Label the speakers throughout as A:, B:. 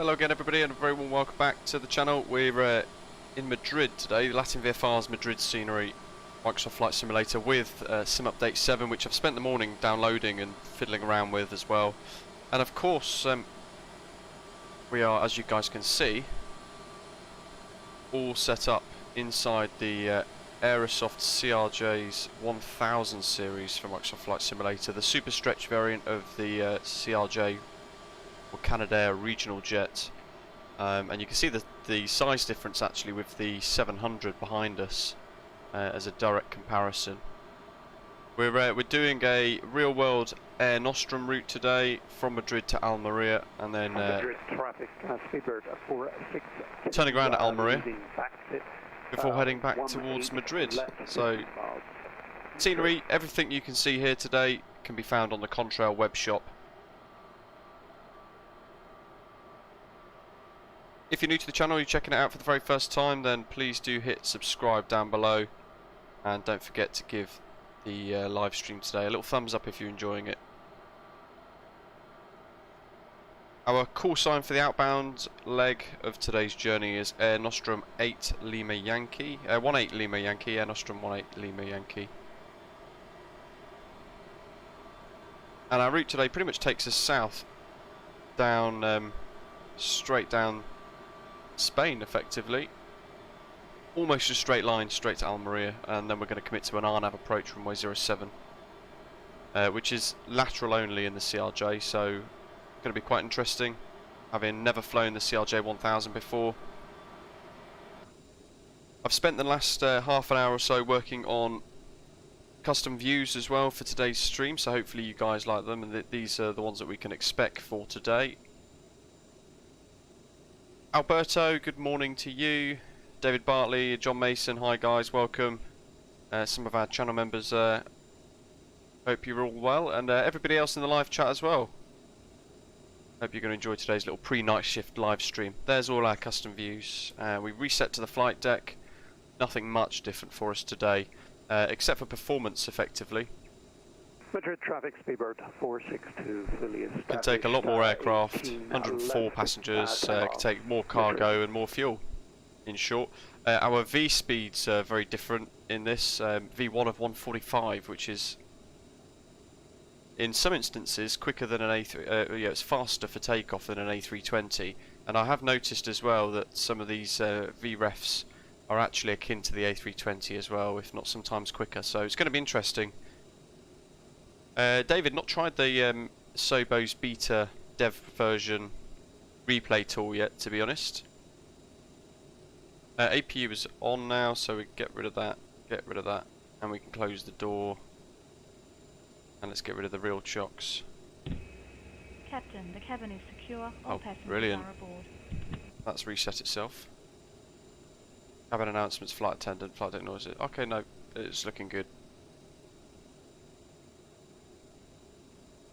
A: Hello again everybody and a very warm welcome back to the channel. We're in Madrid today, LatinVFR's Madrid scenery, Microsoft Flight Simulator with Sim Update 7, which I've spent the morning downloading and fiddling around with as well. And of course, we are, as you guys can see, all set up inside the Aerosoft CRJ1000 series for Microsoft Flight Simulator, the super stretch variant of the CRJ or Canadair regional jet, and you can see the size difference actually with the 700 behind us as a direct comparison. We're doing a real-world Air Nostrum route today from Madrid to Almeria, and then turning around at Almeria before heading back towards Madrid. So scenery, everything you can see here today can be found on the Contrail web shop. If you're new to the channel, you're checking it out for the very first time, then please do hit subscribe down below, and don't forget to give the live stream today a little thumbs up if you're enjoying it. Our call sign for the outbound leg of today's journey is Air Nostrum 8 Lima Yankee, 18 Lima Yankee, Air Nostrum 18 Lima Yankee. And our route today pretty much takes us south, down, straight down Spain effectively. Almost a straight line straight to Almeria, and then we're going to commit to an RNAV approach runway 07, which is lateral only in the CRJ, so going to be quite interesting, having never flown the CRJ1000 before. I've spent the last half an hour or so working on custom views as well for today's stream, so hopefully you guys like them, and these are the ones that we can expect for today. Alberto, good morning to you. David Bartley, John Mason, hi guys, welcome. Some of our channel members, hope you're all well, and everybody else in the live chat as well. Hope you're going to enjoy today's little pre-night shift live stream. There's all our custom views. We reset to the flight deck. Nothing much different for us today, except for performance effectively.
B: Madrid traffic, speedbird 462 fully established.
A: Can take a lot more aircraft, 104 passengers, can take more cargo and more fuel, in short. Our V speeds are very different in this, V1 of 145, which is in some instances quicker than an A3, yeah, it's faster for takeoff than an A320, and I have noticed as well that some of these VREFs are actually akin to the A320 as well, if not sometimes quicker, so it's going to be interesting. David, not tried the Sobo's beta dev version replay tool yet, to be honest. APU is on now, so we get rid of that, and we can close the door. And let's get rid of the real chocks.
C: Captain, the cabin is secure. All passengers
A: brilliant.
C: are aboard.
A: That's reset itself. Cabin announcements, flight attendant, flight deck noise. Okay, no, it's looking good.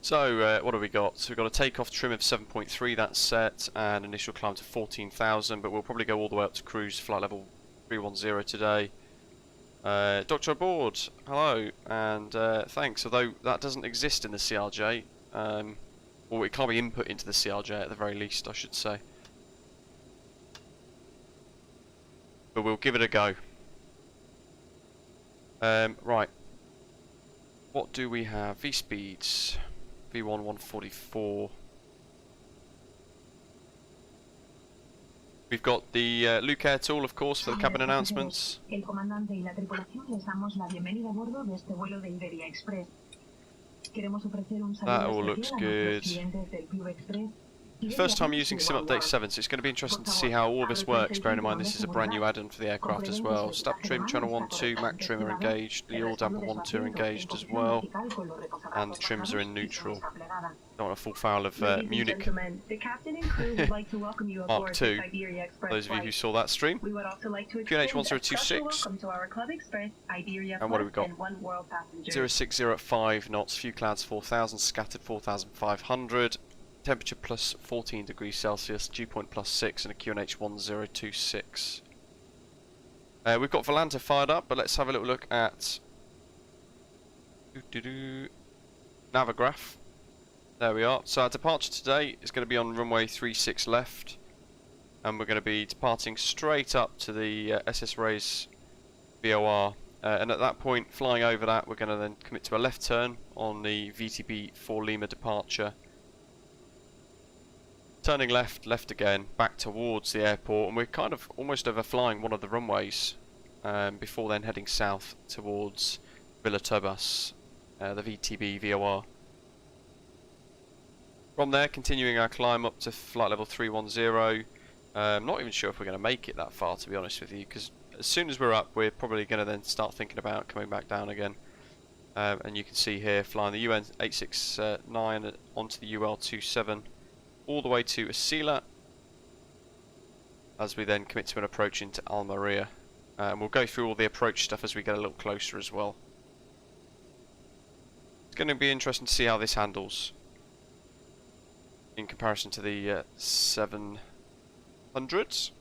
A: So, what have we got? So we've got a takeoff trim of 7.3, that's set, and initial climb to 14,000, but we'll probably go all the way up to cruise flight level 310 today. Doctor aboard, hello, and thanks, although that doesn't exist in the CRJ, or it can't be input into the CRJ at the very least, I should say. But we'll give it a go. Right, what do we have? V-speeds, V1 144. We've got the Luke Air tool, of course, for the cabin announcements.
D: El comandante y la tripulación les damos la bienvenida a bordo de este vuelo de Iberia Express. Queremos ofrecer un saludo
A: That all looks good.
D: clientes del Club Express.
A: First time using Sim Update 7, so it's going to be interesting to see how all this works, bearing in mind this is a brand new add-on for the aircraft as well. Step trim, channel 1-2, Mac trim are engaged, the yaw damper 1-2 are engaged as well, and the trims are in neutral. Don't want a full foul of Munich Mark II, those of you who saw that stream. QNH 1026, and what have we got? 060 at 5 knots, few clouds 4,000, scattered 4,500. Temperature plus 14 degrees Celsius, dew point plus 6, and a QNH 1026. We've got Volanta fired up, but let's have a little look at Navigraph. There we are. So our departure today is going to be on runway 36 left. and we're going to be departing straight up to the SS Rays VOR, and at that point, flying over that, we're going to then commit to a left turn on the VTB for Lima departure. Turning left, left again, back towards the airport, and we're kind of almost overflying one of the runways before then heading south towards Villa Tobas, the VTB VOR. From there, continuing our climb up to flight level 310. Not even sure if we're going to make it that far, to be honest with you, because as soon as we're up, we're probably going to then start thinking about coming back down again. And you can see here, flying the UN 869 onto the UL27, all the way to ESILA, as we then commit to an approach into Almeria. And we'll go through all the approach stuff as we get a little closer as well. It's going to be interesting to see how this handles in comparison to the 700s.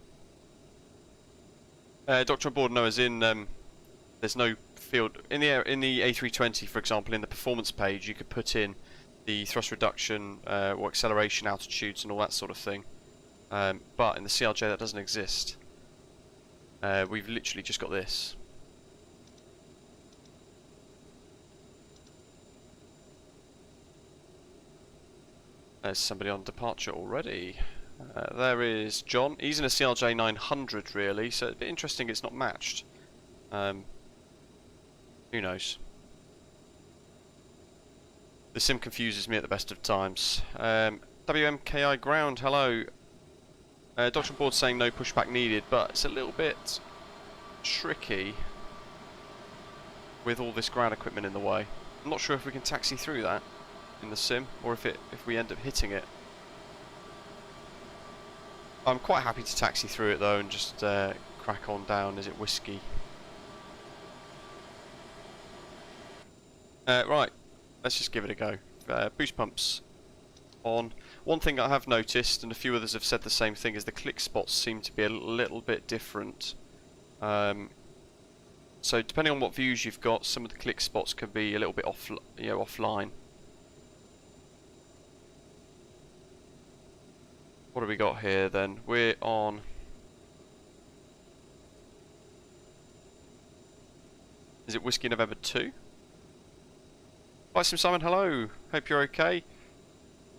A: Doctor on board, no, as in there's no field in the A320, for example. In the performance page, you could put in the thrust reduction or acceleration altitudes and all that sort of thing, but in the CRJ that doesn't exist. We've literally just got this. There's somebody on departure already. There is John. He's in a CRJ900 really, so it'd be interesting it's not matched. Who knows? The sim confuses me at the best of times. WMKI ground, hello. Doctor on board saying no pushback needed, but it's a little bit tricky with all this ground equipment in the way. I'm not sure if we can taxi through that in the sim, or if we end up hitting it. I'm quite happy to taxi through it though and just crack on down. Is it whiskey? Right, let's just give it a go. Boost pumps on. One thing I have noticed, and a few others have said the same thing, is the click spots seem to be a little bit different. So depending on what views you've got, some of the click spots can be a little bit offline. What have we got here then? We're on... Is it Whiskey November 2? Hi Simon, hello. Hope you're okay.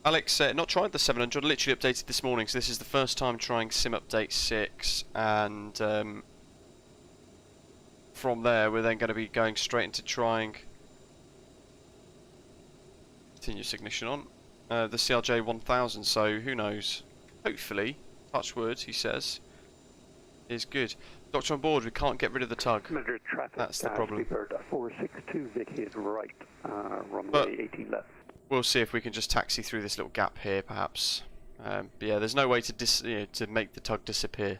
A: Alex, not tried the 700, literally updated this morning, so this is the first time trying Sim Update 6, and from there we're then going to be going straight into trying continuous ignition on the CRJ1000, so who knows. Hopefully, touch wood, he says, is good. Doctor on board, we can't get rid of the tug.
B: Madrid traffic.
A: That's the problem.
B: 462, vacated right, runway
A: But
B: 18 left.
A: we'll see if we can just taxi through this little gap here, perhaps. But yeah, there's no way to to make the tug disappear.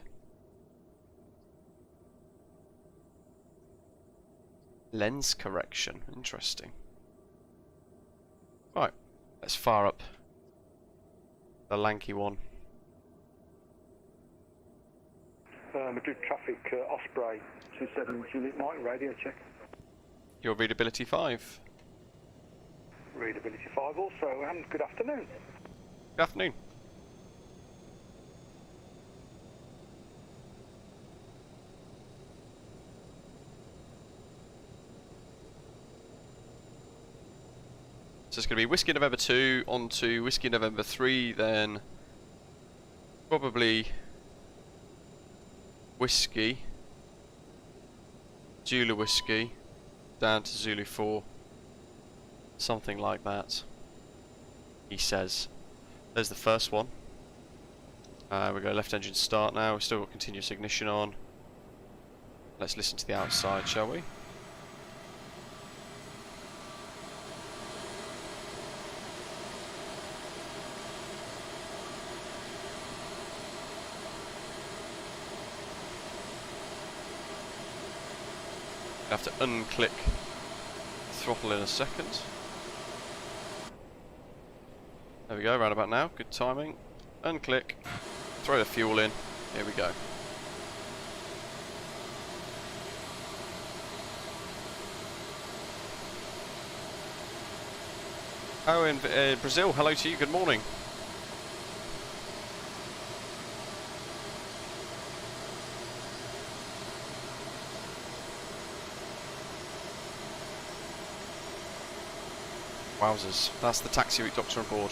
A: Lens correction, interesting. Right, let's fire up the lanky one.
B: Madrid traffic, Osprey 27 Juliet Mike, radio check.
A: Your readability 5.
B: Readability 5 also, and good afternoon.
A: Good afternoon. So it's going to be Whiskey November 2 on to Whiskey November 3, then probably Whiskey, Zulu Whiskey, down to Zulu 4. Something like that, he says. There's the first one. We go left engine start now. We've still got continuous ignition on. Let's listen to the outside, shall we? I have to unclick throttle in a second. There we go, right about now. Good timing. Unclick. Throw the fuel in. Here we go. Oh, in Brazil, hello to you. Good morning. Wowzers, that's the taxi route doctor on board.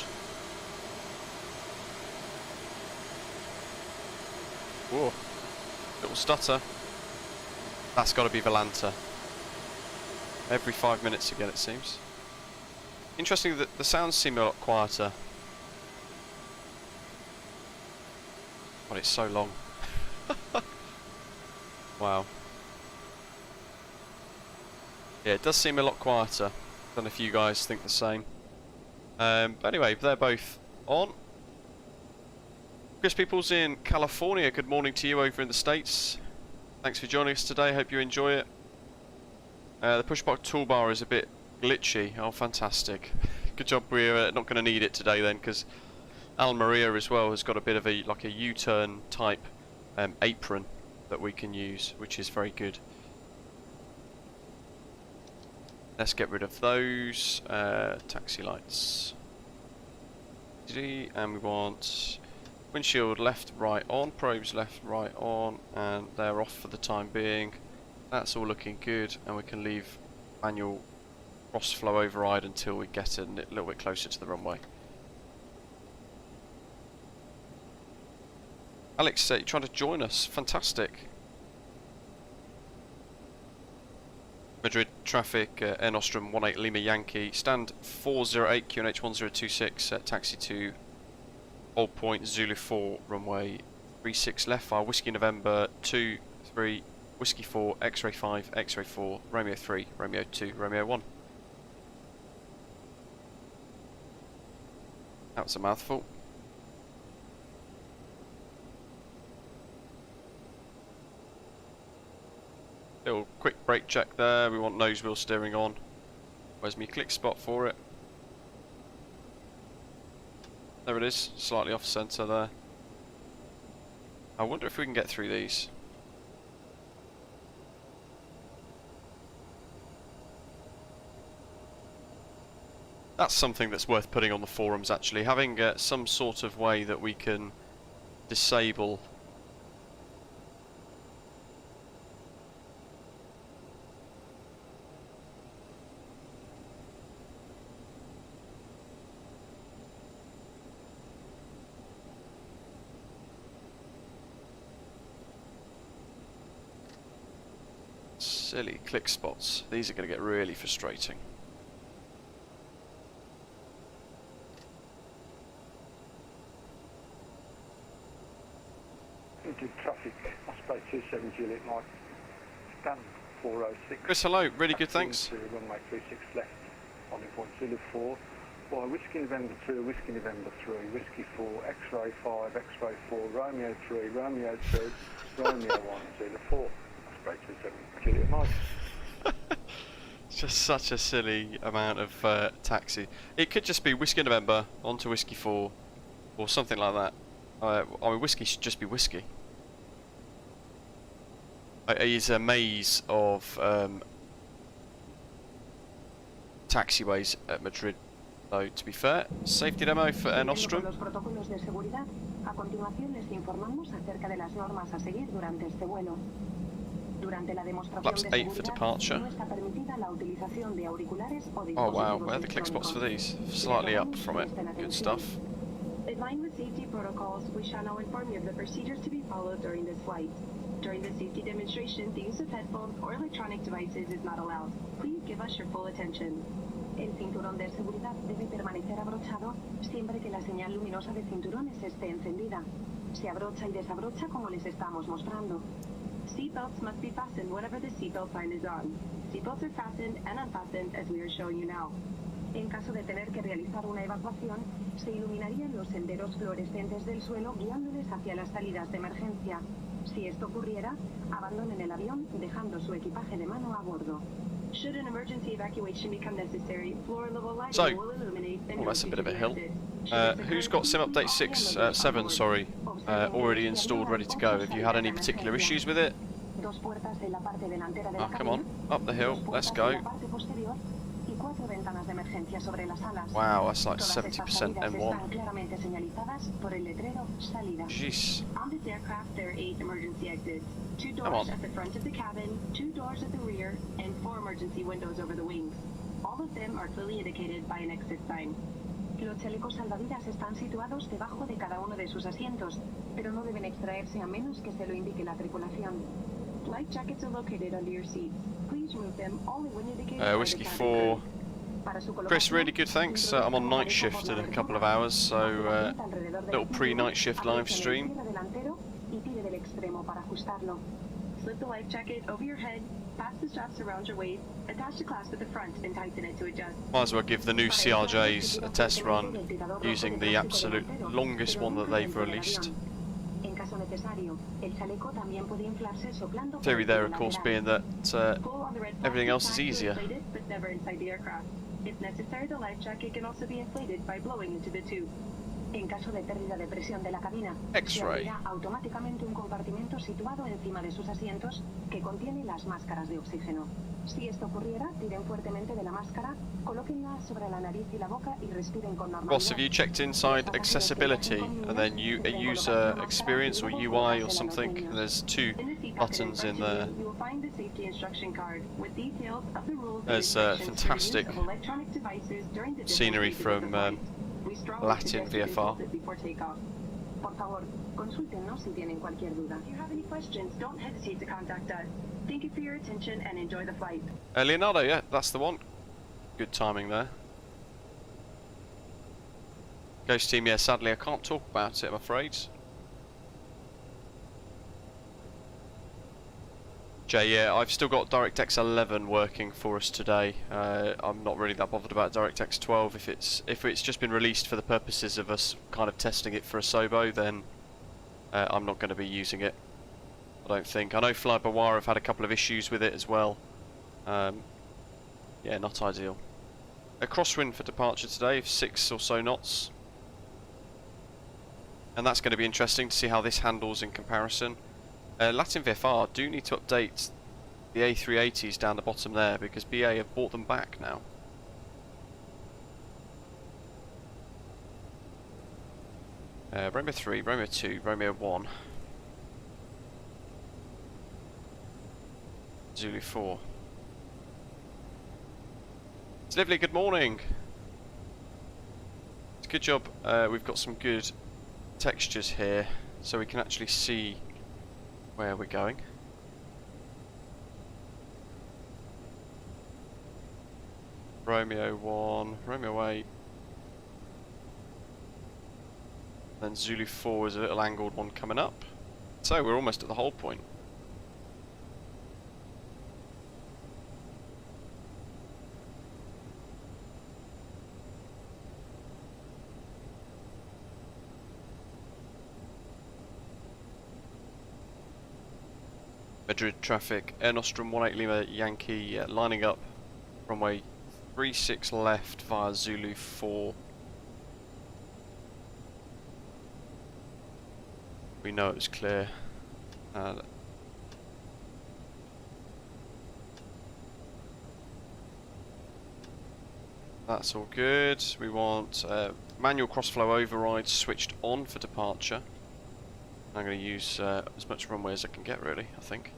A: Whoa, little stutter. That's got to be Volanta. Every 5 minutes again, it seems. Interesting that the sounds seem a lot quieter. But it's so long. Wow. Yeah, it does seem a lot quieter. I don't know if you guys think the same. But anyway, they're both on. Chris Peoples in California, good morning to you over in the States. Thanks for joining us today, hope you enjoy it. The Pushback toolbar is a bit glitchy. Oh, fantastic. Good job we're not going to need it today then, because Almeria as well has got a bit of a like a U-turn type apron that we can use, which is very good. Let's get rid of those taxi lights. And we want windshield left, right on, probes left, right on, and they're off for the time being. That's all looking good, and we can leave manual cross flow override until we get a little bit closer to the runway. Alex, you're trying to join us. Fantastic. Madrid traffic, Air Nostrum 18 Lima Yankee, stand 408 QNH 1026, taxi to Old Point Zulu 4, runway 36 left, fire Whiskey November 23, Whiskey 4, X-ray 5, X-ray 4, Romeo 3, Romeo 2, Romeo 1. That was a mouthful. Little quick brake check there, we want nose wheel steering on. Where's my click spot for it? There it is, slightly off centre there. I wonder if we can get through these. That's something that's worth putting on the forums actually, having some sort of way that we can disable silly click spots. These are going to get really frustrating.
B: Into traffic, Osprey 27 Juliet Mike, stand 406.
A: Chris, hello, really good, thanks.
B: Runway 36 left, on point Zulu 4, by Whiskey November 2, Whiskey November 3, Whiskey 4, X-ray 5, X-ray 4, Romeo 3, Romeo 2, Romeo 1, Zulu 4. 27 Mike.
A: It's just such a silly amount of taxi. It could just be Whiskey November onto Whiskey 4 or something like that. I mean, whiskey should just be whiskey. It is a maze of taxiways at Madrid, though, to be fair. Safety demo for Air Nostrum. Flaps 8 for departure. Oh wow, where are the click spots for these? Slightly up from it. Good stuff.
E: In line with safety protocols, we shall now inform you of the procedures to be followed during this flight. During the safety demonstration, the use of headphones or electronic devices is not allowed. Please give us your full attention. El cinturón de seguridad debe permanecer abrochado siempre que la señal luminosa de cinturones esté encendida. Se abrocha y desabrocha como les estamos mostrando. Seatbelts must be fastened whenever the seatbelt sign is on. Seatbelts are fastened and unfastened as we are showing you now. En caso de tener que realizar una evacuación, se iluminarían los senderos fluorescentes del suelo guiándoles hacia las salidas de emergencia. Si esto ocurriera, abandonen el avión dejando su equipaje de mano a bordo. Should an emergency evacuation become necessary, floor level lighting will illuminate and
A: that's a bit of a hill. Who's got Sim Update 7, sorry, already installed, ready to go? Have you had any particular issues with it? Oh, come on, up the hill, let's go. Wow, that's like 70% M1. Jeez.
E: On this aircraft, there are 8 emergency exits. 2
A: Come
E: doors
A: on.
E: at the front of the cabin, 2 doors at the rear, and 4 emergency windows over the wings. All of them are clearly indicated by an exit sign.
D: Los chalecos salvavidas están situados debajo de cada uno de sus asientos, pero no deben extraerse a menos que se lo indique la tripulación.
E: Life jackets are located under your seats. Please remove them only when indicated by the
A: Whiskey
E: cabin
A: 4.
E: crew.
D: Para su
A: Chris,
D: colocación,
A: really good, thanks. I'm on night shift in a couple of hours, so little pre-night shift live stream.
D: Cierre delantero y tire del extremo para ajustarlo.
E: Slip the life jacket over your head, pass the straps around your waist, attach the clasp at the front and tighten it to adjust.
A: Might as well give the new CRJs a test run using the absolute longest one that they've released.
D: En caso necesario, el chaleco también puede inflarse soplando por
A: Theory
D: el
A: there,
D: tubo
A: of course,
D: lateral.
A: being that
E: Pull on the red
A: everything
E: plastic
A: else is
E: tag to
A: easier.
E: inflate it, but never inside the aircraft. If necessary, the life jacket can also be inflated by blowing into the tube.
D: En caso de pérdida de presión de la cabina, se
A: X-ray.
D: abrirá automáticamente un compartimento situado encima de sus asientos que contiene las máscaras de oxígeno. Si esto ocurriera, tiren fuertemente de la máscara, colóquenla sobre la nariz y la boca y respiren con normalidad.
A: Ross, have you checked inside accessibility and then a user experience or UI or something? There's two
E: In the seat pocket
A: buttons
E: in
A: in
E: front
A: there.
E: of you, you will find the safety instruction card with details of the rules and
A: There's
E: instructions for
A: fantastic
E: use of electronic devices during the different
A: scenery
E: phases of the
A: from
E: flight. We strongly suggest you
A: LatinVFR.
E: consult it before takeoff.
D: Por favor, consúltenos si tienen cualquier duda.
E: If you have any questions, don't hesitate to contact us. Thank you for your attention and enjoy the flight.
A: Leonardo, yeah, that's the one. Good timing there. Ghost Team, yeah, sadly I can't talk about it, I'm afraid. Jay, yeah, I've still got DirectX 11 working for us today. I'm not really that bothered about DirectX 12. If it's just been released for the purposes of us kind of testing it for a SOBO, then I'm not going to be using it. I don't think. I know Fly-by-Wire have had a couple of issues with it as well. Yeah, not ideal. A crosswind for departure today of 6 or so knots. And that's going to be interesting to see how this handles in comparison. LatinVFR do need to update the A380s down the bottom there because BA have bought them back now. Romeo 3, Romeo 2, Romeo 1. Zulu 4. It's Lively, good morning. It's a good job we've got some good textures here so we can actually see where we're going. Romeo 1, Romeo 8. Then Zulu 4 is a little angled one coming up. So we're almost at the hold point. Madrid traffic, Air Nostrum 18 Lima Yankee lining up runway 36 left via Zulu 4. We know it was clear. That's all good. We want manual crossflow override switched on for departure. I'm going to use as much runway as I can get, really, I think.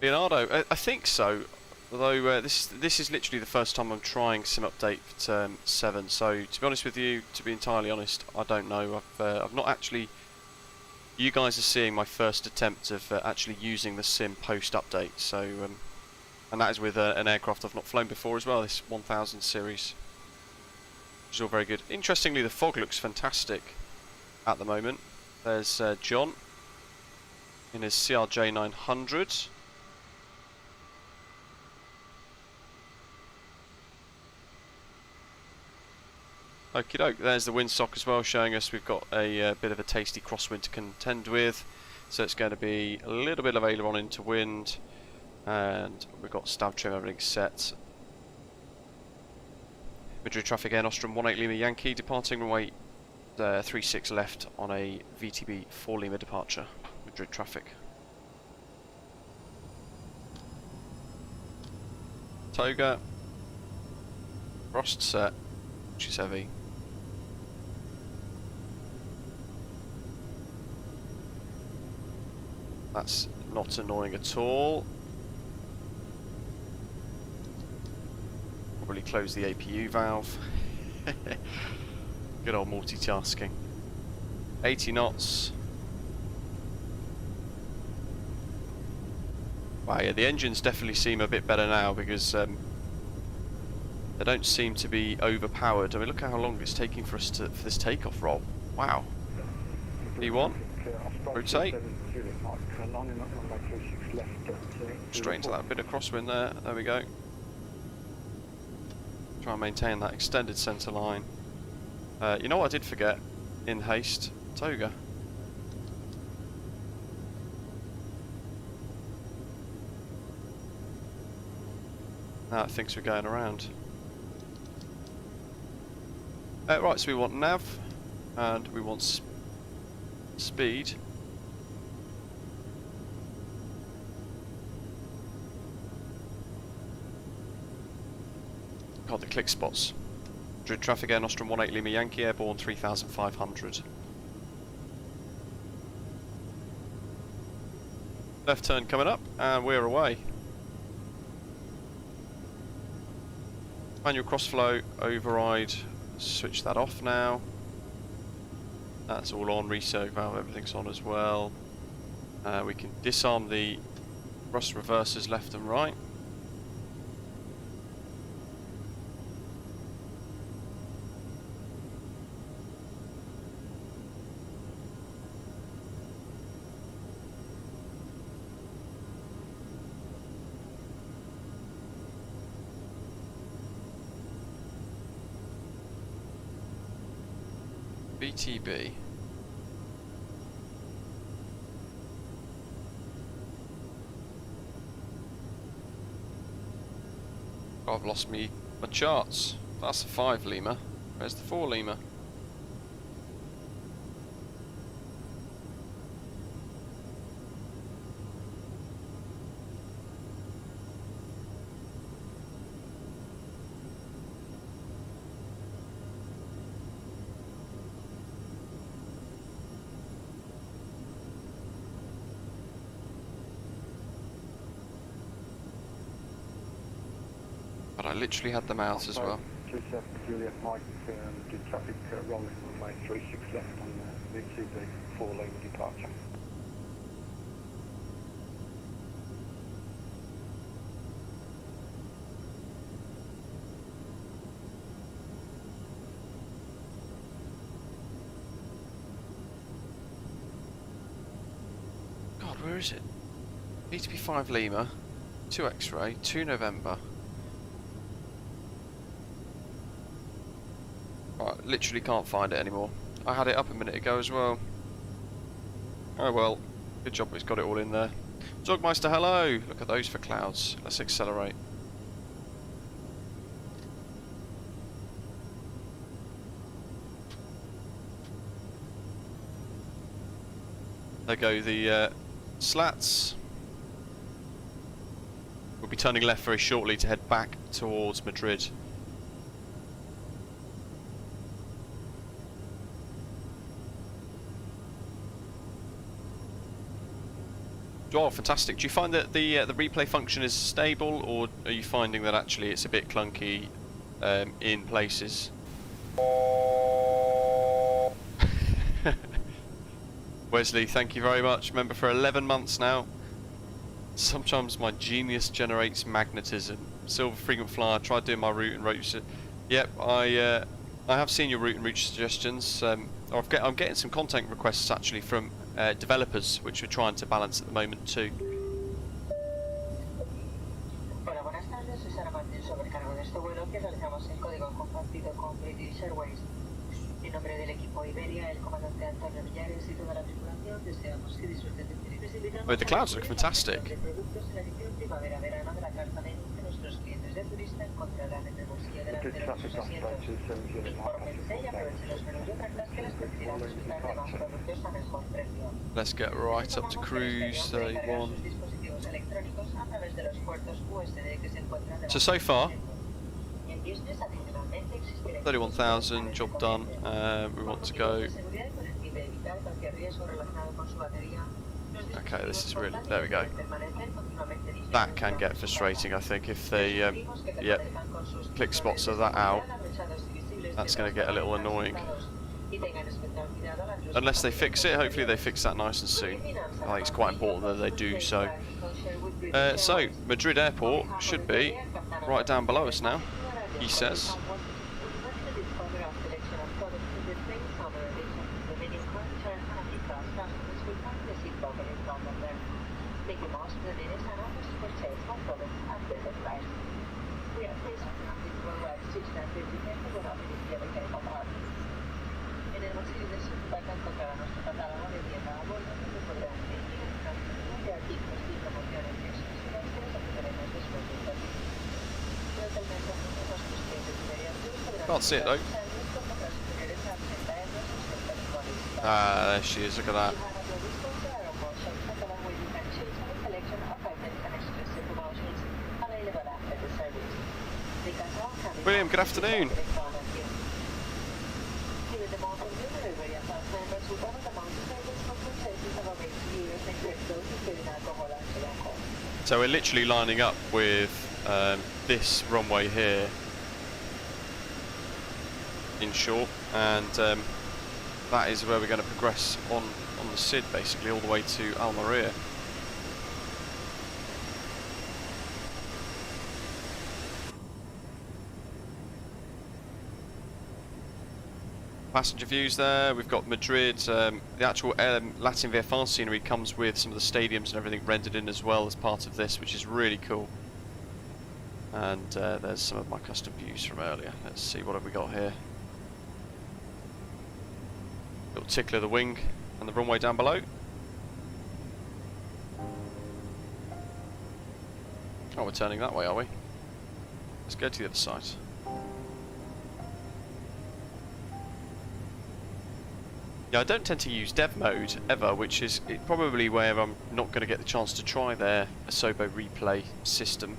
A: Leonardo, I think so. Although this is literally the first time I'm trying Sim Update 7. So to be honest with you, to be entirely honest, I don't know. I've not actually. You guys are seeing my first attempt of actually using the sim post update. So and that is with an aircraft I've not flown before as well. This 1000 series, which is all very good. Interestingly, the fog looks fantastic at the moment. There's John in his CRJ1000. Okie doke, there's the windsock as well, showing us we've got a bit of a tasty crosswind to contend with. So it's going to be a little bit of aileron into wind, and we've got stav trim, everything set. Madrid traffic, Air Nostrum 18 Lima Yankee, departing runway 36 left on a VTB 4 Lima departure. Madrid traffic. Toga. Frost set, which is heavy. That's not annoying at all. Probably close the APU valve. Good old multitasking. 80 knots. Wow, yeah, the engines definitely seem a bit better now because they don't seem to be overpowered. I mean, look at how long it's taking for us for this takeoff roll. Wow. V1, rotate. Straight into that bit of crosswind there. There we go. Try and maintain that extended centre line. You know what I did forget? In haste, toga. Now it thinks we're going around. Right, so we want nav, and we want speed. God, the click spots. Madrid traffic, Air Nostrum 18 Lima Yankee, airborne 3,500. Left turn coming up, and we're away. Manual crossflow, override, switch that off now. That's all on, recirc valve, everything's on as well. We can disarm the thrust reversers left and right. BTB. Oh, I've lost my charts. That's the 5 Lima. Where's the 4 Lima? But I literally had them out as well.
B: 27 Juliet Mike, did traffic rolling runway 36 left on the VTB 4 lane departure.
A: God, where is it? BTB 5 Lima, 2 X-ray, 2 November. Right, literally can't find it anymore. I had it up a minute ago as well. Oh well, good job it's got it all in there. Zogmeister, hello! Look at those for clouds. Let's accelerate. There go the slats. We'll be turning left very shortly to head back towards Madrid. Oh, fantastic. Do you find that the replay function is stable, or are you finding that actually it's a bit clunky in places? Wesley, thank you very much. Member for 11 months now. Sometimes my genius generates magnetism. Silver frequent flyer, tried doing my route and route. Yep, I have seen your route and route suggestions. I'm getting some content requests actually from developers, which we're trying to balance at the moment too.
F: Hola, buenas tardes. Soy Sara Martín, sobrecargo de este vuelo que realizamos el código compartido con British Airways. En nombre del equipo Iberia, el comandante Antonio Villares y toda la tripulación, deseamos que disfruten de visitamos.
A: Oh, the clouds look fantastic.
F: De productos en la edición primavera-verano de la carta menú que nuestros clientes de turista encontrarán en el bolsillo delantero de sus asientos. Infórmense y aprovechen los menús de ofertas que les permitirán disfrutar de más productos a mejor precio.
A: Let's get right up to cruise 31. So far, 31,000, job done. We want to go. Okay, this is really, there we go. That can get frustrating, I think, if they, click spots of that out. That's going to get a little annoying. Unless they fix it, hopefully they fix that nice and soon. I think it's quite important that they do so. So, Madrid Airport should be right down below us now, he says. Can't see it though. Ah, there she is, look at that. William, good afternoon. So we're literally lining up with this runway here, in short, and that is where we're going to progress on the SID, basically all the way to Almeria. Passenger views there, we've got Madrid, the actual LatinVFR scenery comes with some of the stadiums and everything rendered in as well as part of this, which is really cool. And there's some of my custom views from earlier. Let's see, what have we got here? Little tickler of the wing and the runway down below. Oh, we're turning that way, are we? Let's go to the other side. Yeah, I don't tend to use dev mode ever, which is probably where I'm not going to get the chance to try their Asobo replay system.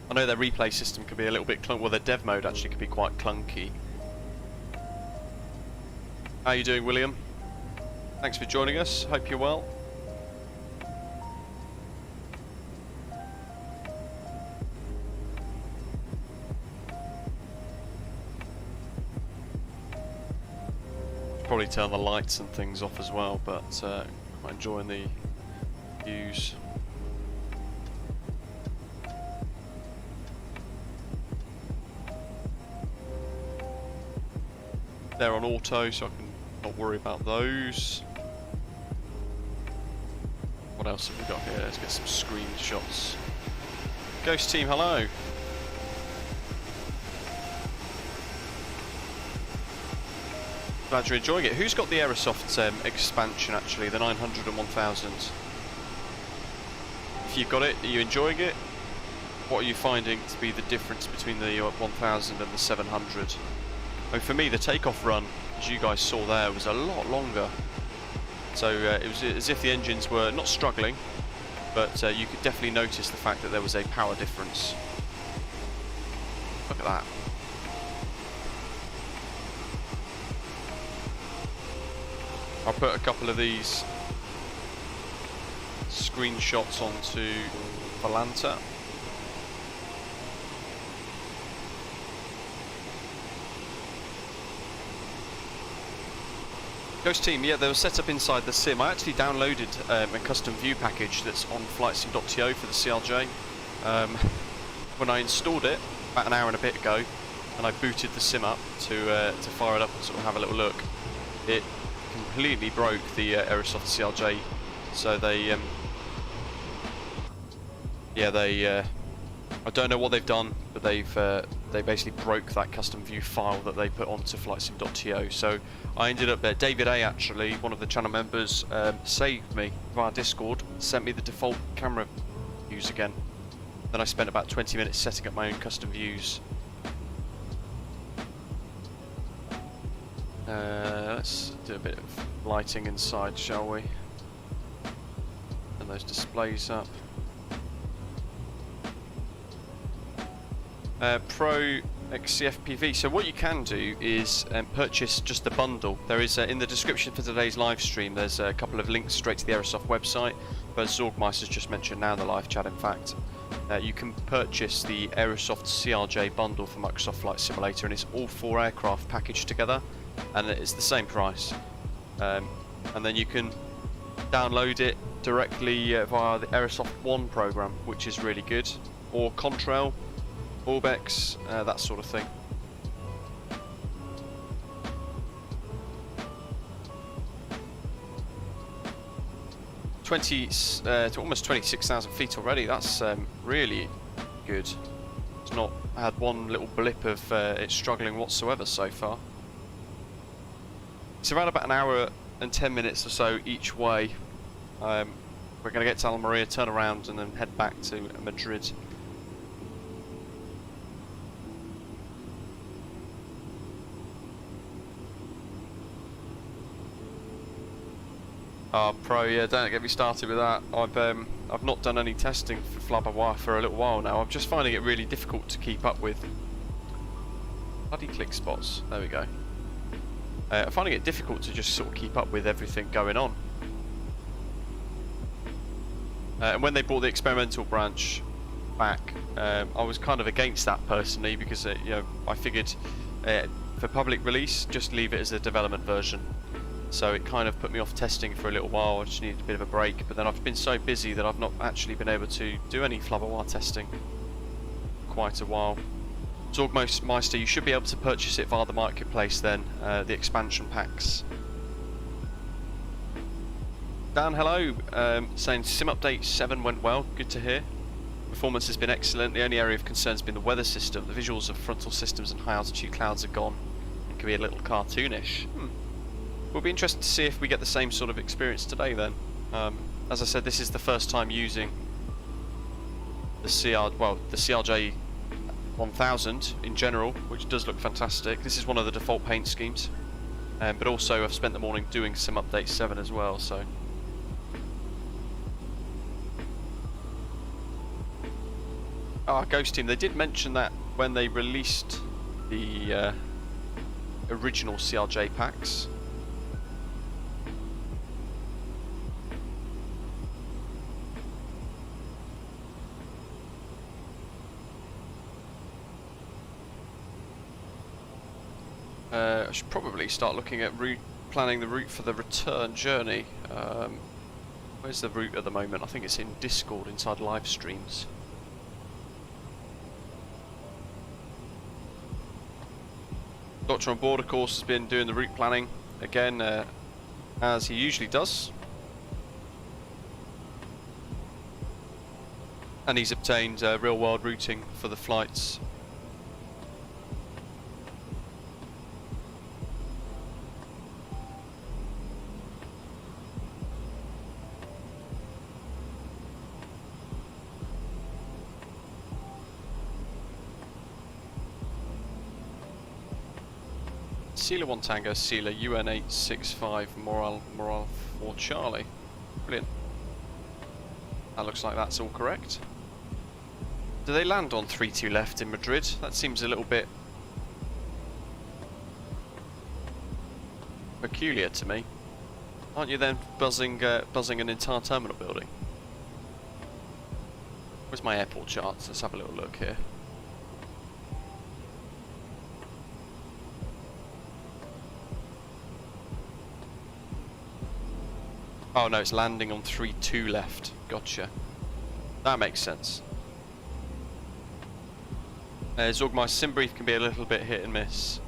A: I know their replay system can be a little bit clunky, well their dev mode actually can be quite clunky. How are you doing, William? Thanks for joining us, hope you're well. Probably turn the lights and things off as well, but I'm enjoying the views. They're on auto, so I can not worry about those. What else have we got here? Let's get some screenshots. Ghost Team, hello. Glad you're enjoying it. Who's got the Aerosoft expansion actually, the 900 and 1000? If you've got it, are you enjoying it? What are you finding to be the difference between the 1000 and the 700? I mean, for me, the takeoff run, as you guys saw there, was a lot longer. So it was as if the engines were not struggling, but you could definitely notice the fact that there was a power difference. Look at that. I'll put a couple of these screenshots onto Volanta. Ghost Team, yeah, they were set up inside the sim. I actually downloaded a custom view package that's on flightsim.to for the CRJ. When I installed it about an hour and a bit ago, and I booted the sim up to fire it up and sort of have a little look, it completely broke the Aerosoft CRJ. So they, I don't know what they've done, but they basically broke that custom view file that they put onto flightsim.to. So I ended up there. David A, actually, one of the channel members, saved me via Discord, sent me the default camera views again. Then I spent about 20 minutes setting up my own custom views. Let's do a bit of lighting inside, shall we? And those displays up. Pro XCFPV. So what you can do is purchase just the bundle. There is in the description for today's live stream, there's a couple of links straight to the Aerosoft website, but Zorgmeister's just mentioned now in the live chat, in fact. You can purchase the Aerosoft CRJ bundle for Microsoft Flight Simulator, and it's all 4 aircraft packaged together, and it's the same price. And then you can download it directly via the Aerosoft One program, which is really good, or Contrail, Orbex, that sort of thing. To almost 26,000 feet already. That's really good. It's not had one little blip of it struggling whatsoever so far. It's around about an hour and 10 minutes or so each way. We're going to get to Almeria, turn around, and then head back to Madrid. Pro, yeah, don't get me started with that. I've not done any testing for Flabberwire for a little while now. I'm just finding it really difficult to keep up with. Bloody click spots. There we go. I'm finding it difficult to just sort of keep up with everything going on. And when they brought the experimental branch back, I was kind of against that personally, because you know, I figured for public release, just leave it as a development version. So it kind of put me off testing for a little while. I just needed a bit of a break, but then I've been so busy that I've not actually been able to do any Flabberwire testing for quite a while. Zorgmeister, you should be able to purchase it via the marketplace then, the expansion packs. Dan, hello, saying Sim Update 7 went well, good to hear. Performance has been excellent. The only area of concern has been the weather system. The visuals of frontal systems and high altitude clouds are gone. It can be a little cartoonish. We'll be interested to see if we get the same sort of experience today then. As I said, this is the first time using the CRJ1000 in general, which does look fantastic. This is one of the default paint schemes, but also I've spent the morning doing Sim Update 7 as well, so. Ghost Team, they did mention that when they released the original CRJ packs. I should probably start looking at planning the route for the return journey. Where's the route at the moment? I think it's in Discord inside live streams. Doctor on board, of course, has been doing the route planning again, as he usually does. And he's obtained real-world routing for the flights. ESILA 1 Tango, ESILA UN865 Morale 4 Charlie. Brilliant. That looks like that's all correct. Do they land on 3-2 left in Madrid? That seems a little bit peculiar to me. Aren't you then buzzing an entire terminal building? Where's my airport charts? Let's have a little look here. Oh no, it's landing on 3-2 left. Gotcha. That makes sense. Zorgmeister sim brief can be a little bit hit and miss.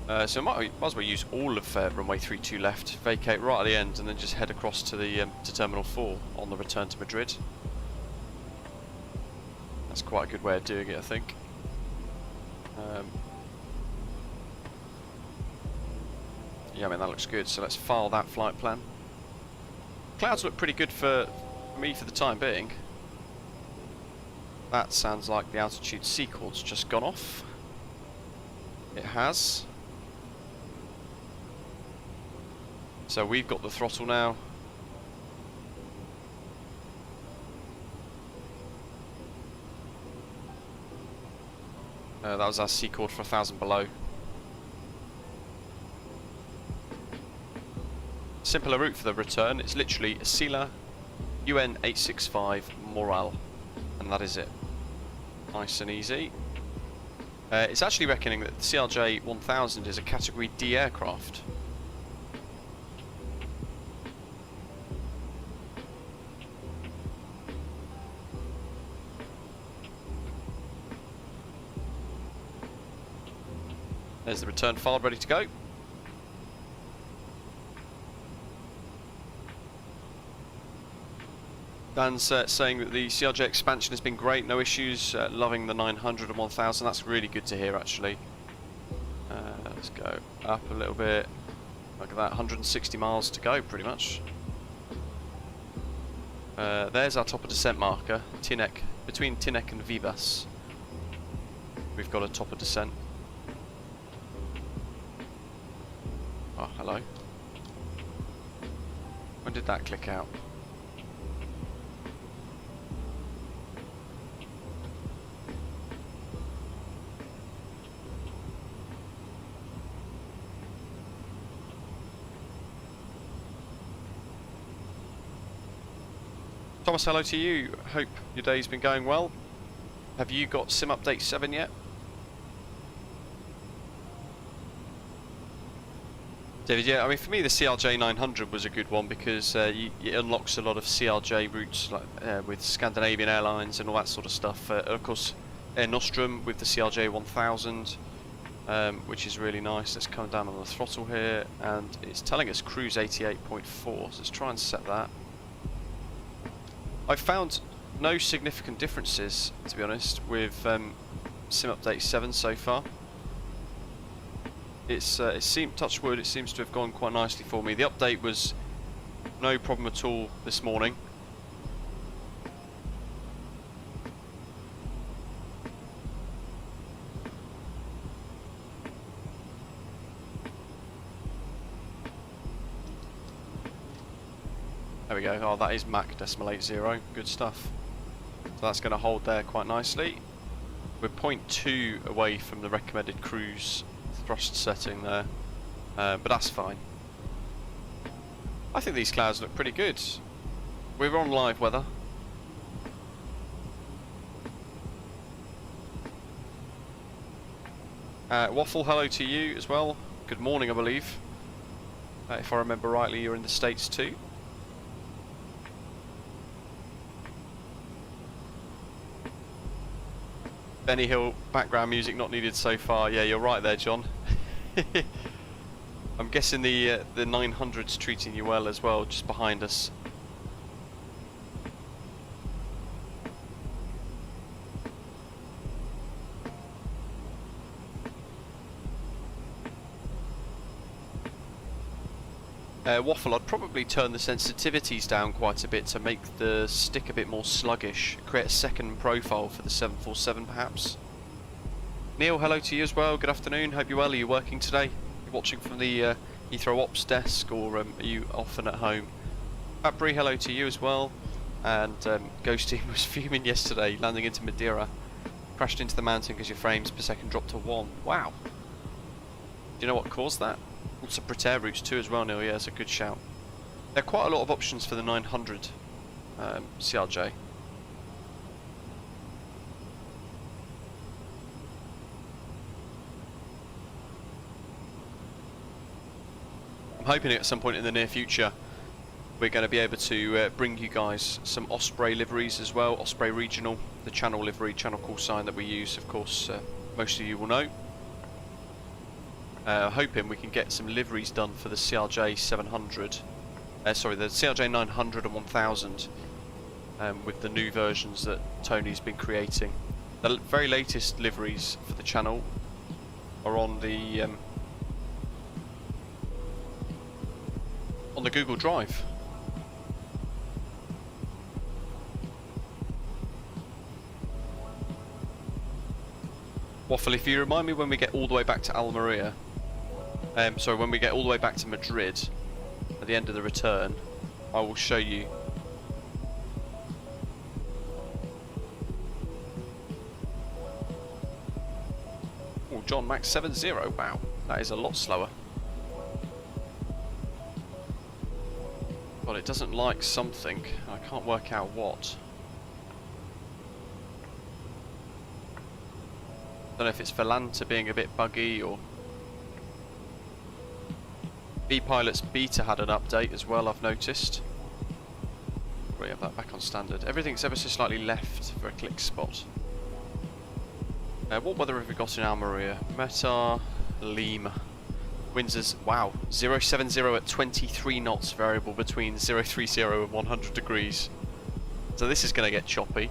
A: So I might as well use all of runway 32 left, vacate right at the end, and then just head across to the to Terminal 4 on the return to Madrid. That's quite a good way of doing it, I think. Yeah, I mean that looks good. So let's file that flight plan. Clouds look pretty good for me for the time being. That sounds like the altitude sequel's just gone off. It has. So we've got the throttle now. That was our C chord for 1,000 below. Simpler route for the return. It's literally ESILA, UN 865, Morale, and that is it. Nice and easy. It's actually reckoning that the CRJ1000 is a Category D aircraft. There's the return file ready to go. Dan's saying that the CRJ expansion has been great, no issues, loving the 900 and 1000, that's really good to hear actually. Let's go up a little bit, look at that, 160 miles to go pretty much. There's our top of descent marker, Tinec, between Tinec and Vivas. We've got a top of descent. Oh, hello. When did that click out? Thomas, hello to you. Hope your day's been going well. Have you got Sim Update 7 yet? David, yeah, I mean for me the CRJ900 was a good one because it unlocks a lot of CRJ routes like with Scandinavian Airlines and all that sort of stuff. Of course, Air Nostrum with the CRJ1000, which is really nice. Let's come down on the throttle here, and it's telling us cruise 88.4, so let's try and set that. I've found no significant differences, to be honest, with Sim Update 7 so far. It seemed, touch wood, it seems to have gone quite nicely for me. The update was no problem at all this morning. There we go. Oh, that is Mach 0.80. Good stuff. So that's going to hold there quite nicely. We're 0.2 away from the recommended cruise thrust setting there, but that's fine. I think these clouds look pretty good. We're on live weather. Waffle, hello to you as well. Good morning, I believe. If I remember rightly, you're in the States too. Benny Hill, background music not needed so far. Yeah, you're right there, John. I'm guessing the 900's treating you well as well, just behind us. Waffle, I'd probably turn the sensitivities down quite a bit to make the stick a bit more sluggish. Create a second profile for the 747 perhaps. Neil, hello to you as well. Good afternoon. Hope you're well. Are you working today? Are you watching from the Heathrow Ops desk, or are you often at home? Bri, hello to you as well. And Ghost Team was fuming yesterday, landing into Madeira. Crashed into the mountain because your frames per second dropped to 1. Wow. Do you know what caused that? Lots of Britair routes too as well, Neil. Yeah, it's a good shout. There are quite a lot of options for the 900 CRJ. I'm hoping at some point in the near future we're going to be able to bring you guys some Osprey liveries as well. Osprey Regional, the channel livery, channel call sign that we use, of course, most of you will know. Hoping we can get some liveries done for the CRJ 700, sorry, the CRJ 900 and 1000, with the new versions that Tony's been creating. The very latest liveries for the channel are on the Google Drive. Waffle, if you remind me when we get all the way back to Almeria, sorry, when we get all the way back to Madrid at the end of the return, I will show you. John, Max 70. Wow, that is a lot slower. But it doesn't like something. I can't work out what. Don't know if it's Volanta being a bit buggy or... B-Pilot's beta had an update as well, I've noticed. We have that back on standard. Everything's ever so slightly left for a click spot. What weather have we got in Almeria? Meta, LEAM. Winds is, wow, 070 at 23 knots, variable between 030 and 100 degrees. So this is going to get choppy.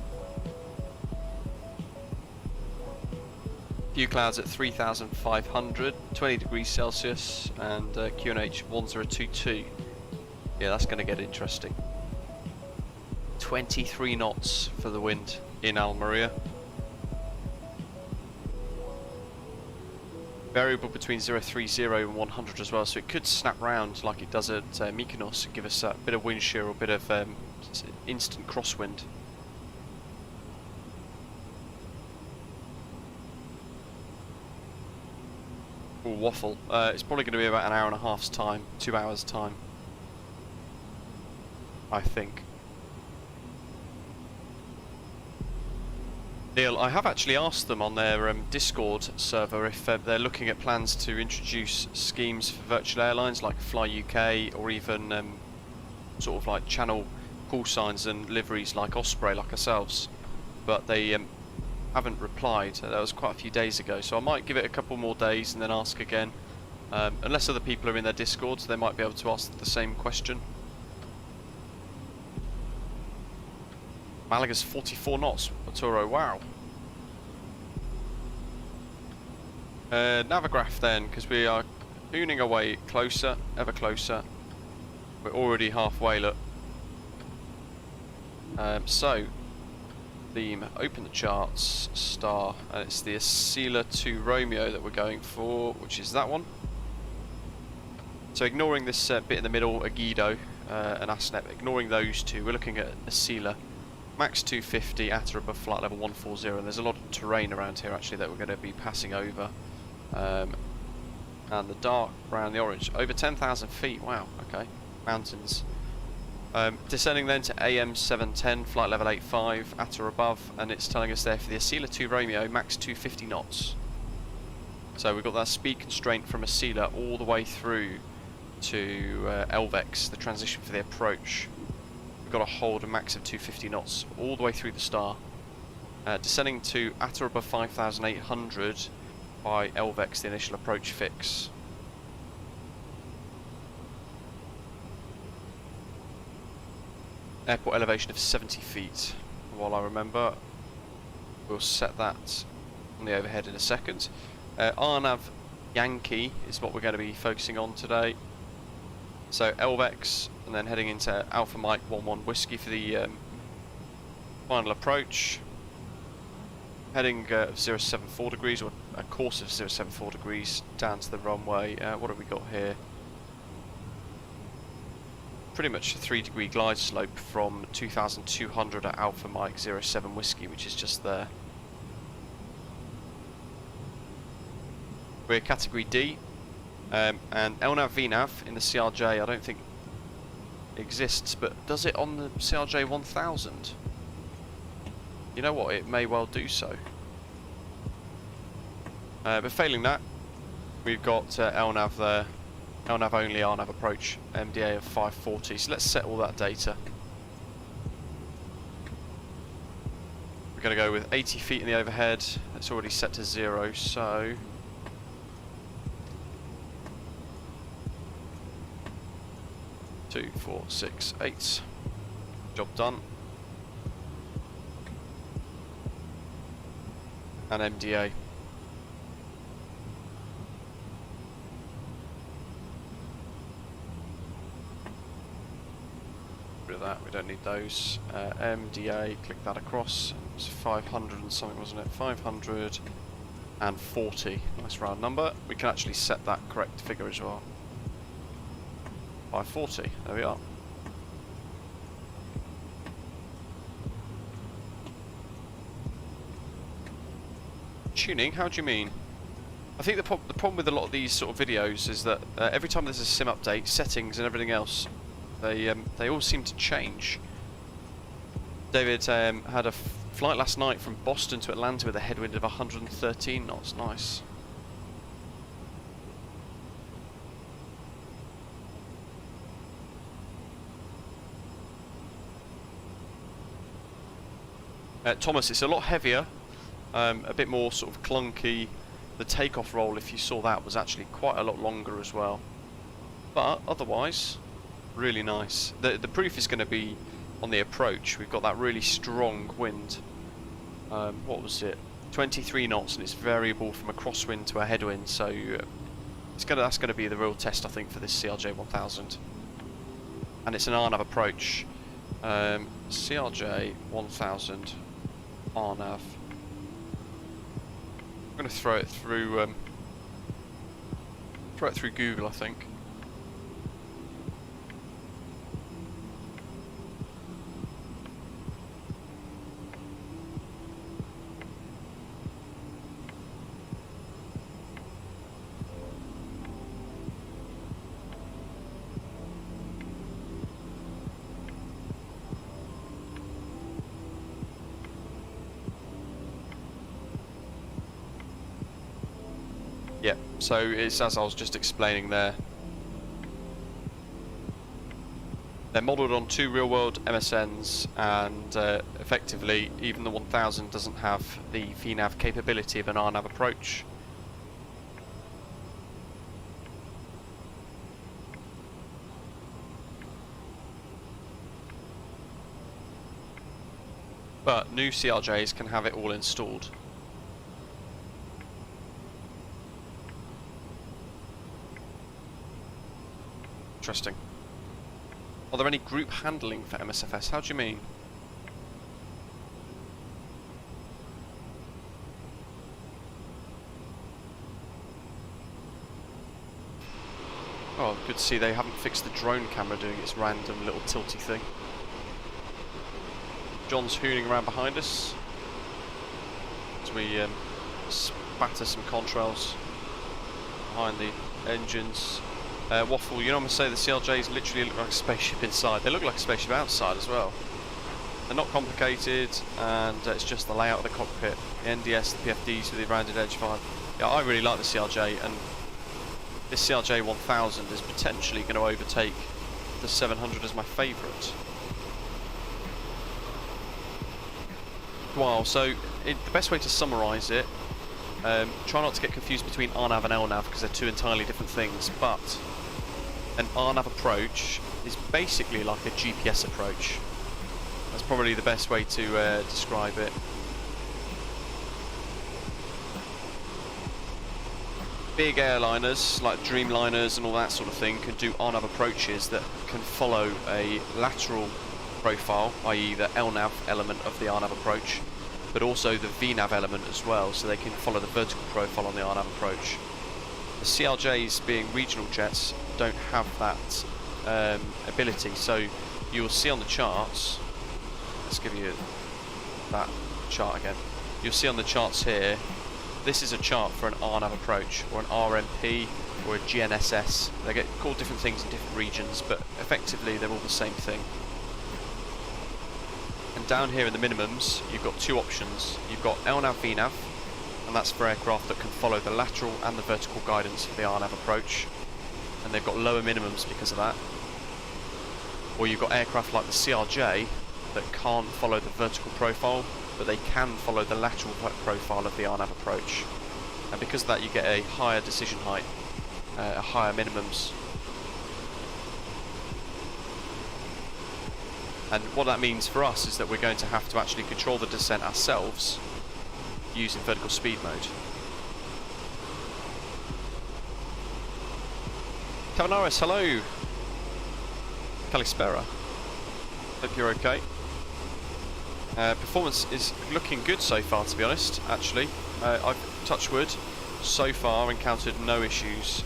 A: Few clouds at 3,500, 20 degrees Celsius, and QNH 1022. Yeah, that's going to get interesting. 23 knots for the wind in Almeria. Variable between 030 and 100 as well, so it could snap round like it does at Mykonos and give us a bit of wind shear or a bit of instant crosswind. Ooh, waffle. It's probably going to be about an hour and a half's time, 2 hours time, I think. Neil, I have actually asked them on their Discord server if they're looking at plans to introduce schemes for virtual airlines like Fly UK, or even sort of like channel call signs and liveries like Osprey, like ourselves. But they haven't replied. That was quite a few days ago, so I might give it a couple more days and then ask again. Unless other people are in their Discords, they might be able to ask the same question. Malaga's 44 knots, Arturo, wow. Navigraph then, because we are hooning away closer, ever closer. We're already halfway, look. So, LEAM, open the charts, star, and it's the ESILA to Romeo that we're going for, which is that one. So ignoring this bit in the middle, Aguido and Asnep, ignoring those two, we're looking at ESILA. Max 250 at or above flight level 140, and there's a lot of terrain around here actually that we're going to be passing over. And the dark brown, the orange, over 10,000 feet, wow, okay, mountains. Descending then to AM 710, flight level 85 at or above, and it's telling us there for the ESILA to Romeo, max 250 knots. So we've got that speed constraint from ESILA all the way through to LVEX, the transition for the approach. Got to hold a max of 250 knots all the way through the star. Descending to at or above 5,800 by LVEX, the initial approach fix. Airport elevation of 70 feet. While I remember, we'll set that on the overhead in a second. RNAV Yankee is what we're going to be focusing on today. So LVEX, and then heading into Alpha Mike 11 Whiskey for the final approach. Heading 074 degrees, or a course of 074 degrees down to the runway. What have we got here? Pretty much a 3-degree glide slope from 2,200 at Alpha Mike 07 Whiskey, which is just there. We're category D. And LNAV VNAV in the CRJ I don't think exists, but does it on the CRJ1000? You know what, it may well do so. But failing that, we've got LNAV there, LNAV only, RNAV approach, MDA of 540, so let's set all that data. We're going to go with 80 feet in the overhead, it's already set to 0, so... 2, 4, 6, 8. Job done. And MDA. Rid of that, we don't need those. MDA, click that across. It's 500 and something, wasn't it? 540. Nice round number. We can actually set that correct figure as well. 540, there we are. Tuning, how do you mean? I think the problem with a lot of these sort of videos is that every time there's a sim update, settings and everything else, they all seem to change. David had a flight last night from Boston to Atlanta with a headwind of 113 knots. Nice. Thomas, it's a lot heavier, a bit more sort of clunky. The takeoff roll, if you saw that, was actually quite a lot longer as well. But otherwise, really nice. The proof is going to be on the approach. We've got that really strong wind. What was it? 23 knots, and it's variable from a crosswind to a headwind. So that's going to be the real test, I think, for this CRJ1000. And it's an RNAV approach. CRJ1000 RNAV. I'm going to throw it through Google, I think. Yeah, so it's as I was just explaining there. They're modelled on 2 real-world MSNs, and effectively, even the 1000 doesn't have the VNAV capability of an RNAV approach. But new CRJs can have it all installed. Interesting. Are there any group handling for MSFS? How do you mean? Oh, good to see they haven't fixed the drone camera doing its random little tilty thing. John's hooning around behind us as we spatter some contrails behind the engines. Waffle, you know, I'm going to say the CRJs literally look like a spaceship inside. They look like a spaceship outside as well. They're not complicated, and it's just the layout of the cockpit, the NDS, the PFDs with the rounded edge vibe. Yeah, I really like the CRJ, and this CRJ1000 is potentially going to overtake the 700 as my favourite. Wow, so the best way to summarise it, try not to get confused between RNAV and LNAV because they're two entirely different things, but an RNAV approach is basically like a GPS approach. That's probably the best way to describe it. Big airliners like Dreamliners and all that sort of thing can do RNAV approaches that can follow a lateral profile, i.e. the LNAV element of the RNAV approach, but also the VNAV element as well, so they can follow the vertical profile on the RNAV approach. The CRJs, being regional jets, don't have that ability, so you'll see on the charts, let's give you that chart again, you'll see on the charts here, this is a chart for an RNAV approach, or an RMP, or a GNSS. They get called different things in different regions, but effectively they're all the same thing. And down here in the minimums, you've got two options. You've got LNAV VNAV, and that's for aircraft that can follow the lateral and the vertical guidance for the RNAV approach, and they've got lower minimums because of that. Or you've got aircraft like the CRJ that can't follow the vertical profile, but they can follow the lateral profile of the RNAV approach, and because of that you get a higher decision height, a higher minimums. And what that means for us is that we're going to have to actually control the descent ourselves using vertical speed mode. Cavanaris, hello! Kalispera. Hope you're okay. Performance is looking good so far, to be honest, actually. I've, touch wood, so far encountered no issues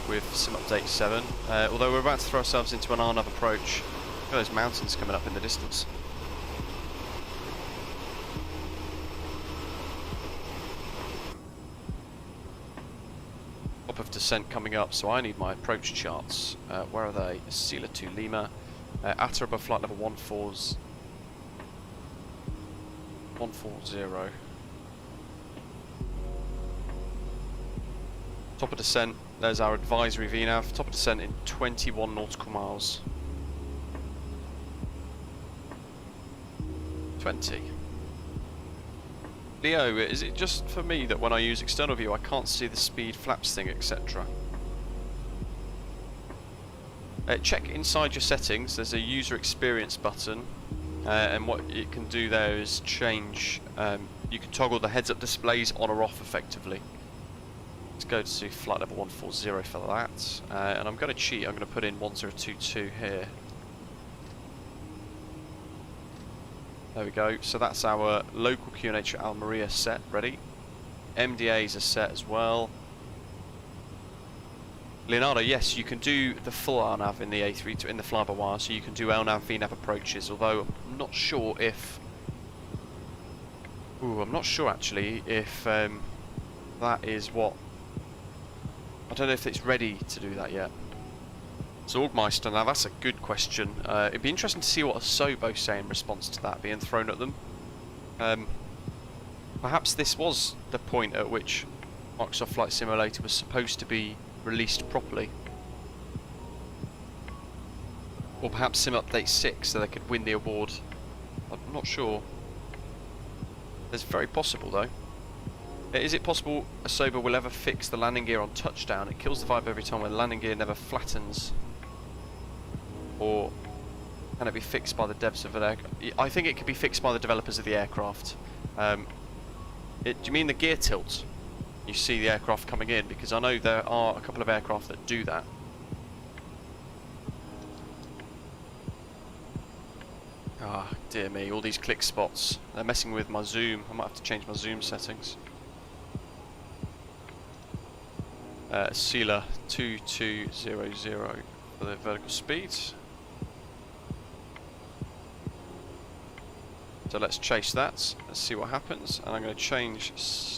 A: with Sim Update 7, although we're about to throw ourselves into an RNAV approach. Look at those mountains coming up in the distance. puff of descent coming up, so I need my approach charts. Where are they? ESILA to Lima. At or above flight level 140. Top of descent, there's our advisory VNAV. Top of descent in 21 nautical miles. 20. Leo, is it just for me that when I use external view I can't see the speed, flaps thing, etc.? Check inside your settings, there's a user experience button, and what it can do there is change, you can toggle the heads up displays on or off effectively. Let's go to flight level 140 for that, and I'm going to cheat, I'm going to put in 1022 here. There we go, so that's our local QNH at Almeria set ready. MDAs are set as well. Leonardo, yes, you can do the full RNAV in the A3 in the fly-by-wire, so you can do LNAV, VNAV approaches, although I'm not sure if... I'm not sure actually if that is what... I don't know if it's ready to do that yet. So Orgmeister, now that's a good question. It'd be interesting to see what Asobo's say in response to that being thrown at them. Perhaps this was the point at which Microsoft Flight Simulator was supposed to be released properly. Or perhaps Sim Update 6 so they could win the award. I'm not sure. It's very possible though. Is it possible Asobo will ever fix the landing gear on touchdown? It kills the vibe every time when the landing gear never flattens. Or can it be fixed by the devs of an aircraft? I think it could be fixed by the developers of the aircraft. Do you mean the gear tilt? You see the aircraft coming in? Because I know there are a couple of aircraft that do that. Ah, dear me, all these click spots. They're messing with my zoom. I might have to change my zoom settings. ESILA 2200 for the vertical speed. So let's chase that. Let's see what happens. And I'm going to change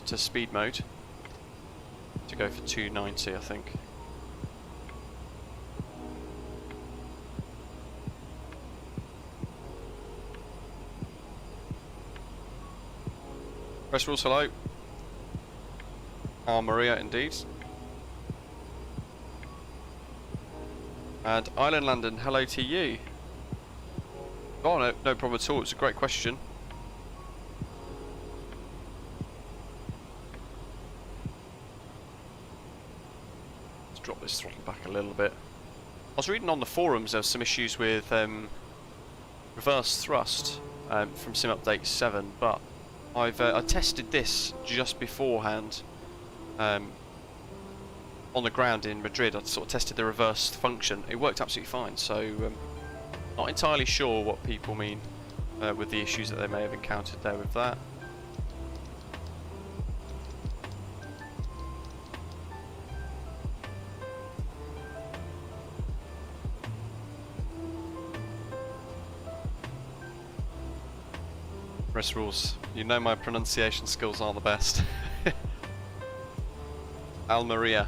A: to speed mode to go for 290, I think. Press rules, hello. Almeria indeed. And Island London, hello to you. Oh no problem at all, it's a great question. Let's drop this throttle back a little bit. I was reading on the forums there was some issues with reverse thrust from Sim Update 7, but I tested this just beforehand on the ground in Madrid. I sort of tested the reverse function. It worked absolutely fine, so not entirely sure what people mean with the issues that they may have encountered there with that. Press rules. You know my pronunciation skills aren't the best. Almeria.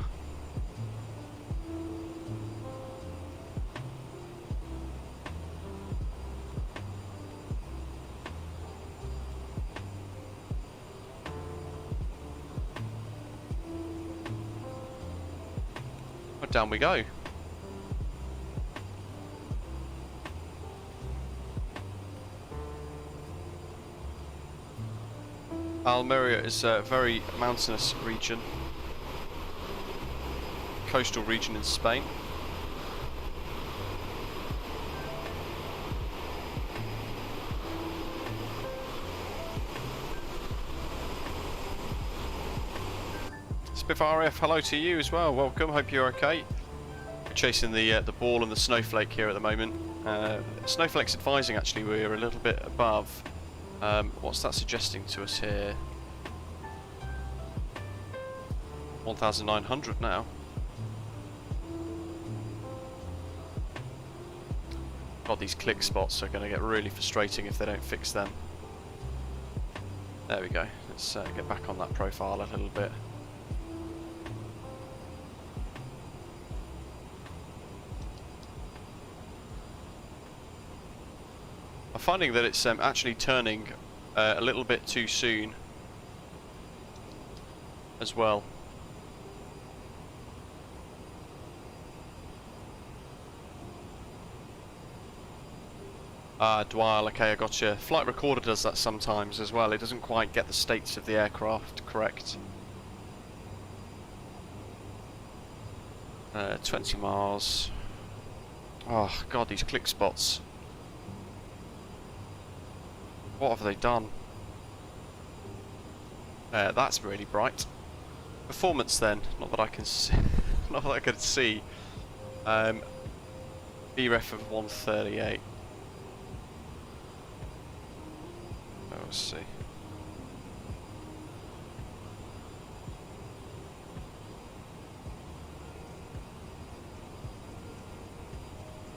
A: Down we go. Almeria is a very mountainous region, coastal region in Spain. RF, hello to you as well. Welcome. Hope you're okay. We're chasing the ball and the snowflake here at the moment. Snowflake's advising actually we're a little bit above. What's that suggesting to us here? 1,900 now. God, these click spots are going to get really frustrating if they don't fix them. There we go. Let's get back on that profile a little bit. finding that it's actually turning a little bit too soon as well. Ah, Dwyle, okay, I gotcha. Flight Recorder does that sometimes as well. It doesn't quite get the states of the aircraft correct. 20 miles. Oh, God, these click spots. What have they done? That's really bright. Performance then, not that I can see. Not that I can see. BREF of 138. Let's see.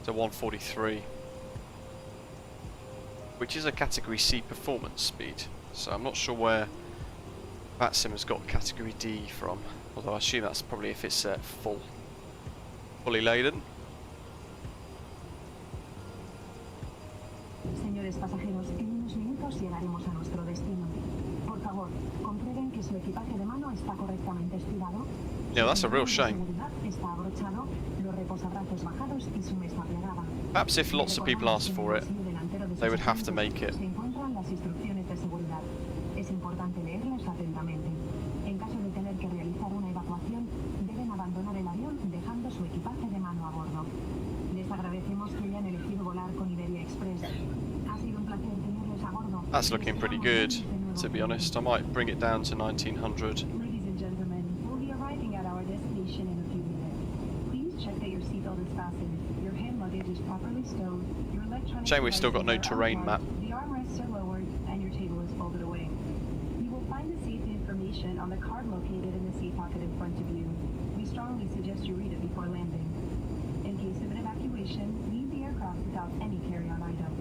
A: So 143, which is a Category C performance speed. So I'm not sure where VATSIM has got Category D from, although I assume that's probably if it's fully laden.
D: Señores pasajeros, en unos minutos llegaremos a nuestro destino. Por favor, comprueben que su equipaje de mano está correctamente estirado.
A: Yeah, that's a real shame.
D: Está abrochado, los reposabrazos bajados y su mesa plegada.
A: Perhaps if lots of people asked for it, they would have to make it.
D: Se encuentran las instrucciones de seguridad. Es importante leerlas atentamente. En caso de tener que realizar una evacuación, deben abandonar el avión dejando su equipaje de mano a bordo. Les agradecemos que hayan elegido volar con Iberia Express. Ha sido un placer tenerles a bordo.
A: That's looking pretty good, to be honest. I might bring it down to 1900.
E: Ladies and gentlemen, we'll be arriving at our destination in a few minutes. Please check that your seatbelt is fastened, your hand luggage is properly stowed, your electronic
A: Shame we've still got no
E: devices are
A: terrain map.
E: unplugged, the armrests are lowered, and your table is folded away. You will find the safety information on the card located in the seat pocket in front of you. We strongly suggest you read it before landing. In case of an evacuation, leave the aircraft without any carry-on item.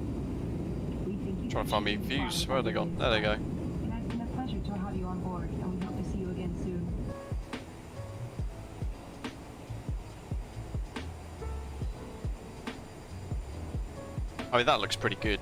E: We thank you.
A: Trying to find me views. Where are they gone? There they go.
E: It has been a pleasure to have you on board, and we hope to see you again soon.
A: I mean, that looks pretty good.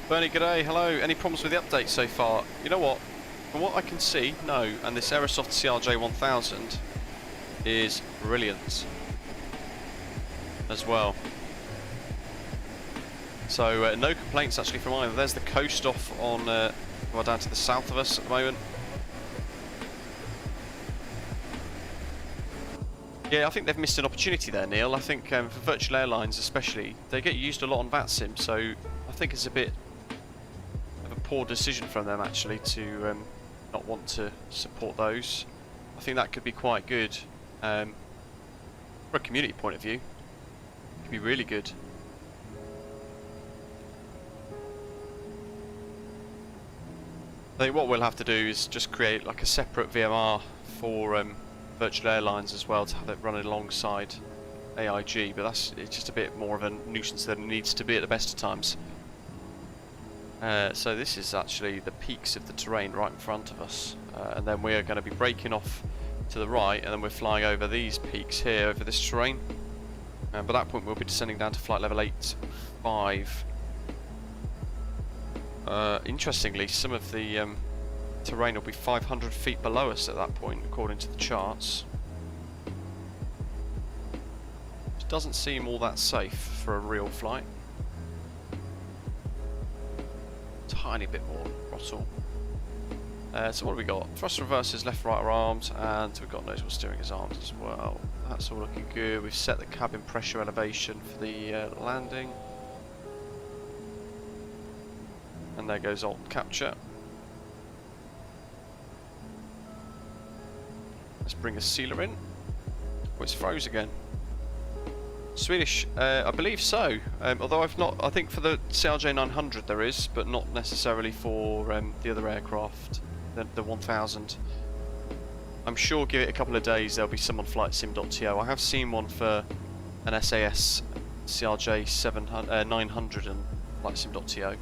A: Bernie, g'day, hello. Any problems with the update so far? You know what? From what I can see, no. And this Aerosoft CRJ1000 is brilliant as well. So no complaints actually from either. There's the coast off on, well, down to the south of us at the moment. Yeah, I think they've missed an opportunity there, Neil. I think for virtual airlines especially, they get used a lot on VATSIM, so I think it's a bit of a poor decision from them actually to not want to support those. I think that could be quite good. From a community point of view, it could be really good. I think what we'll have to do is just create like a separate VMR for virtual airlines as well to have it running alongside AIG, but it's just a bit more of a nuisance than it needs to be at the best of times. So this is actually the peaks of the terrain right in front of us, and then we're going to be braking off to the right, and then we're flying over these peaks here over this terrain, and by that point we'll be descending down to flight level 85. Interestingly, some of the terrain will be 500 feet below us at that point, according to the charts. It doesn't seem all that safe for a real flight. Tiny bit more throttle. So what have we got? Thrust reversers left, right are armed, and we've got nose wheel steering is armed as well. That's all looking good. We've set the cabin pressure elevation for the landing. And there goes alt capture. Let's bring a sealer in. Oh, it's froze again. Swedish, I believe so. Although I've not, I think for the CRJ900 there is, but not necessarily for the other aircraft, the 1000. I'm sure give it a couple of days there'll be some on flightsim.to. I have seen one for an SAS CRJ900 and flightsim.to.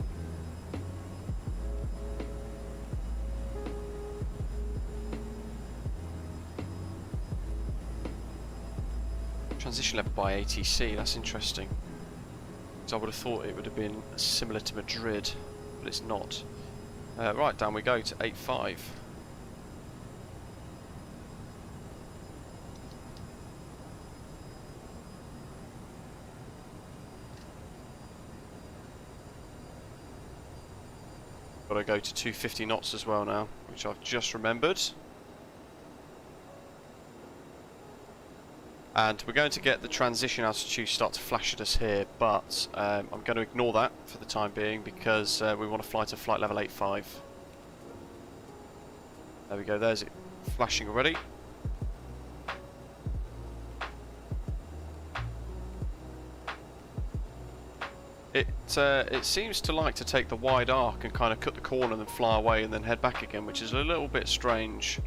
A: Transition level by ATC, that's interesting. Because I would have thought it would have been similar to Madrid, but it's not. Right, down we go to 8.5. Got to go to 250 knots as well now, which I've just remembered. And we're going to get the transition altitude start to flash at us here, but I'm going to ignore that for the time being because we want to fly to flight level 8.5. There we go, there's it flashing already. It seems to like to take the wide arc and kind of cut the corner and then fly away and then head back again, which is a little bit strange.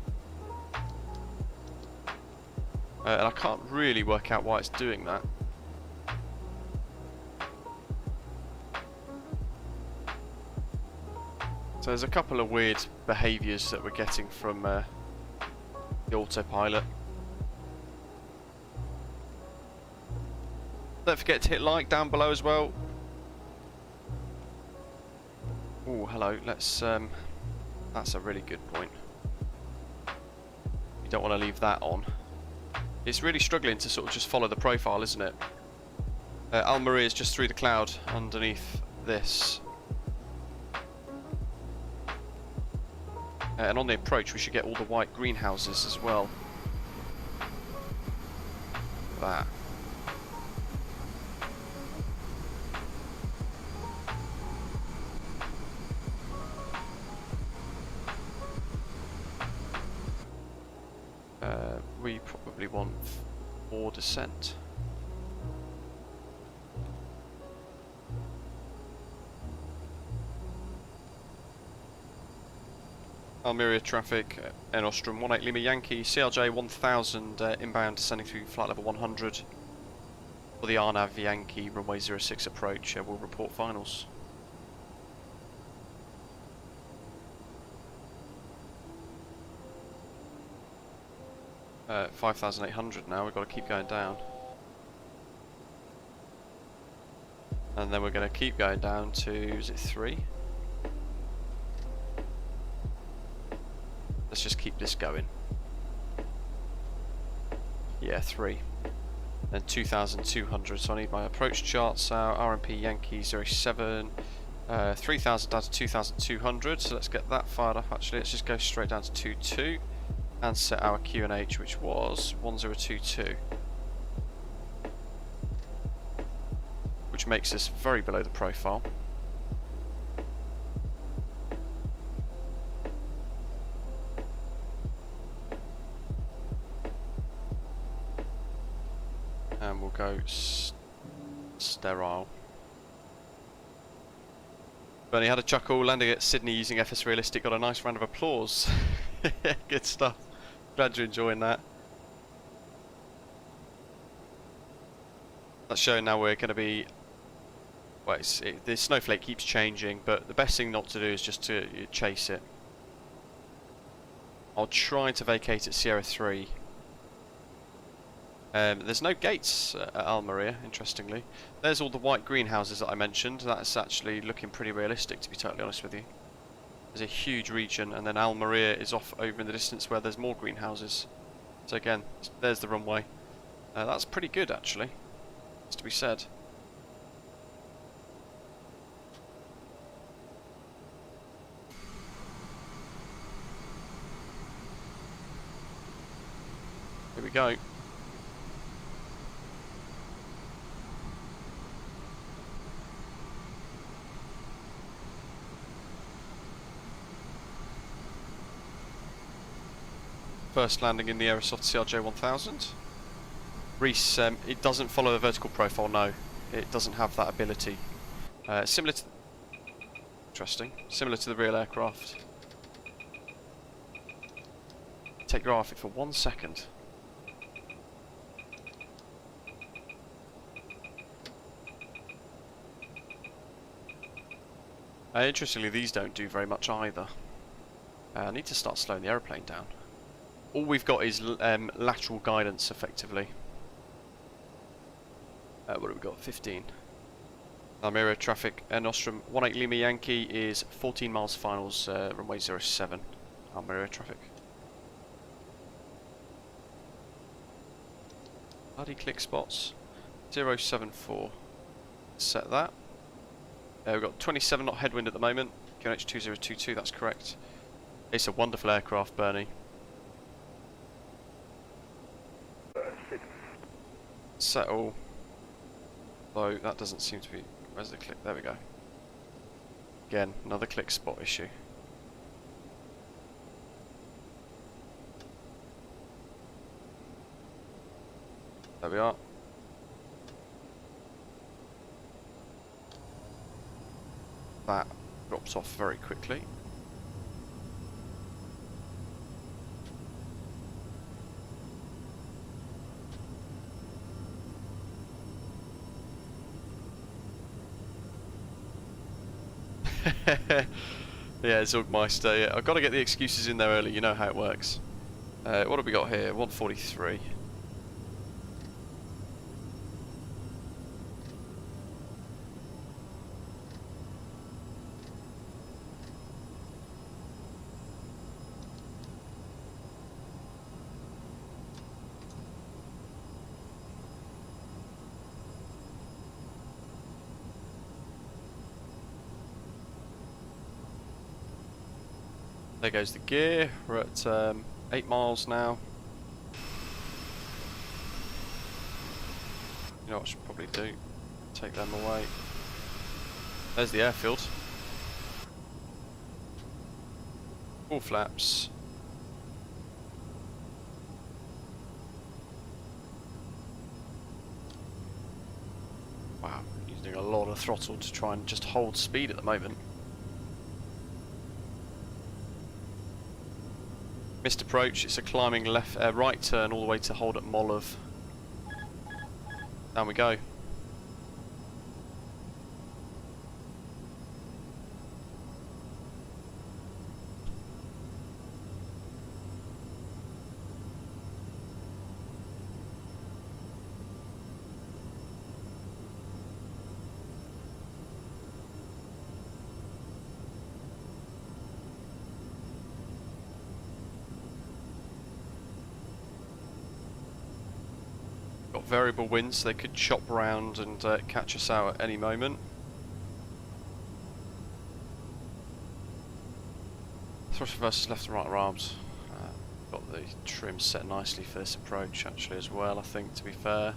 A: And I can't really work out why it's doing that. So there's a couple of weird behaviours that we're getting from the autopilot. Don't forget to hit like down below as well. Oh, hello. Let's. That's a really good point. You don't want to leave that on. It's really struggling to sort of just follow the profile, isn't it? Almeria is just through the cloud underneath this. And on the approach we should get all the white greenhouses as well. That. We probably want more descent. Almeria traffic, Air Nostrum 18 Lima Yankee, CRJ1000 inbound descending through flight level 100. For the RNAV Yankee runway 06 approach, we'll report finals. At 5,800 now, we've got to keep going down. And then we're going to keep going down to, is it 3? Let's just keep this going. Yeah, 3. Then 2,200, so I need my approach charts out. RMP Yankee 07, 3,000 down to 2,200, so let's get that fired up actually. Let's just go straight down to 22. And set our QNH, which was 1022, which makes us very below the profile. And we'll go sterile. Bernie had a chuckle landing at Sydney using FS Realistic, got a nice round of applause. Good stuff. Glad you're enjoying that. That's showing now we're going to be... Well, the snowflake keeps changing, but the best thing not to do is just to chase it. I'll try to vacate at Sierra 3. There's no gates at Almeria, interestingly. There's all the white greenhouses that I mentioned. That's actually looking pretty realistic, to be totally honest with you. There's a huge region, and then Almeria is off over in the distance where there's more greenhouses. So again, there's the runway. That's pretty good, actually. It's to be said. Here we go. First landing in the Aerosoft CRJ1000. Reese, it doesn't follow a vertical profile, no. It doesn't have that ability. Similar to... Interesting. Similar to the real aircraft. Take your eye off it for 1 second. Interestingly, these don't do very much either. I need to start slowing the aeroplane down. All we've got is lateral guidance, effectively. What have we got? 15. Almeria traffic, Air Nostrum 18 Lima Yankee is 14 miles finals, runway 07. Almeria traffic. Bloody click spots. 074. Set that. We've got 27 knot headwind at the moment. QNH 2022, that's correct. It's a wonderful aircraft, Bernie. Settle. Though that doesn't seem to be. Where's the click? There we go. Again, another click spot issue. There we are. That drops off very quickly. Yeah, Zugmeister, yeah. I've got to get the excuses in there early, you know how it works. What have we got here? 143. There goes the gear. We're at 8 miles now. You know what I should probably do? Take them away. There's the airfield. Full flaps. Wow, using a lot of throttle to try and just hold speed at the moment. Missed approach, it's a climbing left, right turn all the way to hold at Molov. Down we go. Got variable winds, so they could chop round and catch us out at any moment. Thrust versus left and right arms. Got the trim set nicely for this approach actually as well, I think, to be fair.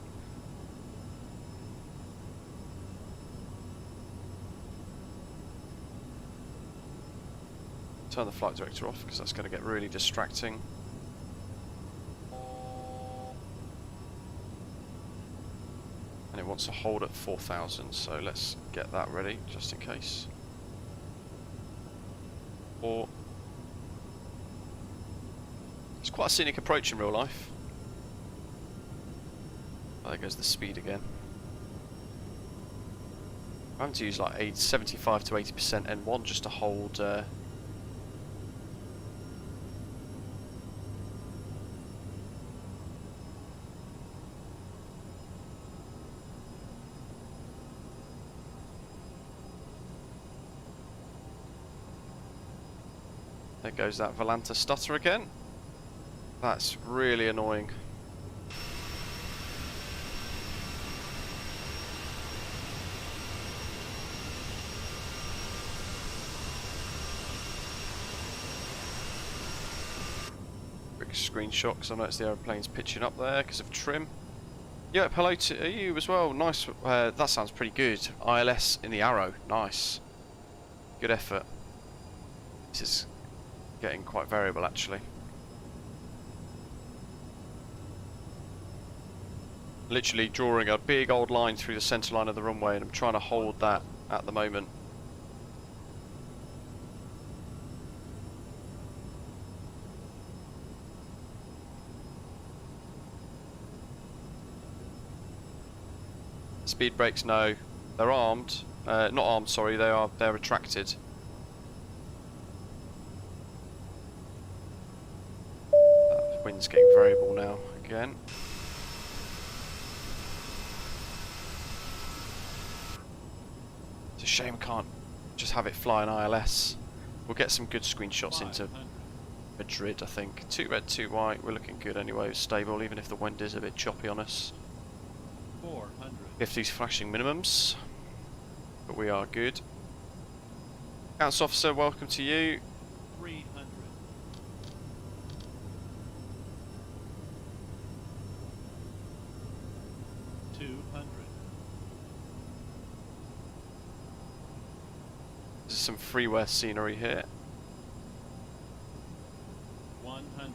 A: Turn the flight director off because that's going to get really distracting. And it wants to hold at 4,000, so let's get that ready just in case. Or it's quite a scenic approach in real life. Oh, there goes the speed again. I'm having to use like 75 to 80% N1 just to hold. There goes that Volanta stutter again. That's really annoying. Quick screenshot because I noticed the aeroplane's pitching up there because of trim. Yep, hello to you as well. Nice. That sounds pretty good. ILS in the arrow. Nice. Good effort. This is getting quite variable actually. Literally drawing a big old line through the centre line of the runway, and I'm trying to hold that at the moment. Speed brakes, no. They're armed. Not armed, sorry, they're retracted. Wind's getting variable now, again. It's a shame I can't just have it fly in ILS. We'll get some good screenshots into Madrid, I think. 2 red, 2 white, we're looking good anyway, it's stable, even if the wind is a bit choppy on us. 50's flashing minimums, but we are good. Accounts officer, welcome to you.
G: 300. 200.
A: There's some freeware scenery here.
G: 100.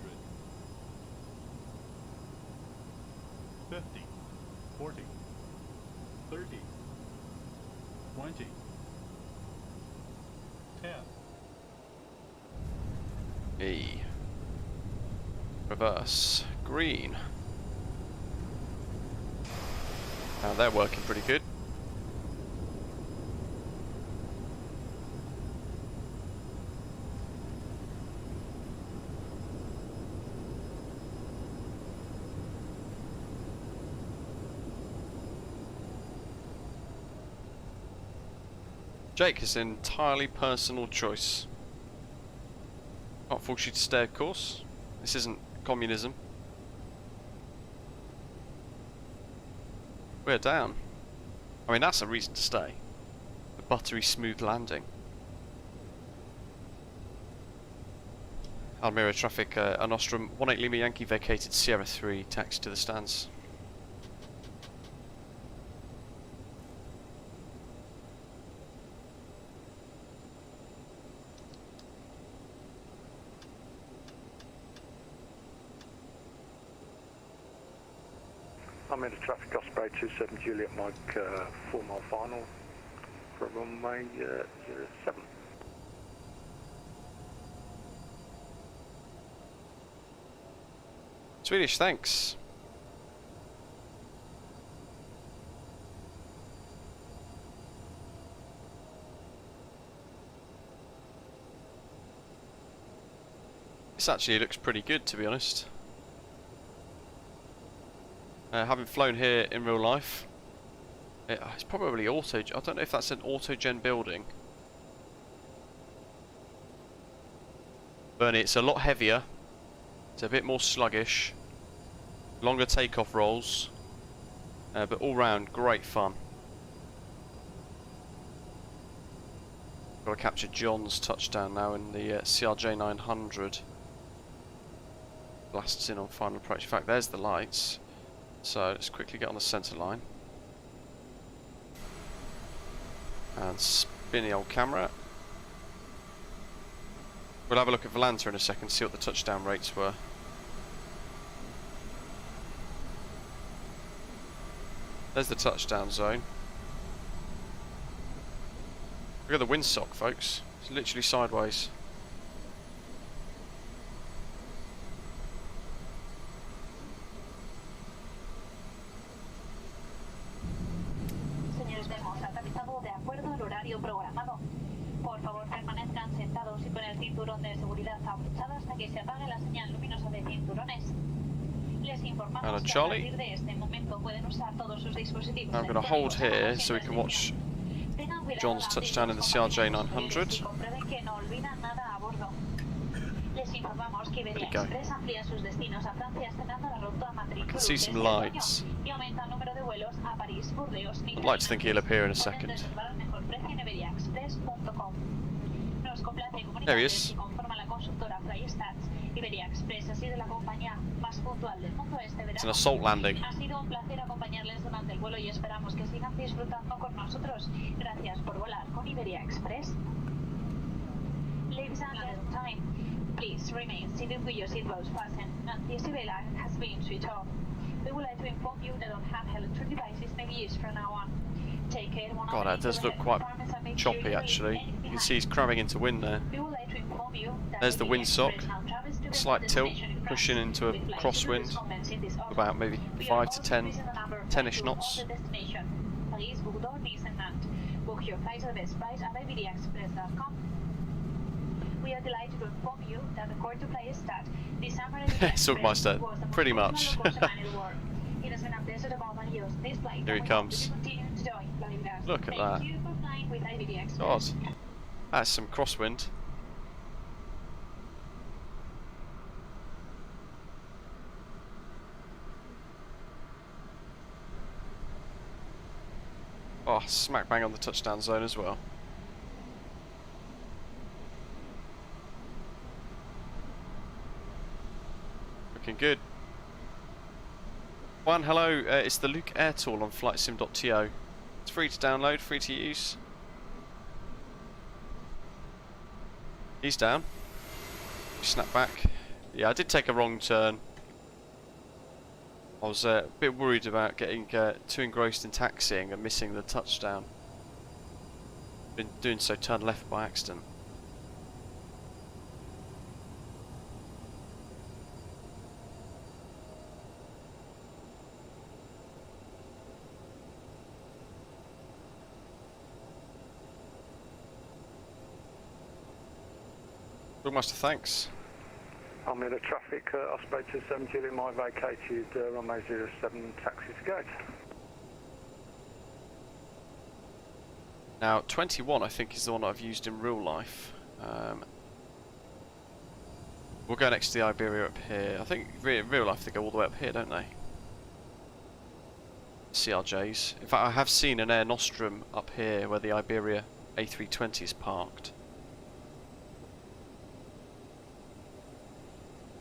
G: 50. 40. 30. 20. 10.
A: E. Reverse. Green. Now they're working pretty good. Jake, is an entirely personal choice. Can't force you to stay, of course. This isn't communism. We're down. I mean, that's a reason to stay. The buttery smooth landing. Almeria traffic, Air Nostrum, 18 Lima Yankee vacated Sierra 3, taxi to the stands.
B: I'm in the traffic Osprey 27 Juliet Mike 4 mile final for runway 07.
A: Swedish, thanks. This actually looks pretty good, to be honest. Having flown here in real life, it's probably auto. I don't know if that's an auto-gen building. Bernie, it's a lot heavier. It's a bit more sluggish. Longer takeoff rolls. But all round, great fun. Got to capture John's touchdown now in the CRJ1000. Blasts in on final approach. In fact, there's the lights. So let's quickly get on the centre line. And spin the old camera. We'll have a look at Volanta in a second, see what the touchdown rates were. There's the touchdown zone. Look at the windsock, folks. It's literally sideways.
C: Programado. Por favor, permanezcan sentados y con el cinturón de seguridad abrochado hasta que se apague la señal luminosa de cinturones. Les informamos que a partir de este momento pueden usar todos sus dispositivos.
A: I'm going to hold here so we can watch John's touchdown in the CRJ900. There you go. I can see some lights. I'd like to think he'll appear in a second. There he is. It's an assault landing.
C: Ladies and gentlemen, please remain seated with your seatbelts fastened. The ESILA has been switched off. We would like to inform you that handheld electric devices may be used from now on. Take care one
A: God, that does look quite choppy actually. You can see he's cramming into wind there.
C: We would like to inform you that
A: There's the windsock. Slight tilt, pushing into a crosswind. About maybe 5 to 10-ish knots.
C: Book your flights at the best price at iberiaexpress.com. We are delighted to inform you that according to play stat, the Summer
A: Sugmeister, pretty much.
C: It has been a pleasure to accompany you on this flight.
A: Here he comes. Look at that. God, that's some crosswind. Oh, smack bang on the touchdown zone as well. Looking good. Juan, hello. It's the Luke Air Tool on flightsim.to. It's free to download, free to use. He's down. Snap back. Yeah, I did take a wrong turn. I was a bit worried about getting too engrossed in taxiing and missing the touchdown. Been doing so, turned left by accident. Master, thanks.
B: I'm in the traffic. I spoke to 70 in my vacated runway 07 taxi to gate.
A: Now 21 I think is the one I've used in real life. We'll go next to the Iberia up here. I think in real life they go all the way up here, don't they? CRJs. In fact, I have seen an Air Nostrum up here where the Iberia A320 is parked.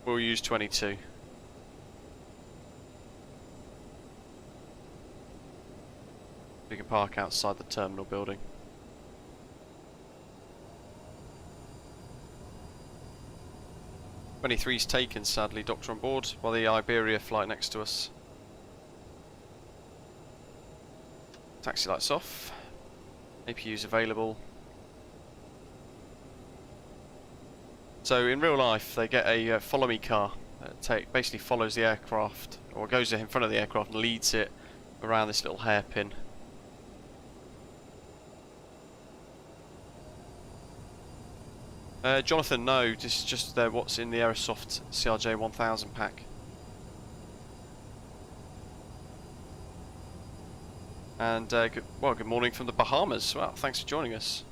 A: We'll use 22. We can park outside the terminal building. '23's taken, sadly, doctor on board, while the Iberia flight next to us. Taxi lights off. APU's available. So in real life, they get a follow me car. Basically follows the aircraft, or goes in front of the aircraft and leads it around this little hairpin. Jonathan, no, this is just what's in the Aerosoft CRJ1000 pack. And good morning from the Bahamas. Well, thanks for joining us.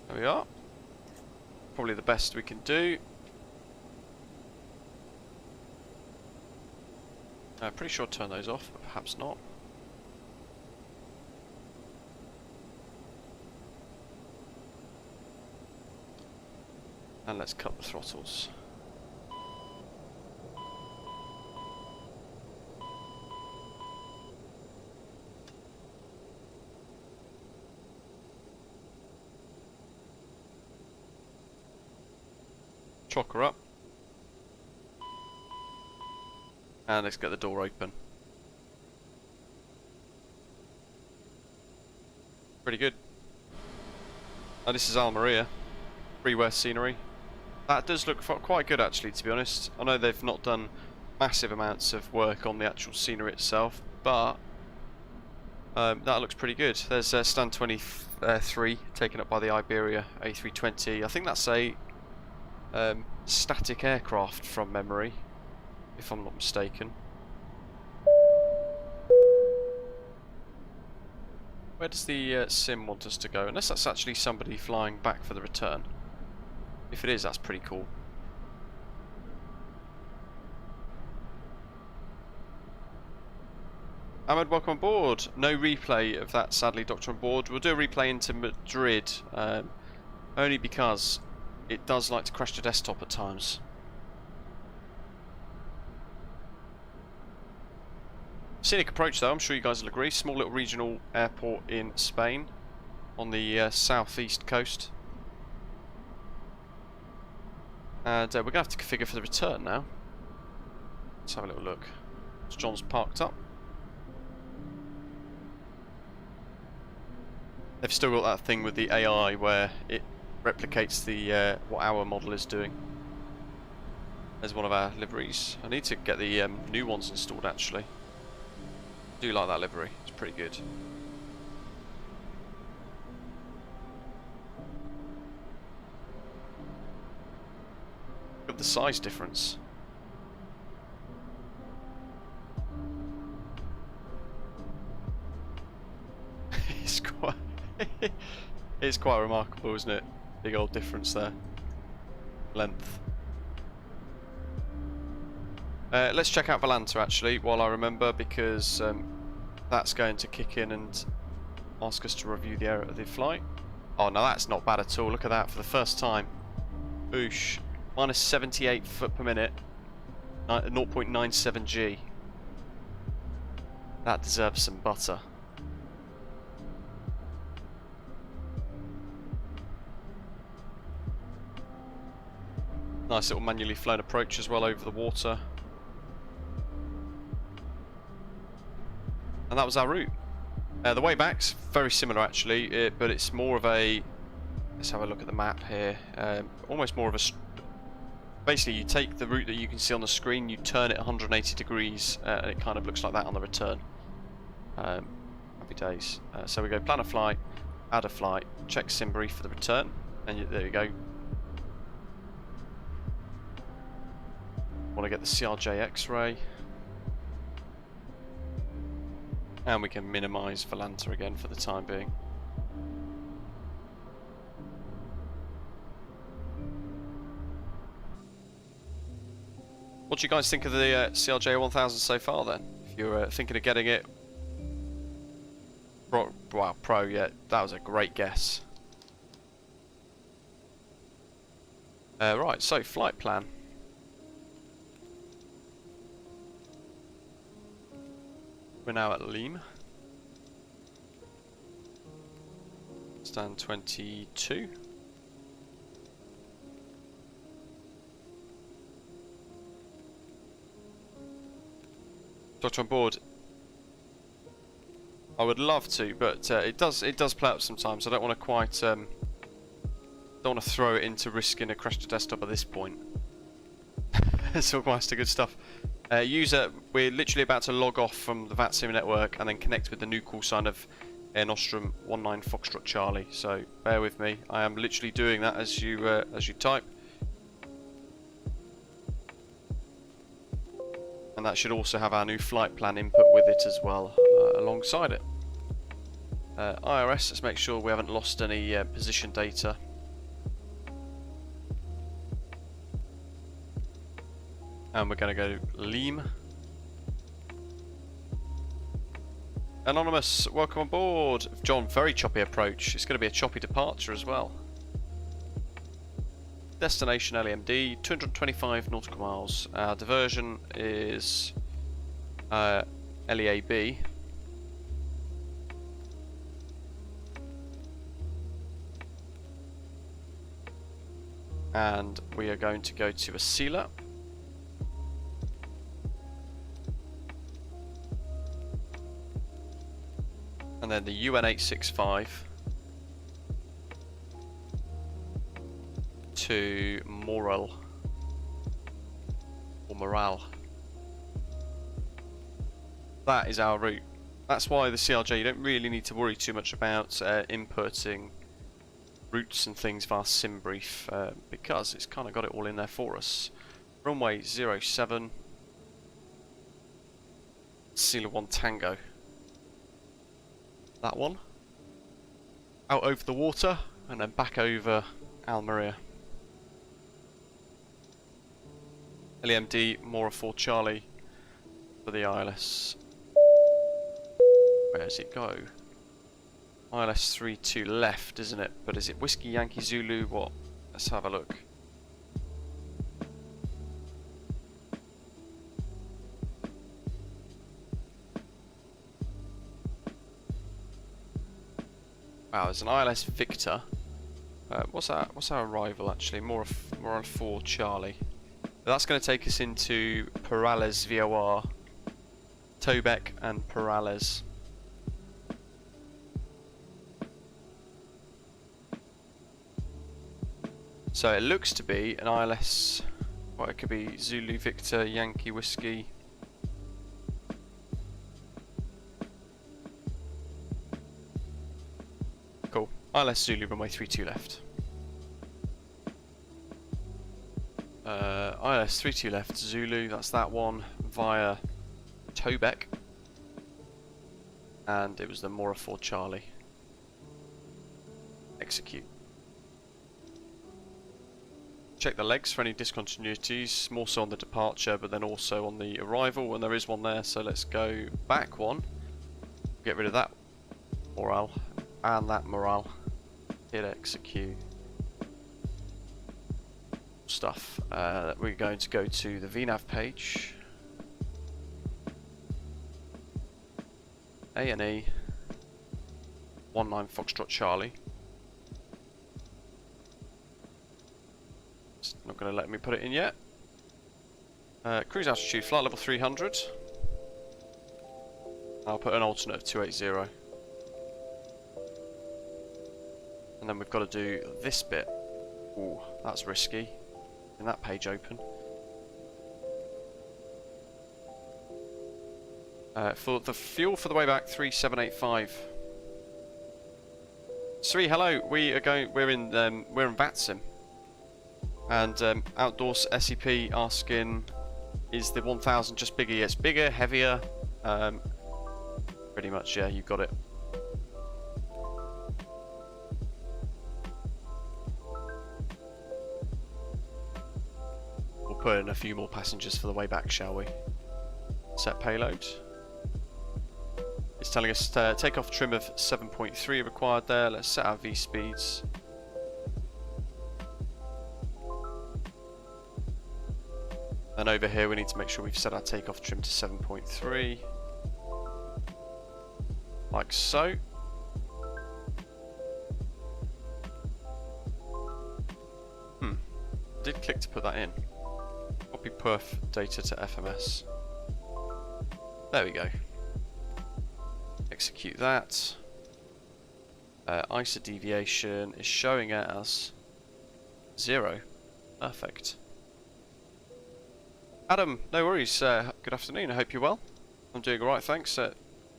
A: There we are. Probably the best we can do. Pretty sure I'll turn those off, but perhaps not. And let's cut the throttles. Chocker up. And let's get the door open. Pretty good. Now this is Almeria. Freeware scenery. That does look quite good actually, to be honest. I know they've not done massive amounts of work on the actual scenery itself, but that looks pretty good. There's stand 23 taken up by the Iberia A320. I think that's a static aircraft from memory, if I'm not mistaken. Where does the sim want us to go? Unless that's actually somebody flying back for the return. If it is, that's pretty cool. Ahmed, welcome on board. No replay of that, sadly, Doctor on board. We'll do a replay into Madrid, only because it does like to crash the desktop at times. Scenic approach though, I'm sure you guys will agree. Small little regional airport in Spain on the southeast coast. And we're going to have to configure for the return now. Let's have a little look. As John's parked up. They've still got that thing with the AI where it replicates the what our model is doing. There's one of our liveries. I need to get the new ones installed actually. I do like that livery, it's pretty good. Look at the size difference. It's quite remarkable, isn't it? Big old difference there. Length. Let's check out Volanta actually while I remember, because that's going to kick in and ask us to review the flight. Oh no, that's not bad at all. Look at that for the first time. Oosh. Minus 78 foot per minute. 0.97 G. That deserves some butter. Nice little manually flown approach as well over the water. And that was our route. The way back's very similar actually, but it's more of a... Let's have a look at the map here. Almost more of a... Basically you take the route that you can see on the screen, you turn it 180 degrees, and it kind of looks like that on the return. Happy days. So we go plan a flight, add a flight, check sim brief for the return, and there you go. Want to get the CRJ X-ray, and we can minimise Volanta again for the time being. What do you guys think of the CRJ1000 so far then? If you're thinking of getting it, Pro, yeah, that was a great guess. Right, so flight plan. We're now at LEAM. Stand 22. Doctor on board. I would love to, but it does play up sometimes. I don't want to quite don't want to throw it into risking a crash to desktop at this point. It's all quite good stuff. User, we're literally about to log off from the VATSIM network and then connect with the new call sign of Air Nostrum 19 Foxtrot Charlie. So bear with me. I am literally doing that as you type, and that should also have our new flight plan input with it as well, alongside it. IRS. Let's make sure we haven't lost any position data. And we're going to go LEAM. Anonymous, welcome on board. John, very choppy approach. It's going to be a choppy departure as well. Destination LEMD, 225 nautical miles. Our diversion is LEAB. And we are going to go to ESILA. And then the UN865 to Morale. That is our route. That's why the CRJ, you don't really need to worry too much about inputting routes and things via SimBrief, because it's kind of got it all in there for us. Runway 07, Sila 1 Tango. That one. Out over the water and then back over Almeria. LEMD, Mora 4 Charlie for the ILS. Where does it go? ILS 32 left, isn't it? But is it Whiskey Yankee Zulu? What? Let's have a look. Wow, there's an ILS Victor. What's our arrival actually? More on 4 Charlie. That's going to take us into Perales VOR, Pushback and Perales. So it looks to be an ILS. Well, it could be Zulu Victor Yankee Whiskey. Cool. ILS Zulu runway 32 left. ILS 32 left Zulu, that's that one, via Pushback. And it was the Mora 4 Charlie. Execute. Check the legs for any discontinuities, more so on the departure, but then also on the arrival, and there is one there, so let's go back one. Get rid of that morale, and that morale. Hit execute. Stuff. We're going to go to the VNAV page. A&E 19 Foxtrot Charlie. It's not going to let me put it in yet. Cruise altitude, flight level 300. I'll put an alternate of 280. And then we've got to do this bit. Ooh, that's risky. In that page open. For the fuel for the way back, 3785. Sri, hello. We're in VATSIM, and Outdoors SEP asking, is the 1000 just bigger? Yes, bigger, heavier. Pretty much, yeah. You got it. Put in a few more passengers for the way back, shall we? Set payload. It's telling us takeoff trim of 7.3 required there. Let's set our V speeds. And over here we need to make sure we've set our takeoff trim to 7.3. Like so. Did click to put that in. Copy perf data to FMS. There we go. Execute that. ISA deviation is showing at us 0. Perfect. Adam, no worries. Good afternoon. I hope you're well. I'm doing alright, thanks.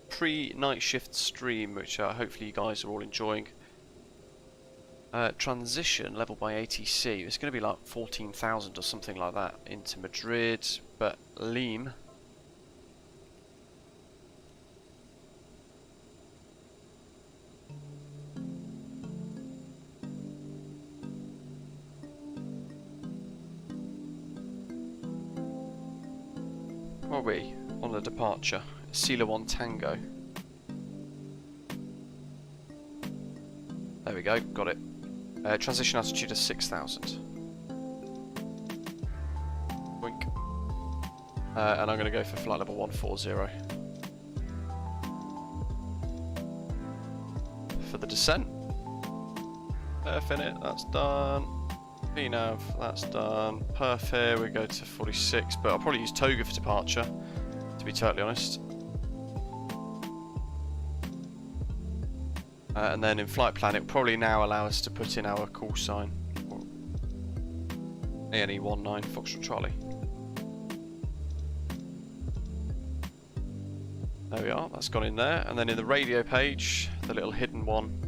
A: Pre-night shift stream, which hopefully you guys are all enjoying. Transition level by ATC. It's going to be like 14,000 or something like that into Madrid, but LEAM. Where are we on the departure? ESILA 1 Tango. There we go, got it. Transition altitude of 6,000. Wink. And I'm going to go for flight level 140. For the descent. Perf in it, that's done. VNAV, that's done. Perf here, we go to 46, but I'll probably use Toga for departure, to be totally honest. And then in flight plan, it will probably now allow us to put in our call sign. ANE 19 Foxtrot Charlie. There we are, that's gone in there. And then in the radio page, the little hidden one.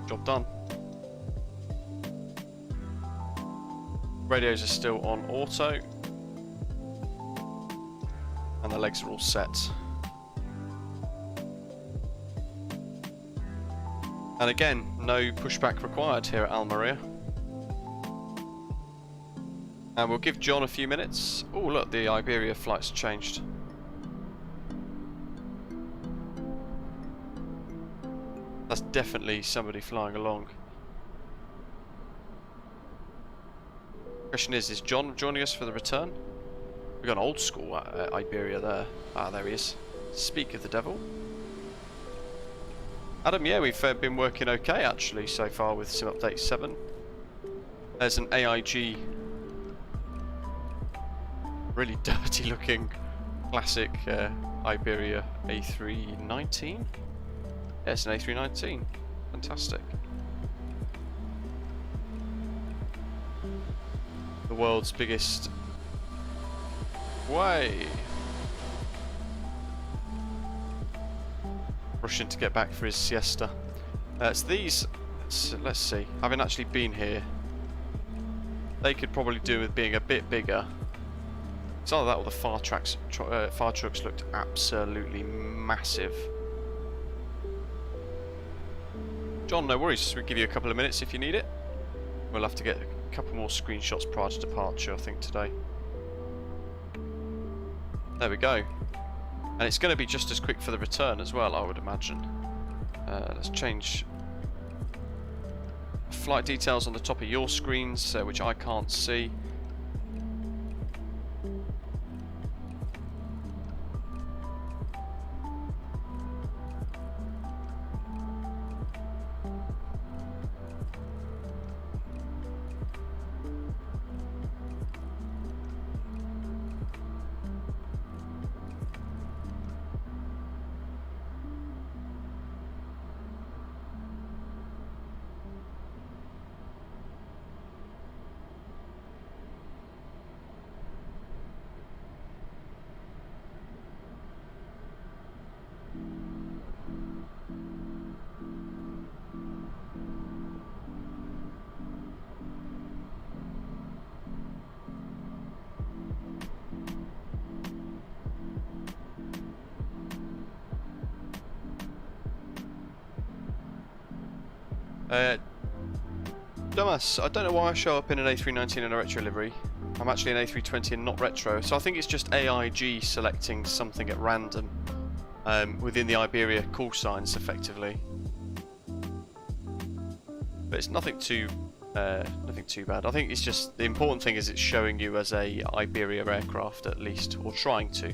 A: Job done. Radios are still on auto. And the legs are all set. And again, no pushback required here at Almeria. And we'll give John a few minutes. Oh look, the Iberia flight's changed. That's definitely somebody flying along. Question is John joining us for the return? We've got an old school Iberia there. Ah, there he is. Speak of the devil. Adam, yeah, we've been working okay actually so far with Sim Update 7. There's an AIG, really dirty looking classic Iberia A319. Yeah, it's an A319. Fantastic. The world's biggest way. Rushing to get back for his siesta. So these, let's see, having actually been here, they could probably do with being a bit bigger. It's either that or the far trucks looked absolutely massive. John, no worries, we'll give you a couple of minutes if you need it. We'll have to get a couple more screenshots prior to departure, I think, today. There we go. And it's going to be just as quick for the return as well, I would imagine. Let's change flight details on the top of your screens, which I can't see. Dumbass, I don't know why I show up in an A319 in a retro livery. I'm actually an A320 and not retro, so I think it's just AIG selecting something at random within the Iberia call signs, effectively. But it's nothing too bad. I think it's just the important thing is it's showing you as a Iberia aircraft at least, or trying to.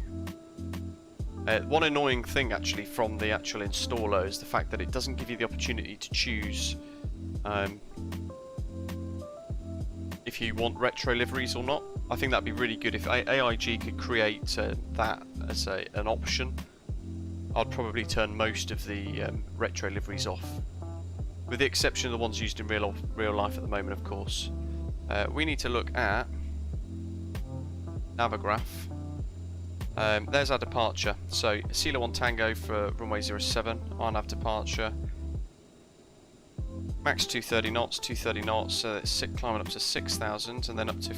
A: One annoying thing actually from the actual installer is the fact that it doesn't give you the opportunity to choose if you want retro liveries or not. I think that'd be really good if AIG could create that as an option. I'd probably turn most of the retro liveries off, with the exception of the ones used in real life at the moment, of course. We need to look at Navigraph. There's our departure. So ESILA 1 Tango for runway 07, RNAV departure. Max 230 knots, so it's climbing up to 6,000 and then up to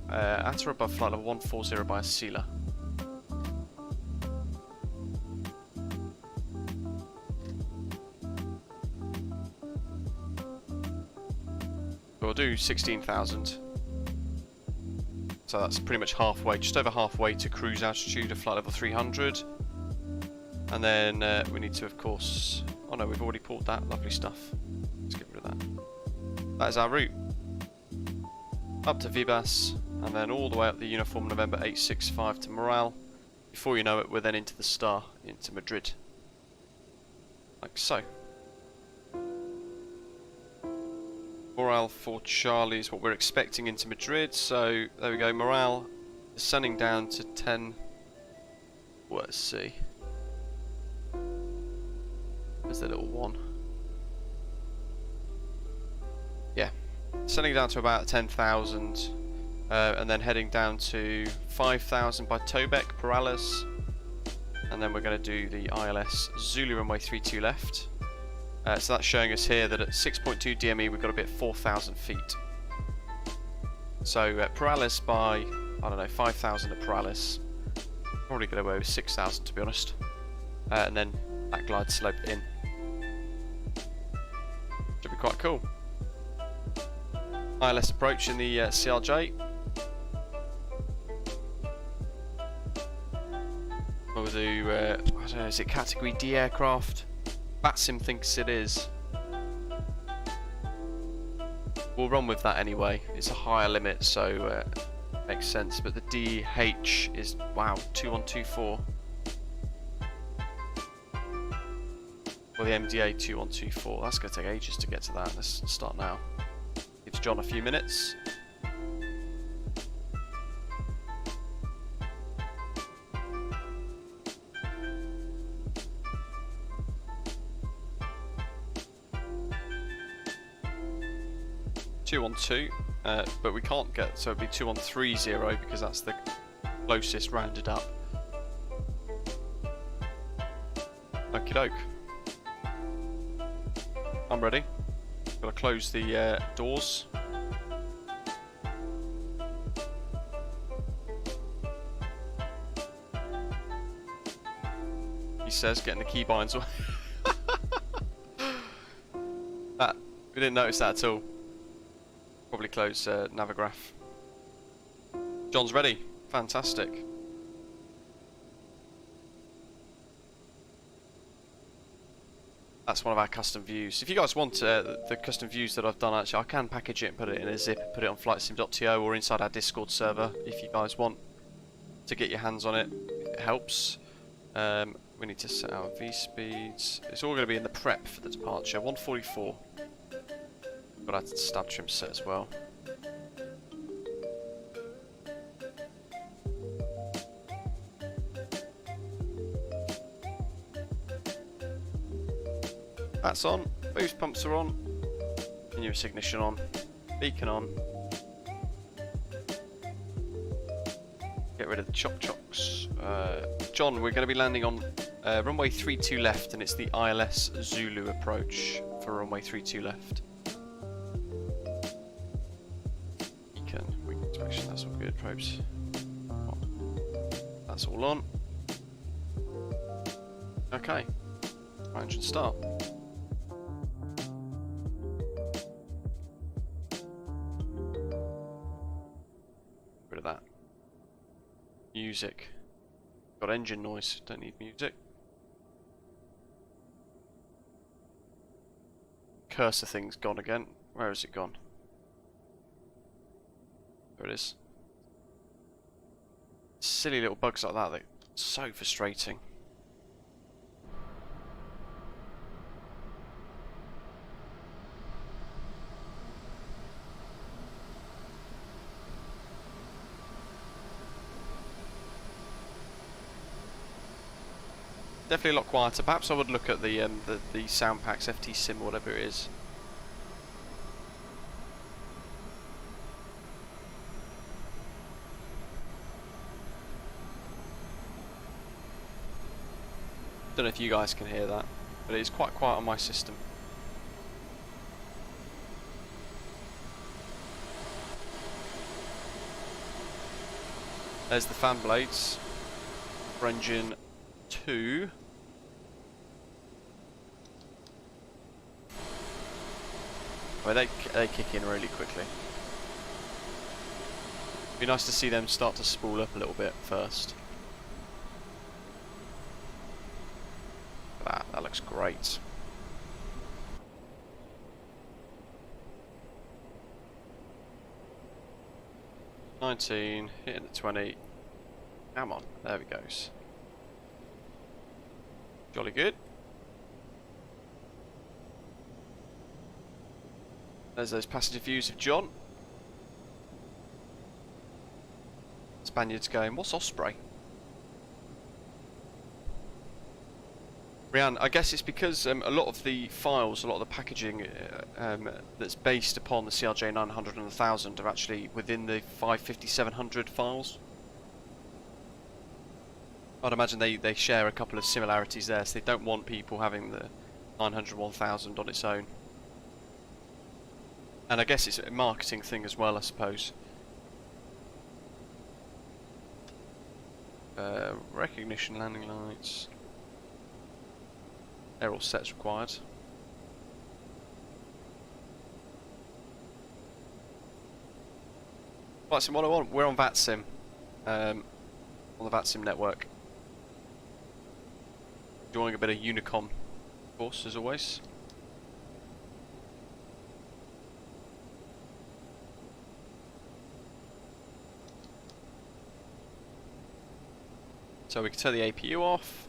A: at or above flight level 140 by ESILA. We'll do 16,000. So that's pretty much halfway, just over halfway to cruise altitude of flight level 300. And then we need to, of course, oh no, we've already pulled that, lovely stuff. Let's get rid of that. That is our route. Up to Vibas, and then all the way up the Uniform November 865 to Morale. Before you know it, we're then into the Star, into Madrid. Like so. Morale for Charlie is what we're expecting into Madrid, so there we go. Morale descending down to 10. Let's see. Where's the little one? Yeah, descending down to about 10,000, and then heading down to 5,000 by Tobec, Perales, and then we're going to do the ILS Zulu runway 32 left. So that's showing us here that at 6.2 DME we've got to be at 4,000 feet. So Perales by, I don't know, 5,000 at Perales. Probably get away with 6,000 to be honest. And then that glide slope in. Should be quite cool. ILS approach in the CRJ. We'll do, I don't know, is it Category D aircraft? Batsim thinks it is. We'll run with that anyway. It's a higher limit, so Makes sense, but the DH is, wow, 2124. Well, the MDA 2124. That's going to take ages to get to that. Let's start now. Gives John a few minutes. But we can't get, so it'd be 2130 because that's the closest rounded up. Okie doke. I'm ready. Gotta close the doors. He says, getting the keybinds away. That, we didn't notice that at all. Probably close Navigraph. John's ready. Fantastic. That's one of our custom views. If you guys want the custom views that I've done, actually, I can package it and put it in a zip, put it on flightsim.to or inside our Discord server if you guys want to get your hands on it. It helps. We need to set our V speeds. It's all going to be in the prep for the departure. 144. Got our stab trim set as well. That's on, boost pumps are on, continuous ignition on, beacon on. Get rid of the chocks. John, we're going to be landing on runway 32 left, and it's the ILS Zulu approach for runway 32 left. Beacon, weak inspection, that's all good, probes. That's all on. Okay, engine start. Rid of that. Music. Got engine noise, don't need music. Cursor thing's gone again. Where has it gone? There it is. Silly little bugs like that, they're so frustrating. Definitely a lot quieter. Perhaps I would look at the sound packs, FT Sim or whatever it is. Don't know if you guys can hear that, but it is quite quiet on my system. There's the fan blades for engine 2. Well, they kick in really quickly. Be nice to see them start to spool up a little bit first. That looks great. "19, hitting the 20. Come on, there we goes. Jolly good. There's those passenger views of John. Spaniards going, what's Osprey? Rian, I guess it's because a lot of the files, a lot of the packaging that's based upon the CRJ900 and the 1000 are actually within the 550-700 files. I'd imagine they share a couple of similarities there, so they don't want people having the 900-1000 on its own. And I guess it's a marketing thing as well, I suppose. Recognition, landing lights. They're all sets required. Flight Sim 101, we're on VATSIM. On the VATSIM network. Enjoying a bit of Unicom, of course, as always. So we can turn the APU off.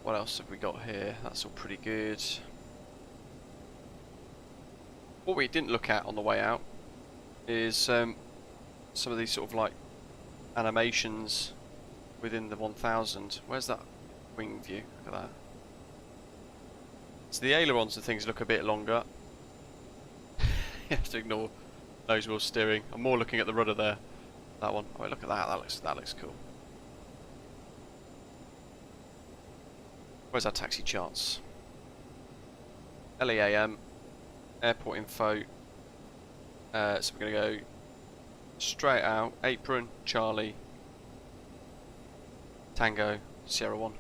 A: What else have we got here? That's all pretty good. What we didn't look at on the way out is some of these sort of like animations within the 1000. Where's that wing view? Look at that. So the ailerons and things look a bit longer. You have to ignore nose wheel steering. I'm more looking at the rudder there. That one. Oh, look at that. That looks cool. Where's our taxi charts? LEAM, airport info. So we're going to go straight out. Apron, Charlie, Tango, Sierra 1.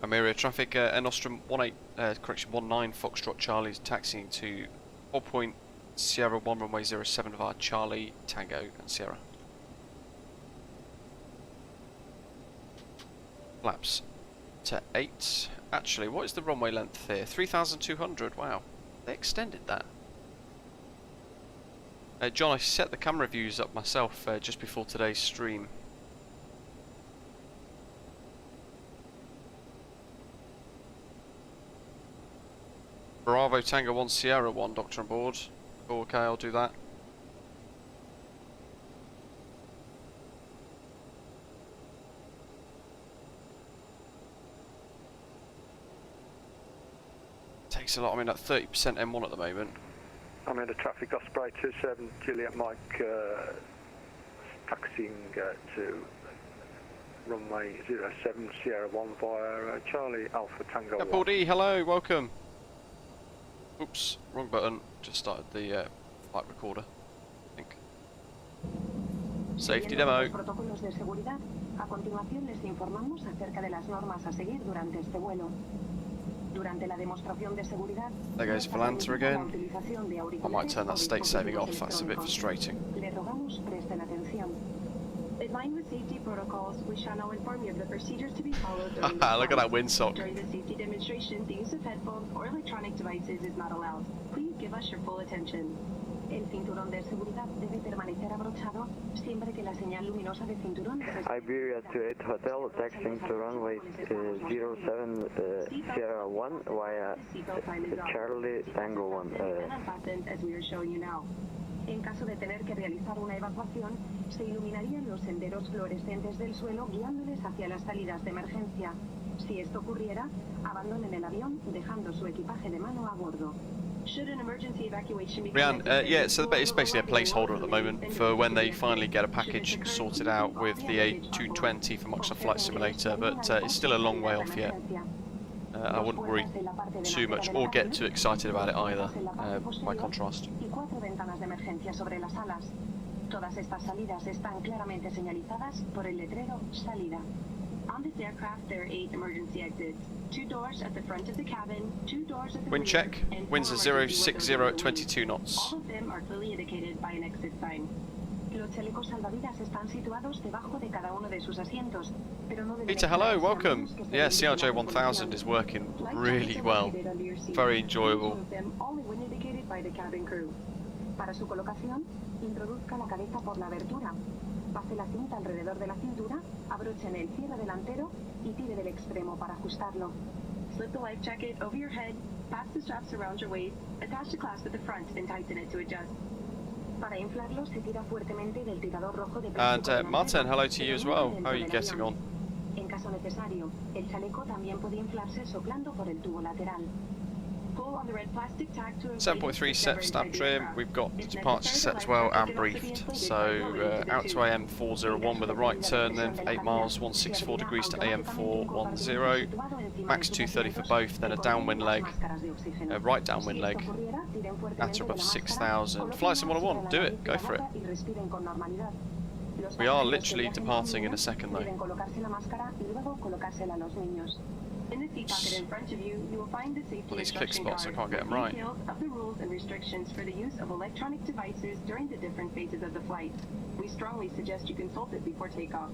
A: Almeria traffic, Air Nostrum 19 Foxtrot Charlie's taxiing to 4 point Sierra 1 runway 07 via Charlie, Tango and Sierra. Flaps to 8. Actually, what is the runway length here? 3,200. Wow, they extended that. John, I set the camera views up myself just before today's stream. Bravo Tango 1 Sierra 1, Doctor on board. Oh, okay, I'll do that. Takes a lot. I mean, at 30% M1 at the moment.
B: I'm in the traffic Osprey 27, Juliet Mike, taxiing to runway 07 Sierra 1 via Charlie Alpha Tango 1.
A: Paul D, hello, welcome. Oops, wrong button. Just started the flight recorder, I think. Safety demo.
D: Protocolos de seguridad. A continuación les informamos acerca de las normas a seguir durante este vuelo. Durante la demostración de seguridad.
A: There goes Volanta again. I might turn that state saving off. That's a bit frustrating.
D: Le rogamos presten atención.
E: In line with safety protocols, we shall now inform you of the procedures to be followed during the
A: Look at that windsock.
E: During the safety demonstration, the use of headphones or electronic devices is not allowed. Please give us your full attention.
D: El cinturón de seguridad debe permanecer abrochado siempre que la señal luminosa de cinturón.
H: Iberia 28 Hotel, taxiing to runway 07 Sierra 1 via Charlie Tango 1.
E: As we are showing you now.
D: En caso de tener que realizar una evacuación, se iluminarían los senderos fluorescentes del suelo guiándoles hacia las salidas de emergencia. Si esto ocurriera, abandonen el avión dejando su equipaje de mano a bordo.
E: Should an emergency evacuation be
A: yeah, so it's basically a placeholder at the moment for when they finally get a package sorted out with the A220 for Microsoft Flight Simulator, but it's still a long way off yet. I wouldn't worry too much or get too excited about it either, by contrast.
D: Y 4 ventanas de emergencia sobre las alas. Todas estas salidas están claramente señalizadas por el letrero salida.
E: On this aircraft, there are 8 emergency exits. 2 doors at the front of the cabin, 2 doors at the
A: Wind
E: rear,
A: check.
E: and 4
A: Winds are
E: emergency
A: 060
E: windows
A: at 22 knots.
E: All of them are clearly indicated by an exit sign.
D: Los chalecos salvavidas están situados debajo de cada uno de sus asientos, pero no deben
A: Peter, hello,
D: extraerse a
A: welcome.
D: menos que se
A: Yeah,
D: indique la
A: CRJ1000 is working
E: Flight
A: really
E: checks are
A: well.
E: located under your seat.
A: Very enjoyable.
E: Each of them only when indicated by the cabin crew.
D: Para su colocación, introduzca la cabeza por la abertura. Pase la cinta alrededor de la cintura, abrochen el cierre delantero y tire del extremo para ajustarlo.
E: Slip the life jacket over your head, pass the straps around your waist, attach the clasp at the front, and tighten it to adjust.
D: Para inflarlo se tira fuertemente del tirador rojo de
A: And
D: plástico
A: Martin,
D: delantero,
A: hello to you as well.
D: dentro
A: How are you
D: del
A: getting
D: avión.
A: on?
D: En caso necesario, el chaleco también puede inflarse soplando por el tubo lateral.
E: Pull on the red plastic tag to
A: 7.3 set stab trim. We've got the departure set as well and briefed. So out to AM 401 with a right turn, then for 8 miles, 164 degrees to AM 410. Max 230 for both, then a downwind leg, a right downwind leg, at above 6,000. Flight Sim 101, do it, go for it. We are literally departing in a second though.
E: In the seat pocket in front of you, you will find the safety
A: Well, these click
E: instruction
A: spots, I
E: card
A: can't get
E: with
A: them right.
E: details of the rules and restrictions for the use of electronic devices during the different phases of the flight. We strongly suggest you consult it before takeoff.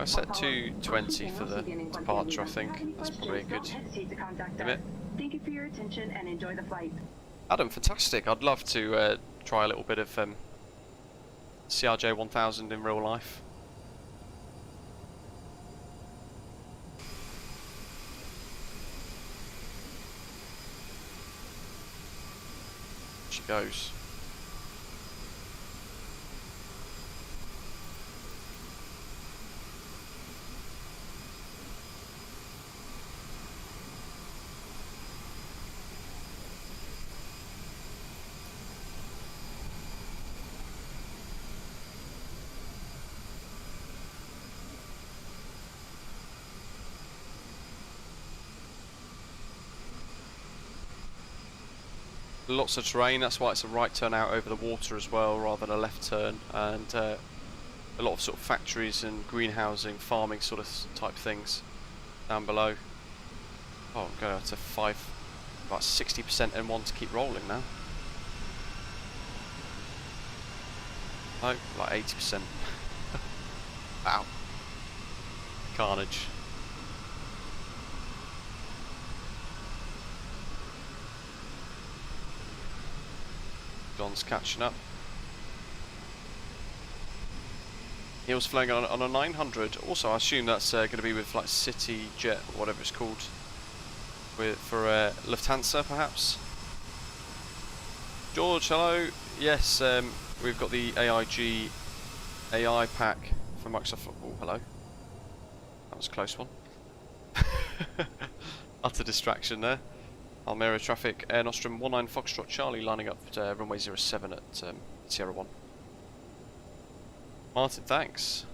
A: I set 220 for the departure, I think. That's probably a
E: Don't
A: good
E: hesitate to contact
A: limit.
E: us. Thank you for your attention and enjoy the flight.
A: Adam, fantastic. I'd love to try a little bit of CRJ1000 in real life. she goes. Lots of terrain, that's why it's a right turn out over the water as well rather than a left turn, and a lot of sort of factories and greenhousing, farming sort of type things down below. Oh, I'm going to about 60% M1 to keep rolling now. No, like 80%. Wow. Carnage. John's catching up. He was flying on a 900. Also, I assume that's going to be with like City Jet or whatever it's called, for Lufthansa perhaps. George, hello. Yes, we've got the AIG AI pack for Microsoft. Oh, hello. That was a close one. Utter distraction there. Almeria traffic, Air Nostrum 19 Foxtrot Charlie lining up at runway 07 at Sierra 1. Martin, thanks.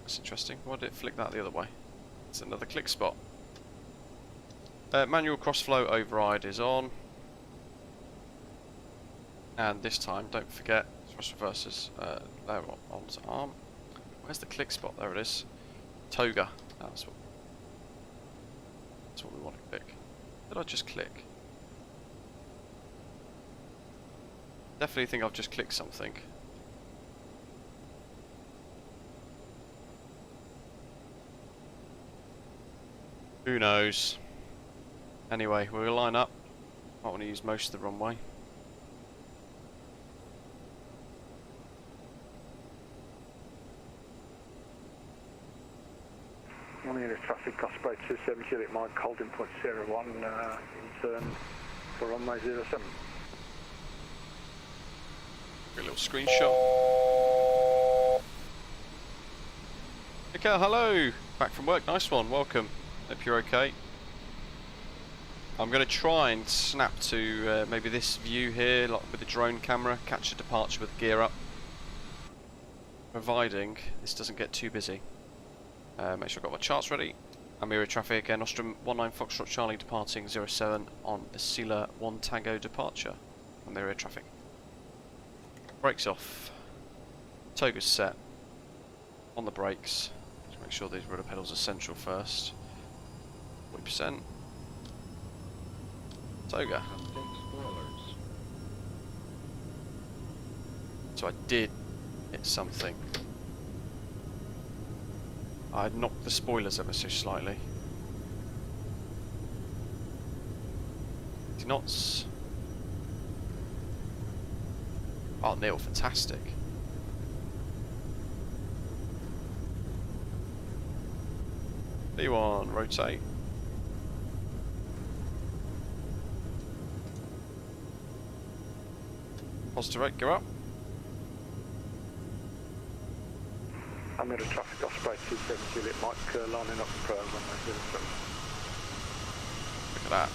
A: That's interesting. Why did it flick that the other way? It's another click spot. Manual crossflow override is on. And this time, don't forget, thrust reversers there on arm. Where's the click spot? There it is. Toga. That's what we want to click. Did I just click? Definitely think I've just clicked something. Who knows? Anyway, we'll line up. I want to use most of the runway.
B: On the traffic, Osprey 270, Juliet Mike, holding point 01, in turn for runway 07.
A: A little screenshot. Okay, hello! Back from work, nice one, welcome. Hope you're okay. I'm going to try and snap to maybe this view here, like with the drone camera, catch a departure with gear up. Providing this doesn't get too busy. Make sure I've got my charts ready. Almeria traffic, Air Nostrum 19 Foxtrot Charlie departing 07 on ESILA 1 Tango departure. Almeria traffic. Brakes off. Toga's set. On the brakes. Just make sure these rudder pedals are central first. 40%. Toga. So I did hit something. I had knocked the spoilers ever so slightly. 50 knots. Oh, Neil, fantastic. B1, rotate. Positive rate, go up.
B: I'm in a traffic Osprey 27 Juliet Mike, lining up the pro runway 07.
A: Look at that.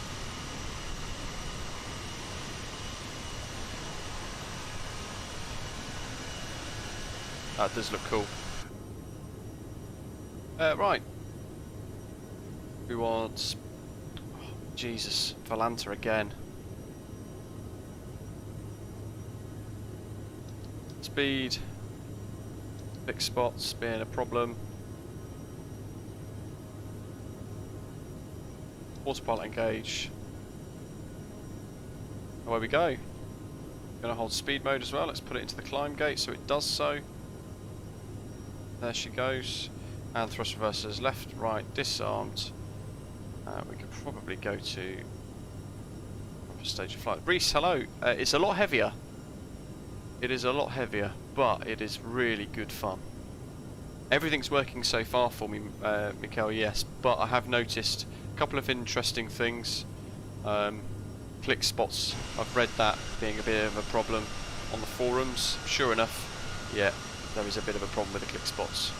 A: That does look cool. Right. Who wants... Oh, Jesus, Valanta again. Speed. Big spots being a problem. Autopilot engage. Away we go. Gonna hold speed mode as well. Let's put it into the climb gate so it does so. There she goes. And thrust reversers left, right, disarmed. We could probably go to proper stage of flight. Reese, hello. It's a lot heavier. It is a lot heavier, but it is really good fun. Everything's working so far for me, Mikhail, yes, but I have noticed a couple of interesting things. Click spots, I've read that being a bit of a problem on the forums. Sure enough, yeah, there is a bit of a problem with the click spots.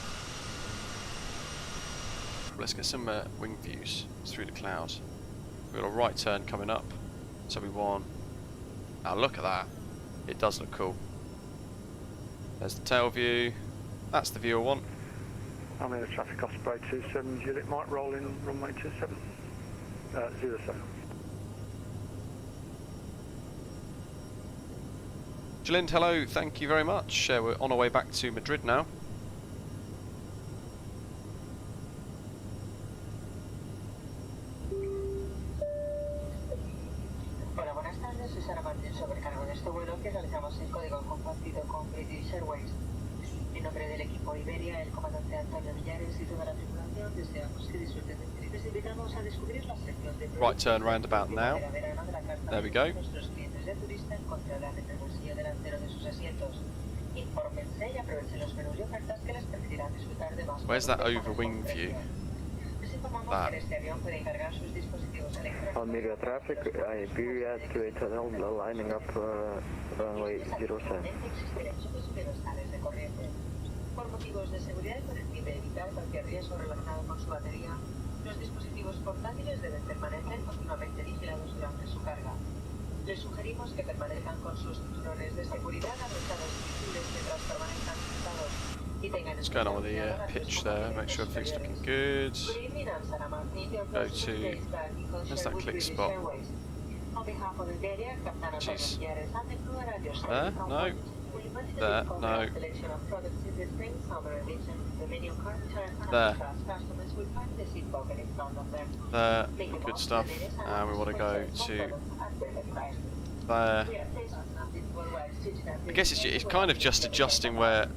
A: Let's get some wing views through the cloud. We've got a right turn coming up, so we want. Now look at that, it does look cool. There's the tail view, that's the view I want.
B: I'm in a traffic Osprey 27, Juliet Mike, roll in runway 27, 07.
A: Jalind, hello, thank you very much. We're on our way back to Madrid now.
F: Hola, buenas tardes. Soy Sara Martín, sobrecargo de este vuelo que realizamos el código compartido con British Airways. En nombre del equipo Iberia, el comandante Antonio Villares y toda la tripulación deseamos que disfruten de este. Les invitamos a descubrir la sección de
A: Right turn roundabout now. There we go.
F: Nuestros clientes de turista encontrarán en el bolsillo delantero de sus asientos. Infórmense y aprovechen los menús y ofertas que les permitirán disfrutar de más.
A: Where's that over wing view? That.
H: Almeria traffic, Iberia 2800 lining up runway 07.
F: Por motivos de seguridad y con el fin de evitar cualquier riesgo relacionado con su batería, los dispositivos portátiles deben permanecer continuamente vigilados durante su carga. Les sugerimos que permanezcan con sus cinturones de seguridad abrochados y visibles mientras permanezcan sentados.
A: What's going on with the pitch there? Make sure everything's looking good. Go to. Where's that click spot? Jeez. There? No. There? No. There. There. Good stuff. And we want to go to there. I guess it's kind of just adjusting where.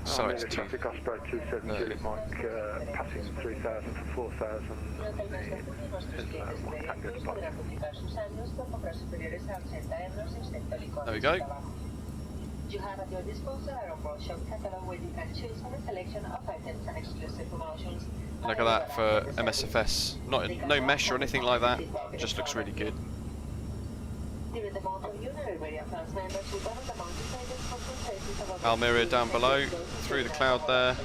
A: So it's
B: traffic Osprey 27, Juliet Mike, passing 3000 for 4000.
A: There we go.
F: You have at your disposal our onboard shop catalog where you can choose from a selection of items and exclusive promotions.
A: Look at that for MSFS. No mesh or anything like that. It just looks really good. Almeria down below, through the cloud there.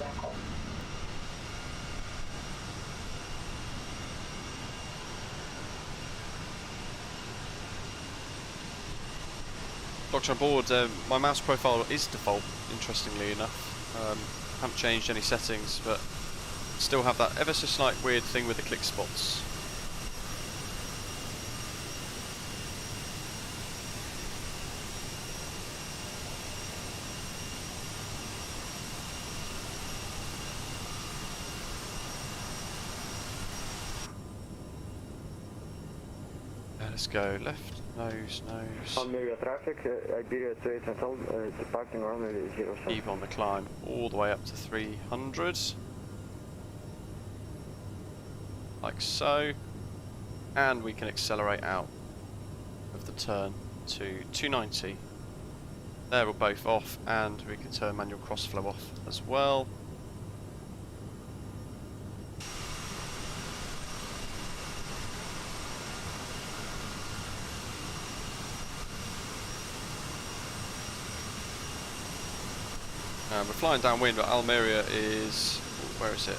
A: Doctor on board, my mouse profile is default, interestingly enough. Haven't changed any settings, but still have that ever so slight weird thing with the click spots. Let's go left, nose.
H: Almeria traffic, Iberia 2800, departing runway 07.
A: Keep on the climb all the way up to 300. Like so. And we can accelerate out of the turn to 290. There we're both off, and we can turn manual crossflow off as well. We're flying downwind, but Almeria is... where is it?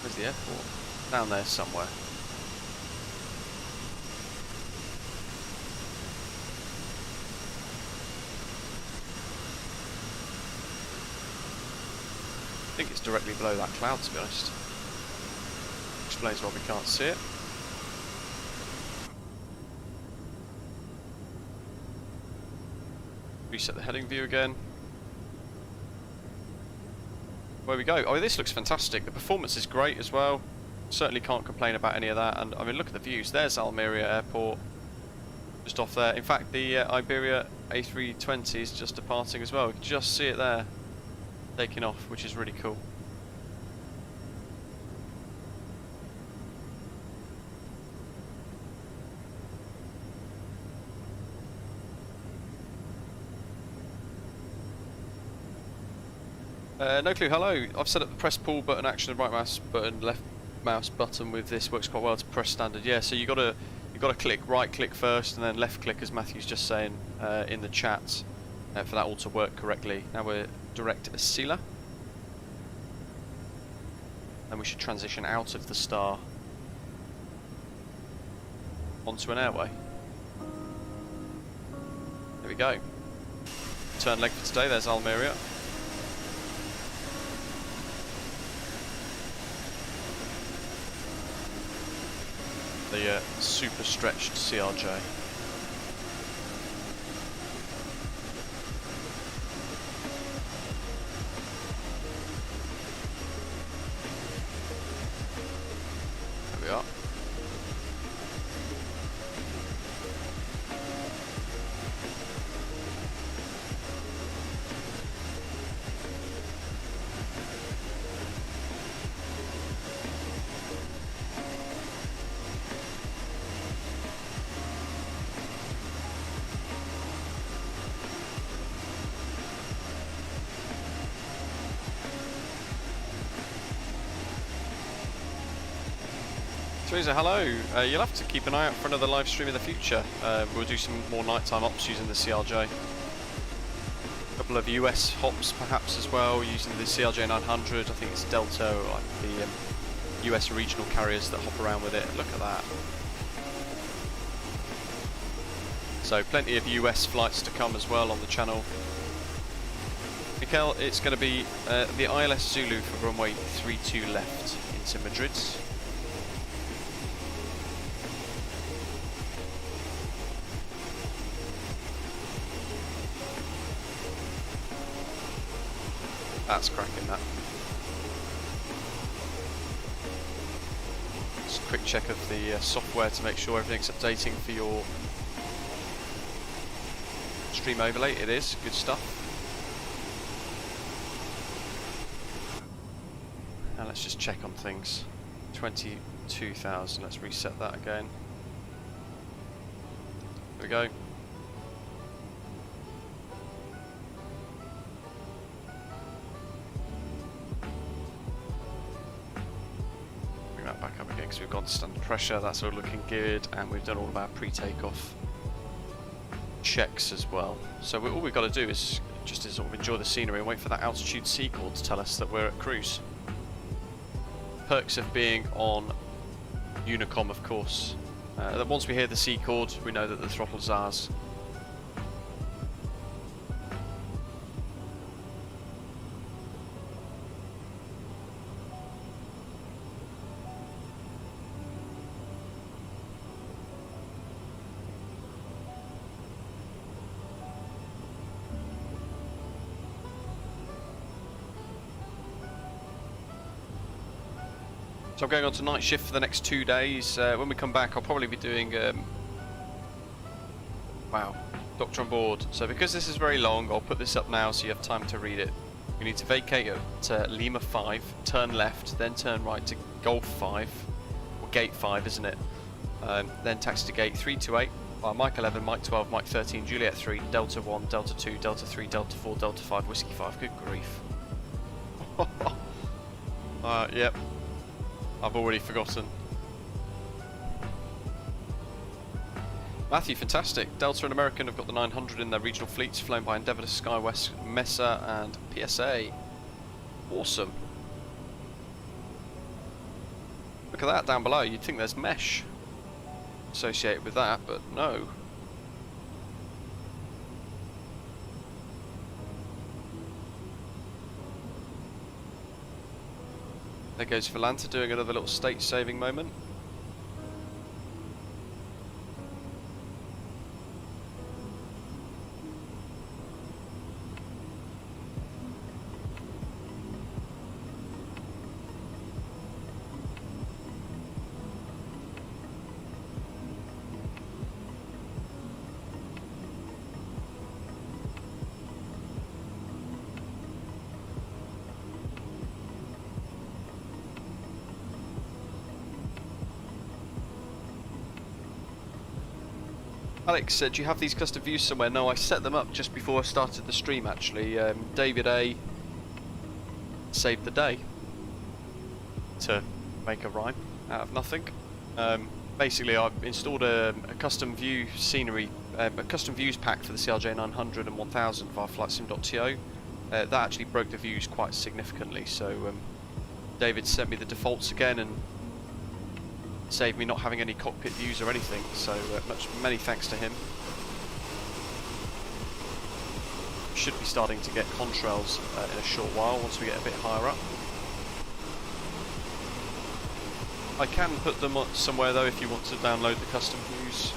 A: Where's the airport? Down there somewhere. I think it's directly below that cloud, to be honest. Explains why we can't see it. Reset the heading view again. Where we go. Oh, this looks fantastic. The performance is great as well. Certainly can't complain about any of that. And I mean, look at the views. There's Almeria Airport, just off there. In fact, the Iberia A320 is just departing as well. You can just see it there, taking off, which is really cool. No clue, hello. I've set up the press pull button action and right mouse button, left mouse button with this. Works quite well to press standard. Yeah, so you gotta click right click first and then left click, as Matthew's just saying in the chat, for that all to work correctly. Now we're direct ESILA. Then we should transition out of the star onto an airway. There we go. Turn leg for today, there's Almeria. The super stretched CRJ. There we are. Teresa, hello. You'll have to keep an eye out for another live stream in the future. We'll do some more nighttime ops using the CRJ. A couple of US hops perhaps as well, using the CRJ1000. I think it's Delta, or like the US regional carriers that hop around with it. Look at that. So plenty of US flights to come as well on the channel. Mikel, it's going to be the ILS Zulu for runway 32 left into Madrid. That's cracking, that. Just a quick check of the software to make sure everything's updating for your stream overlay. It is, good stuff. Now let's just check on things. 22,000, let's reset that again. There we go. Back up again because we've gone to standard pressure, that's all looking good, and we've done all of our pre-takeoff checks as well. So all we've got to do is just sort of enjoy the scenery and wait for that altitude C chord to tell us that we're at cruise. Perks of being on Unicom, of course, that once we hear the C chord we know that the throttle's ours. So I'm going on to night shift for the next 2 days. When we come back I'll probably be doing wow, Doctor on Board. So because this is very long, I'll put this up now so you have time to read it. You need to vacate at Lima 5, turn left, then turn right to Golf 5, or Gate 5 isn't it? Then taxi to Gate 328, Mike 11, Mike 12, Mike 13, Juliet 3, Delta 1, Delta 2, Delta 3, Delta 4, Delta 5, Whiskey 5, good grief. Yep. I've already forgotten. Matthew, fantastic. Delta and American have got the 900 in their regional fleets, flown by Endeavour, SkyWest, Mesa and PSA. Awesome. Look at that down below. You'd think there's mesh associated with that, but no. There goes Volanta doing another little state-saving moment. Alex said, do you have these custom views somewhere? No, I set them up just before I started the stream actually. David A saved the day, to make a rhyme out of nothing. Basically, I've installed a custom view scenery, a custom views pack for the CRJ900 and 1000 via flightsim.to. That actually broke the views quite significantly, so David sent me the defaults again and saved me not having any cockpit views or anything, so many thanks to him. Should be starting to get contrails in a short while once we get a bit higher up. I can put them somewhere though if you want to download the custom views.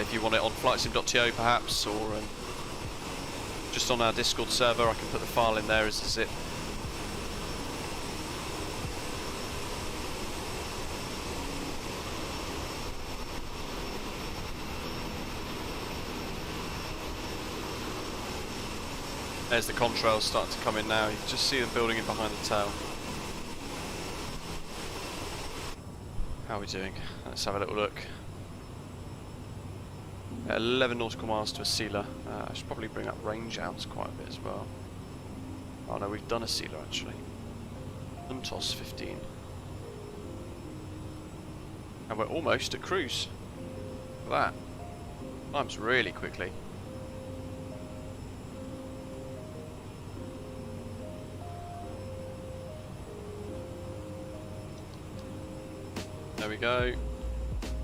A: If you want it on flightsim.to perhaps, or just on our Discord server, I can put the file in there as a zip. There's the contrails starting to come in now. You can just see them building in behind the tail. How are we doing? Let's have a little look. 11 nautical miles to ESILA. I should probably bring up range out quite a bit as well. Oh no, we've done ESILA actually. Untos 15. And we're almost at cruise. Look at that. Times really quickly. There we go.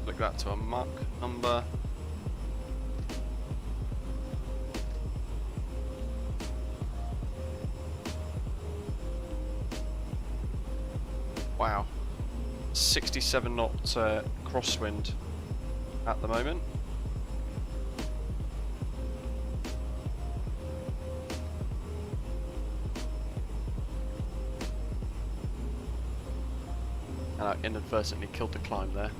A: Look that to a Mach number. Wow. 67 knot crosswind at the moment. And I inadvertently killed the climb there.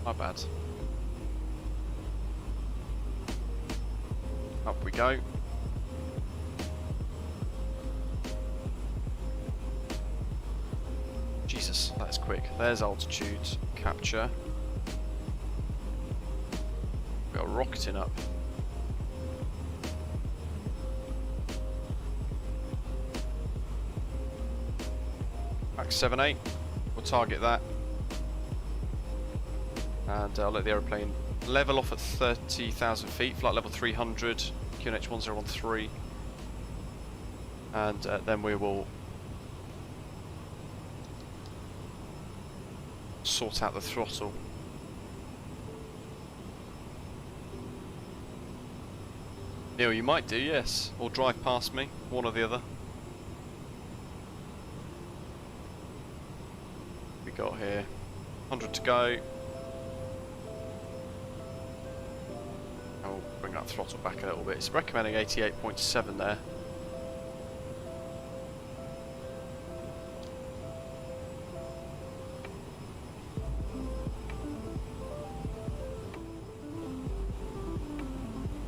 A: My bad. Up we go. Jesus, that's quick. There's altitude capture. We are rocketing up. Max 7.8, we'll target that, and I'll let the aeroplane level off at 30,000 feet, flight level 300, QNH 1013, and then we will sort out the throttle. Neil, you might do, yes, or drive past me, one or the other. Got here 100 to go, and we'll bring that throttle back a little bit. It's recommending 88.7 there.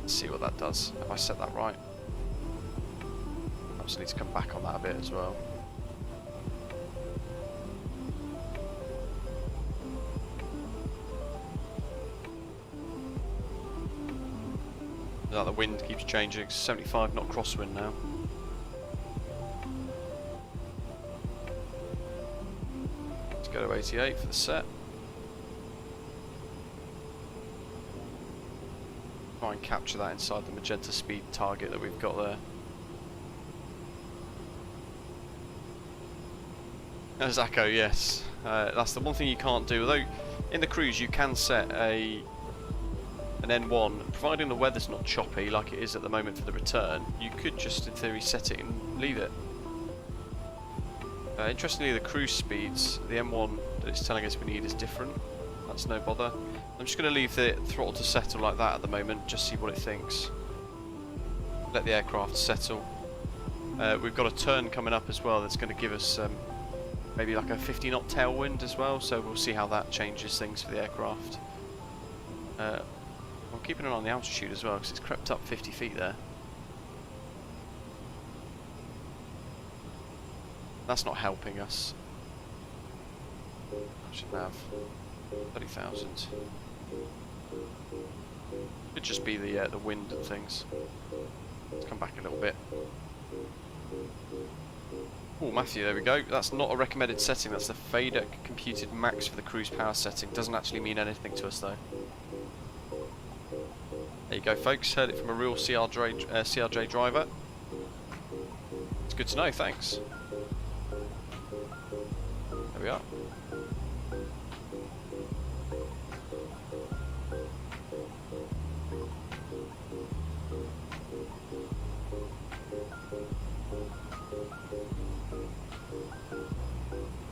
A: Let's see what that does. Have I set that right? I just need to come back on that a bit as well. The wind keeps changing. 75 knot crosswind now. Let's go to 88 for the set. Try and capture that inside the magenta speed target that we've got there. There's Echo, yes. That's the one thing you can't do. Although in the cruise you can set an N1, providing the weather's not choppy like it is at the moment for the return, you could just in theory set it and leave it. Interestingly, the cruise speeds, the M1 that it's telling us we need is different. That's no bother. I'm just going to leave the throttle to settle like that at the moment, just see what it thinks. Let the aircraft settle. We've got a turn coming up as well that's going to give us maybe like a 50 knot tailwind as well, so we'll see how that changes things for the aircraft. I'm keeping an eye on the altitude as well because it's crept up 50 feet there. That's not helping us. I should have 30,000. Could just be the wind and things. Let's come back a little bit. Oh, Matthew, there we go. That's not a recommended setting. That's the fader computed max for the cruise power setting. Doesn't actually mean anything to us though. There you go, folks. Heard it from a real CRJ driver. It's good to know. Thanks. There we are.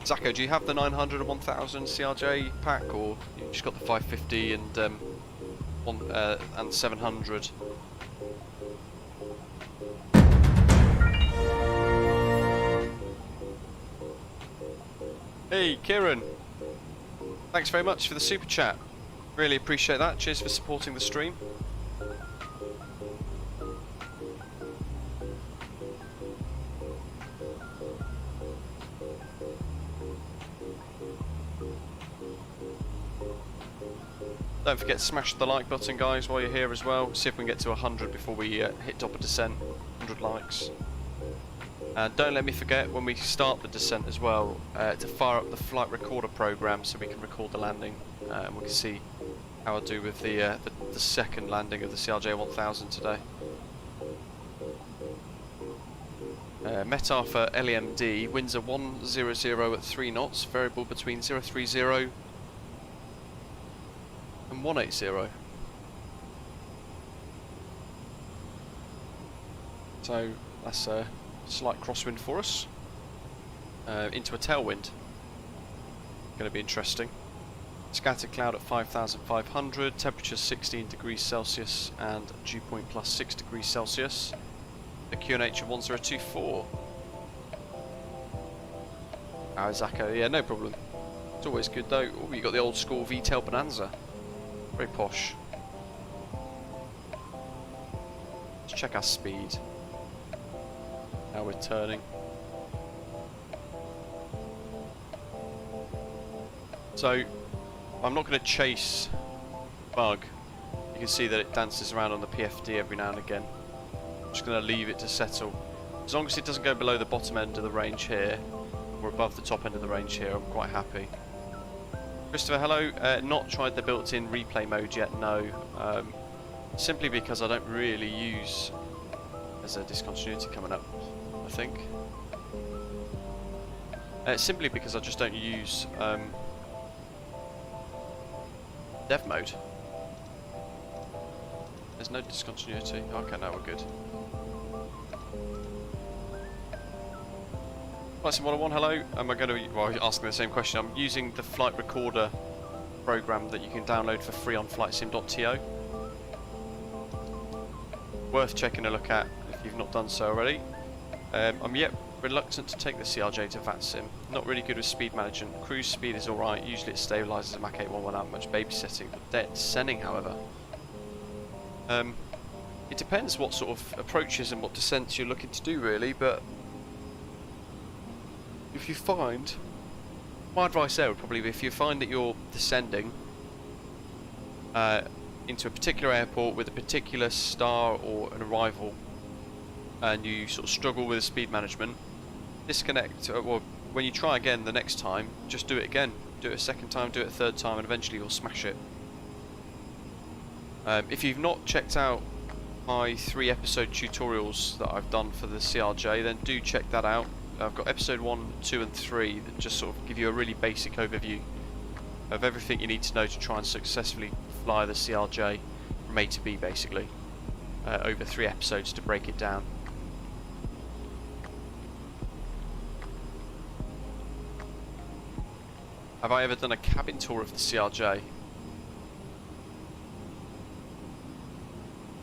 A: Zacco, do you have the 900 and 1000 CRJ pack, or you just got the 550 and 700? Hey, Kieran. Thanks very much for the super chat. Really appreciate that. Cheers for supporting the stream. Don't forget to smash the like button, guys, while you're here as well. See if we can get to 100 before we hit top of descent. 100 likes. And don't let me forget, when we start the descent as well, to fire up the flight recorder program so we can record the landing. And we can see how I do with the second landing of the CRJ1000 today. METAR for LEMD, winds are 100 at 3 knots, variable between 030 and 180. So that's a slight crosswind for us into a tailwind. Going to be interesting. Scattered cloud at 5,500, temperature 16 degrees Celsius and dew point plus 6 degrees Celsius. The QNH of 1024. Ah, Zacco, yeah, no problem. It's always good though. Oh, you got the old school V-tail Bonanza. Very posh. Let's check our speed. Now we're turning. So, I'm not going to chase bug. You can see that it dances around on the PFD every now and again. I'm just going to leave it to settle. As long as it doesn't go below the bottom end of the range here, or above the top end of the range here, I'm quite happy. Christopher, hello. Not tried the built-in replay mode yet, no. Simply because I don't really use... There's a discontinuity coming up, I think. Simply because I just don't use dev mode. There's no discontinuity. Okay, now we're good. Flight 101, hello. Am I going to... Well, asking the same question. I'm using the flight recorder program that you can download for free on flightsim.to. Worth checking a look at if you've not done so already. I'm yet reluctant to take the CRJ to VATSIM. Not really good with speed management. Cruise speed is alright. Usually it stabilises at Mach 8.1 without much babysitting. But descending, however. It depends what sort of approaches and what descents you're looking to do, really, but if you find, my advice there would probably be, if you find that you're descending into a particular airport with a particular star or an arrival, and you sort of struggle with speed management, disconnect, or when you try again the next time, just do it again. Do it a second time, do it a third time, and eventually you'll smash it. If you've not checked out my 3-episode tutorials that I've done for the CRJ, then do check that out. I've got episode 1, 2 and 3 that just sort of give you a really basic overview of everything you need to know to try and successfully fly the CRJ from A to B, basically, over 3 episodes to break it down. Have I ever done a cabin tour of the CRJ?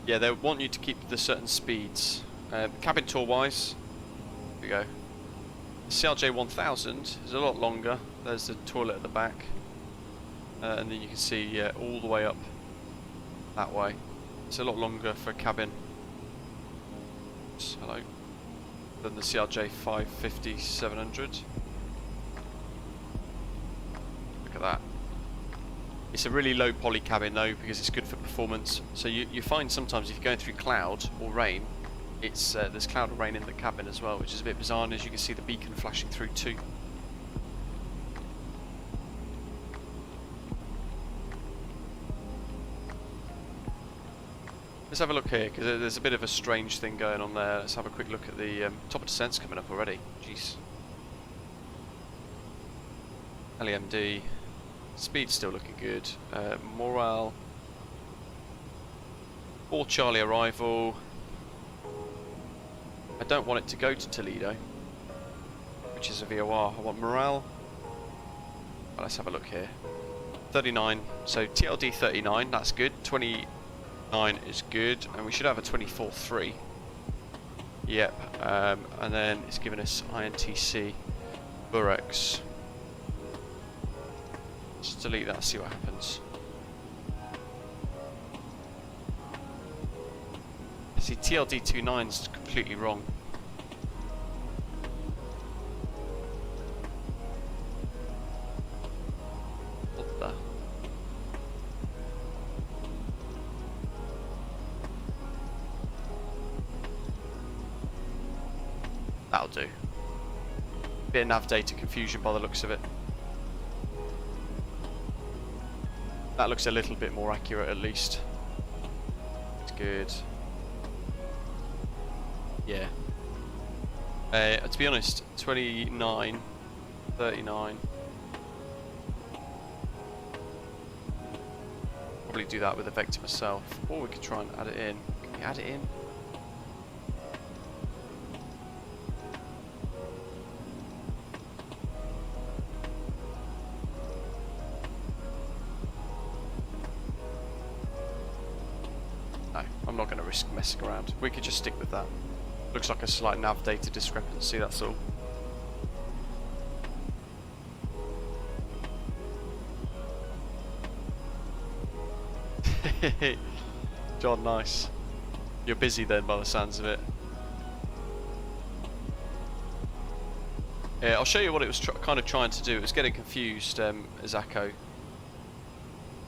A: Yeah, they want you to keep the certain speeds. Cabin tour wise, here we go. The CRJ1000 is a lot longer. There's the toilet at the back, and then you can see all the way up that way. It's a lot longer for a cabin. Oops, hello. Than the CRJ 550-700. Look at that. It's a really low poly cabin though, because it's good for performance. So you find sometimes if you're going through cloud or rain, it's there's cloud or rain in the cabin as well, which is a bit bizarre, and as you can see the beacon flashing through too. Let's have a look here, because there's a bit of a strange thing going on there. Let's have a quick look at the top of descent's coming up already. Jeez. LEMD. Speed's still looking good. Morale. 4 Charlie arrival. I don't want it to go to Toledo, which is a VOR. I want morale. Well, let's have a look here. 39. So TLD 39, that's good. 29 is good, and we should have a 24.3. Yep. And then it's giving us INTC. Burex. Just delete that, see what happens. See, TLD 29 is completely wrong. What the? That'll do. Bit of nav data confusion by the looks of it. That looks a little bit more accurate at least. It's good. Yeah. To be honest, 29, 39. Probably do that with a vector myself. Or we could try and add it in. Can we add it in? No, I'm not going to risk messing around. We could just stick with that. Looks like a slight nav data discrepancy, that's all. John, nice. You're busy then by the sounds of it. Yeah, I'll show you what it was kind of trying to do. It was getting confused, Zako.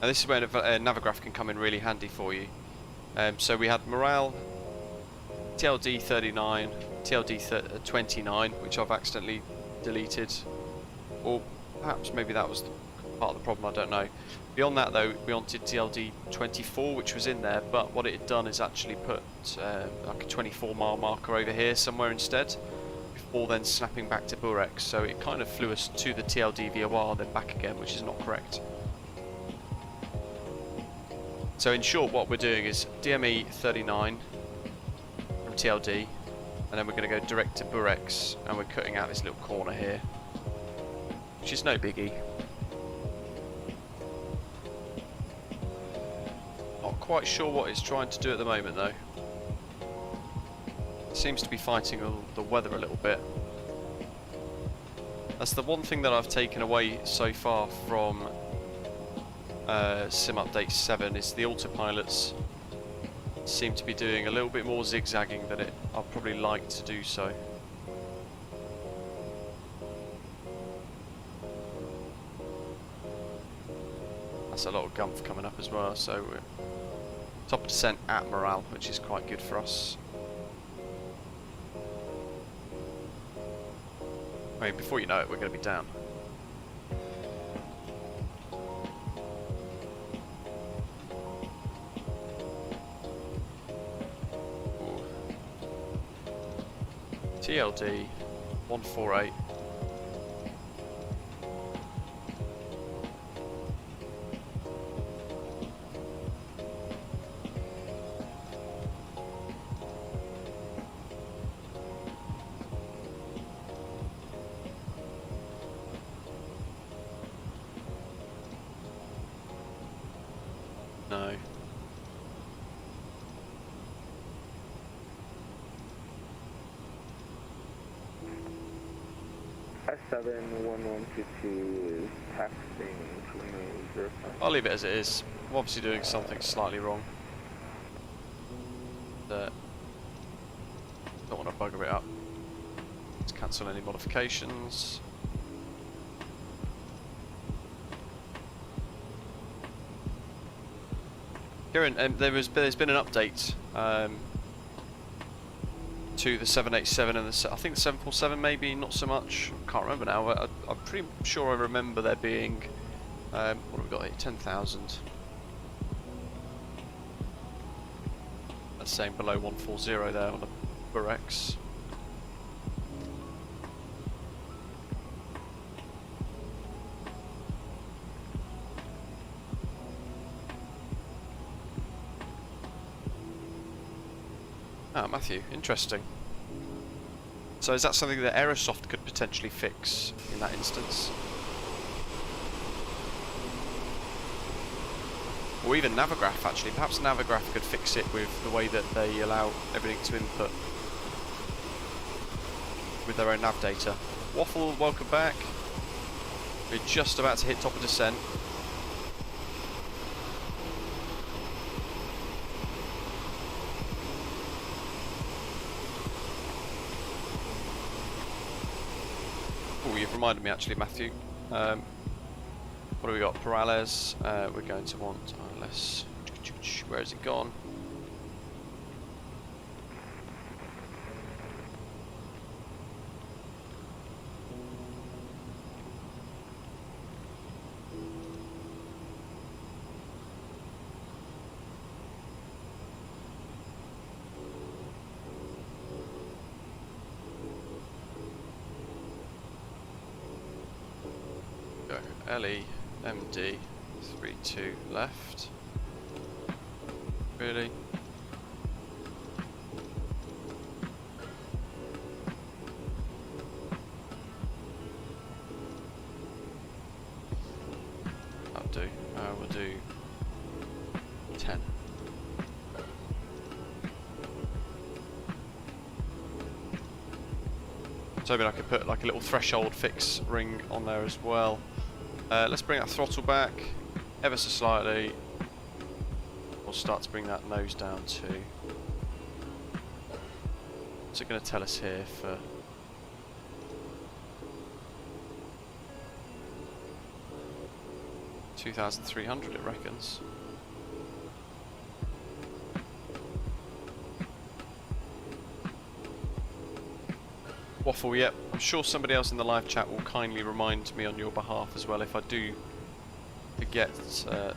A: And this is where a Navigraph can come in really handy for you. So we had morale, TLD 39, TLD 29, which I've accidentally deleted, or perhaps maybe that was part of the problem, I don't know. Beyond that though, we wanted TLD 24, which was in there, but what it had done is actually put like a 24-mile marker over here somewhere instead, before then snapping back to Burex, so it kind of flew us to the TLD VOR then back again, which is not correct. So in short, what we're doing is DME 39 from TLD, and then we're going to go direct to Burex, and we're cutting out this little corner here, which is no biggie. Not quite sure what it's trying to do at the moment though. It seems to be fighting the weather a little bit. That's the one thing that I've taken away so far from Sim Update 7 is the autopilots seem to be doing a little bit more zigzagging than I'd probably like to do so. That's a lot of gumph coming up as well, so we're top of descent at morale, which is quite good for us. I mean, before you know it, we're going to be down. TLD 148. No.
H: S71122 is taxiing to remove 05.
A: I'll leave it as it is. I'm obviously doing something slightly wrong. Don't want to bugger it up. Let's cancel any modifications. Kieran, there's been an update to the 787 and I think the 747 maybe not so much. Can't remember now. But I'm pretty sure I remember there being what have we got here? 10,000. That's saying below 140 there on the Burex. Ah, Matthew, interesting. So is that something that Aerosoft could potentially fix in that instance? Or even Navigraph actually, perhaps Navigraph could fix it with the way that they allow everything to input with their own nav data. Waffle, welcome back. We're just about to hit top of descent. Oh, you've reminded me actually, Matthew. What do we got? Perales. We're going to want less. Where has it gone? Go. LEMD 32 left. Really? That'll do. We'll do 10. So maybe I could put like a little threshold fix ring on there as well. Let's bring that throttle back ever so slightly. We'll start to bring that nose down too. What's it going to tell us here for 2,300 it reckons. Waffle, yep. I'm sure somebody else in the live chat will kindly remind me on your behalf as well if I do forget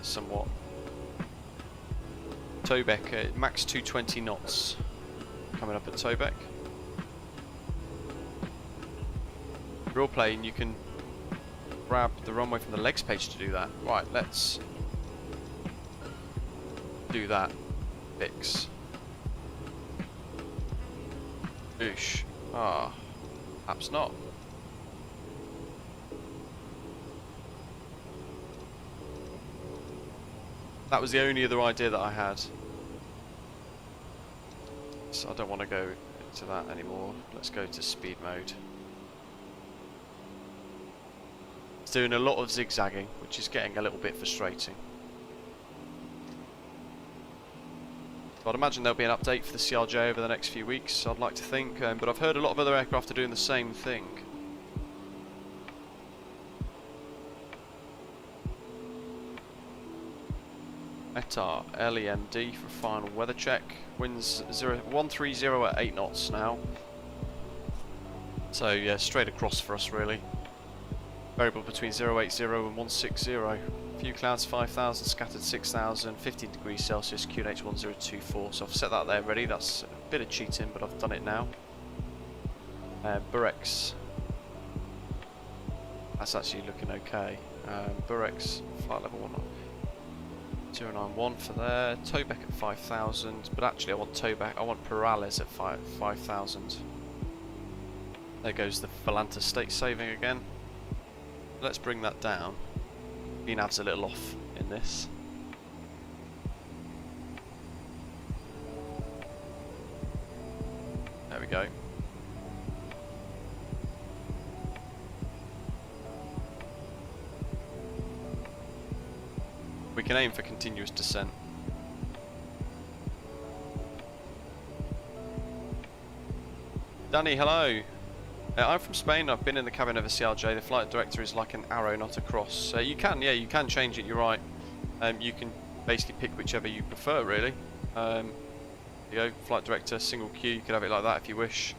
A: somewhat. Tobeck, max 220 knots coming up at Tobeck. Real plane, you can grab the runway from the legs page to do that. Right, let's do that. Fix. Oosh. Ah. Perhaps not. That was the only other idea that I had. So I don't want to go into that anymore. Let's go to speed mode. It's doing a lot of zigzagging, which is getting a little bit frustrating. So I'd imagine there'll be an update for the CRJ over the next few weeks, I'd like to think, but I've heard a lot of other aircraft are doing the same thing. ETAR LEMD for final weather check. Winds 130 at 8 knots now. So yeah, straight across for us really. Variable between 080 and 160. Few clouds 5,000, scattered 6,000, 15 degrees Celsius, QNH 1024. So I've set that there ready. That's a bit of cheating, but I've done it now. Burex. That's actually looking okay. Burex, flight level 091 for there. Tobeck at 5,000, but actually I want Tobeck. I want Perales at 5,000. There goes the Volanta state saving again. Let's bring that down. VNAV's a little off in this. There we go. We can aim for continuous descent. Danny, hello. I'm from Spain. I've been in the cabin of a CRJ. The flight director is like an arrow, not a cross. You can change it. You're right. You can basically pick whichever you prefer, really. There you go, flight director, single queue, you could have it like that if you wish.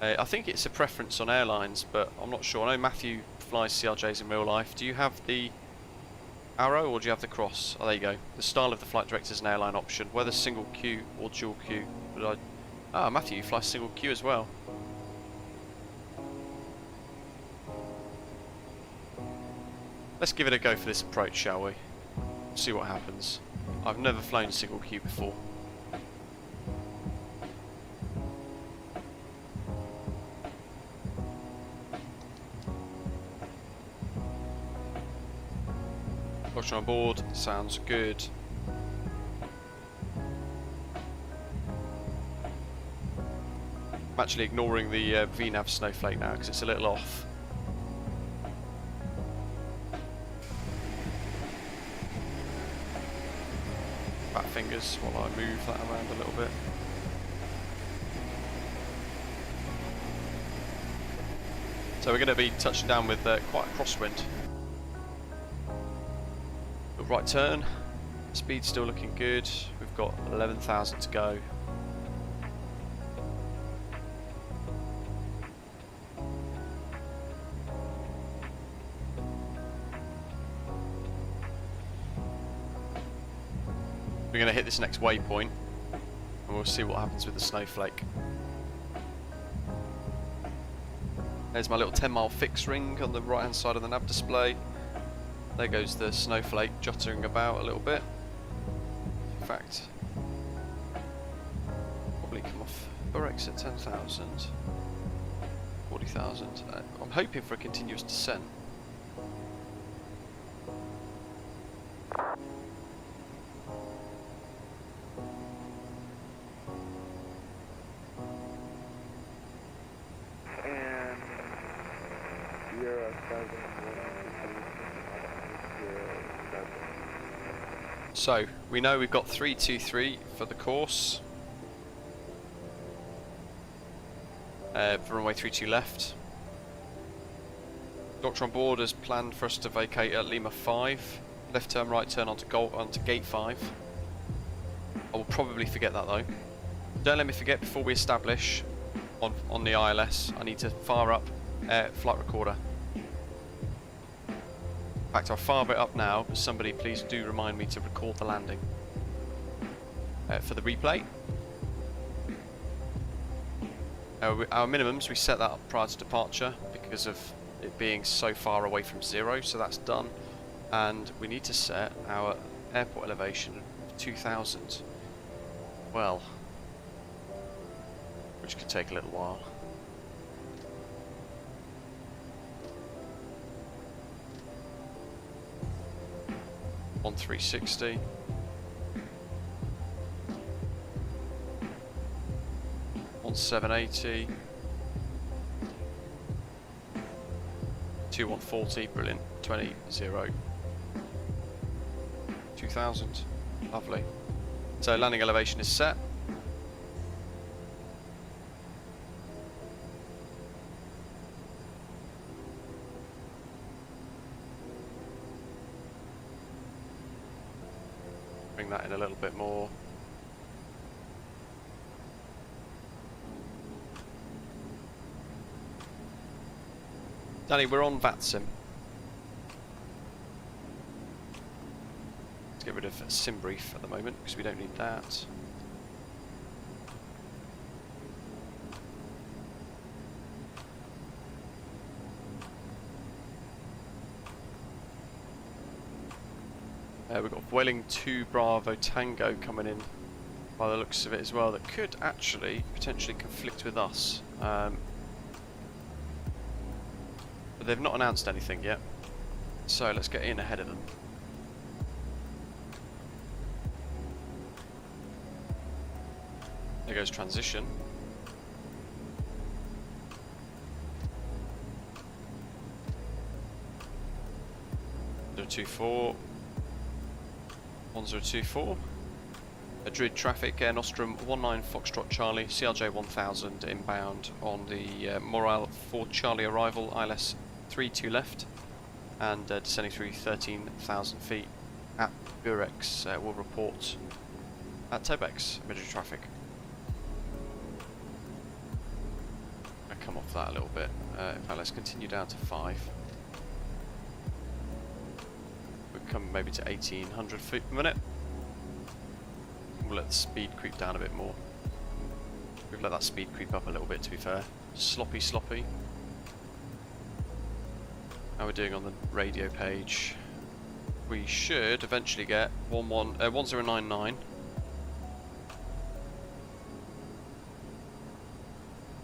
A: I think it's a preference on airlines, but I'm not sure. I know Matthew flies CRJs in real life. Do you have the Arrow or do you have the Cross? Oh, there you go. The style of the flight director is an airline option, whether single queue or dual queue. But Matthew, you fly single queue as well. Let's give it a go for this approach, shall we? See what happens. I've never flown single queue before. Watching on board, sounds good. I'm actually ignoring the VNAV snowflake now because it's a little off. Fat fingers while I move that around a little bit. So we're going to be touching down with quite a crosswind. Right turn, speed's still looking good. We've got 11,000 to go. We're going to hit this next waypoint and we'll see what happens with the snowflake. There's my little 10-mile fix ring on the right hand side of the nav display. There goes the snowflake juttering about a little bit. In fact, probably come off Burex at 10,000, 40,000. I'm hoping for a continuous descent.
B: And Euro 7.
A: So, we know we've got 323 for the course. For runway 32 left. Doctor on board has planned for us to vacate at Lima 5. Left turn, right turn onto gate 5. I will probably forget that though. Don't let me forget before we establish on the ILS. I need to fire up flight recorder. In fact, I'll fire it up now, but somebody please do remind me to record the landing. For the replay. Our minimums, we set that up prior to departure because of it being so far away from 0, so that's done. And we need to set our airport elevation to 2,000. Well, which could take a little while. On 360. On 780. 2140, brilliant. 20, 0. 2000. Lovely. So landing elevation is set. Bring that in a little bit more. Danny, we're on VATSIM. Let's get rid of SimBrief at the moment because we don't need that. We've got Vueling 2 Bravo Tango coming in by the looks of it as well, that could actually potentially conflict with us. But they've not announced anything yet, so let's get in ahead of them. There goes transition. .024 1024. Madrid traffic, Air Nostrum 19 Foxtrot Charlie, CRJ1000 inbound on the Morale 4 Charlie arrival, ILS 32 left, and descending through 13,000 feet at Burex will report at Tobex, military traffic. I'll come off that a little bit. In fact, let's continue down to 5. We'll come maybe to 1800 feet per minute. We'll let the speed creep down a bit more. We've let that speed creep up a little bit, to be fair. Sloppy. How we're doing on the radio page. We should eventually get 1099.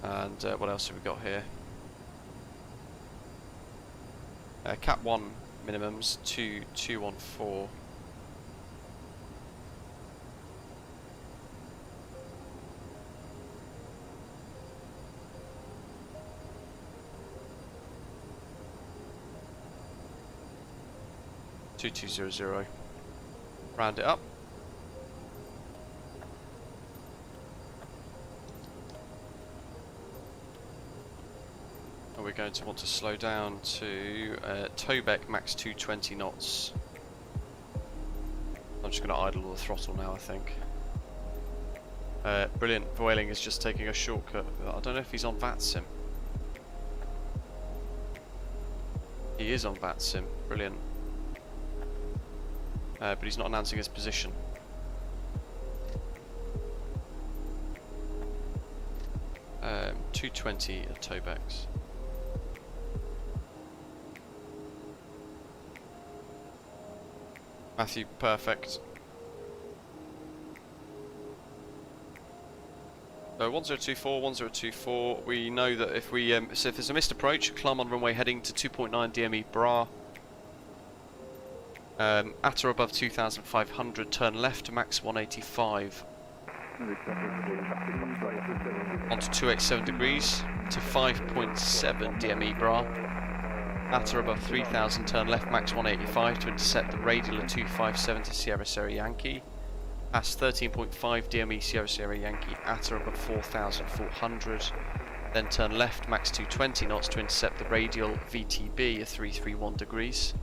A: And what else have we got here? Cat 1 minimums, 214. .2200. Round it up. And we're going to want to slow down to Tobeck max 220 knots. I'm just going to idle the throttle now, I think. Brilliant. Voiling is just taking a shortcut. I don't know if he's on VATSIM. He is on VATSIM. Brilliant. But he's not announcing his position. Um, 220 at Tobex. Matthew, perfect. 1024. We know that if we so if there's a missed approach, climb on runway heading to 2.9 DME bra. At or above 2,500, turn left to max 185. Onto 287 degrees to 5.7 DME bra. At or above 3,000, turn left max 185 to intercept the radial of 257 to Sierra Sierra Yankee. Past 13.5 DME Sierra Sierra Yankee at or above 4,400. Then turn left max 220 knots to intercept the radial VTB of 331 degrees.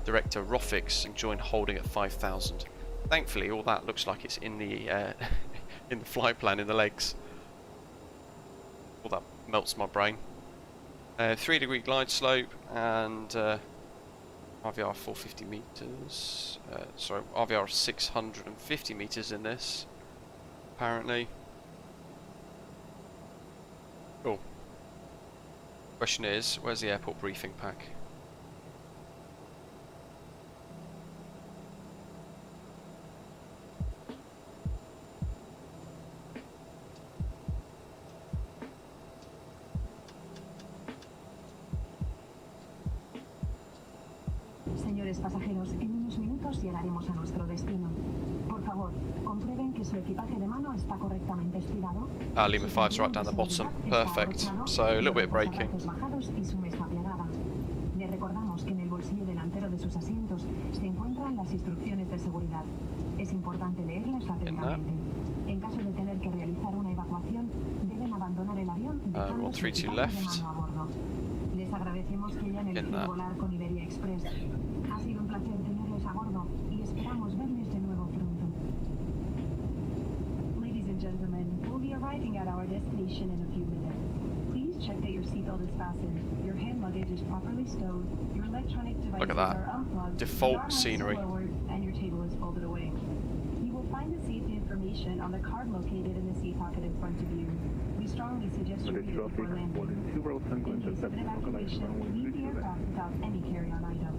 A: Director Rofix and join holding at 5,000. Thankfully, all that looks like it's in the in the flight plan in the legs. All that melts my brain. 3-degree glide slope and RVR 450 meters. Sorry, RVR 650 meters in this. Apparently. Cool. Question is, where's the airport briefing pack?
D: Señores pasajeros, en unos minutos llegaremos a nuestro destino. Por favor, comprueben que su equipaje de mano está correctamente estirado.
A: Lima 5's right down the bottom. Perfect. So a little bit of braking.
D: Le recordamos que en el bolsillo delantero de sus asientos se encuentran las instrucciones de seguridad. Es importante leerlas atentamente. En caso de tener que realizar una evacuación, deben abandonar el avión dejando su equipaje de mano a bordo. Les agradecemos que hayan elegido volar con Iberia Express. Ha sido un placer tenerles a bordo y esperamos verles de nuevo pronto. Ladies and gentlemen, we'll be arriving at our destination in a few minutes. Please check that your seatbelt is fastened, your hand luggage is properly stowed, your electronic devices are unplugged,
A: Default
D: your arms
A: scenery.
D: are lowered, and your table is folded away. You will find the safety information on the card located in the seat pocket in front of you. We strongly suggest you read it before landing. In case of an evacuation, leave the aircraft without any carry-on item.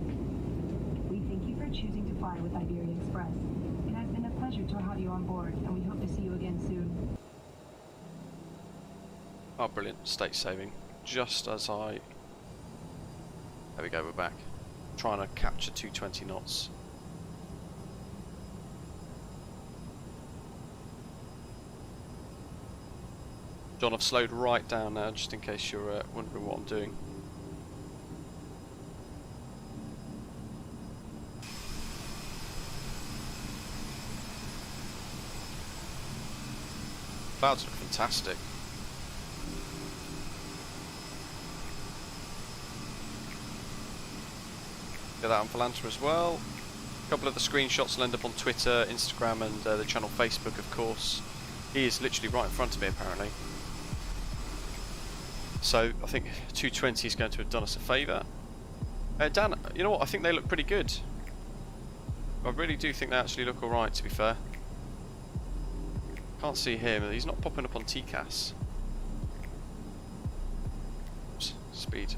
D: We thank you for choosing to fly with Iberia Express. It has been a pleasure to have you on board, and we hope to see you again soon.
A: Oh, brilliant. State saving. Just as I... There we go, we're back. Trying to capture 220 knots. John, I've slowed right down now, just in case you're wondering what I'm doing. Clouds look fantastic. Get that on Volanta as well. A couple of the screenshots will end up on Twitter, Instagram and the channel Facebook, of course. He is literally right in front of me, apparently. So, I think 220 is going to have done us a favour. Dan, you know what? I think they look pretty good. I really do think they actually look alright, to be fair. Can't see him. He's not popping up on TCAS. Oops, speed.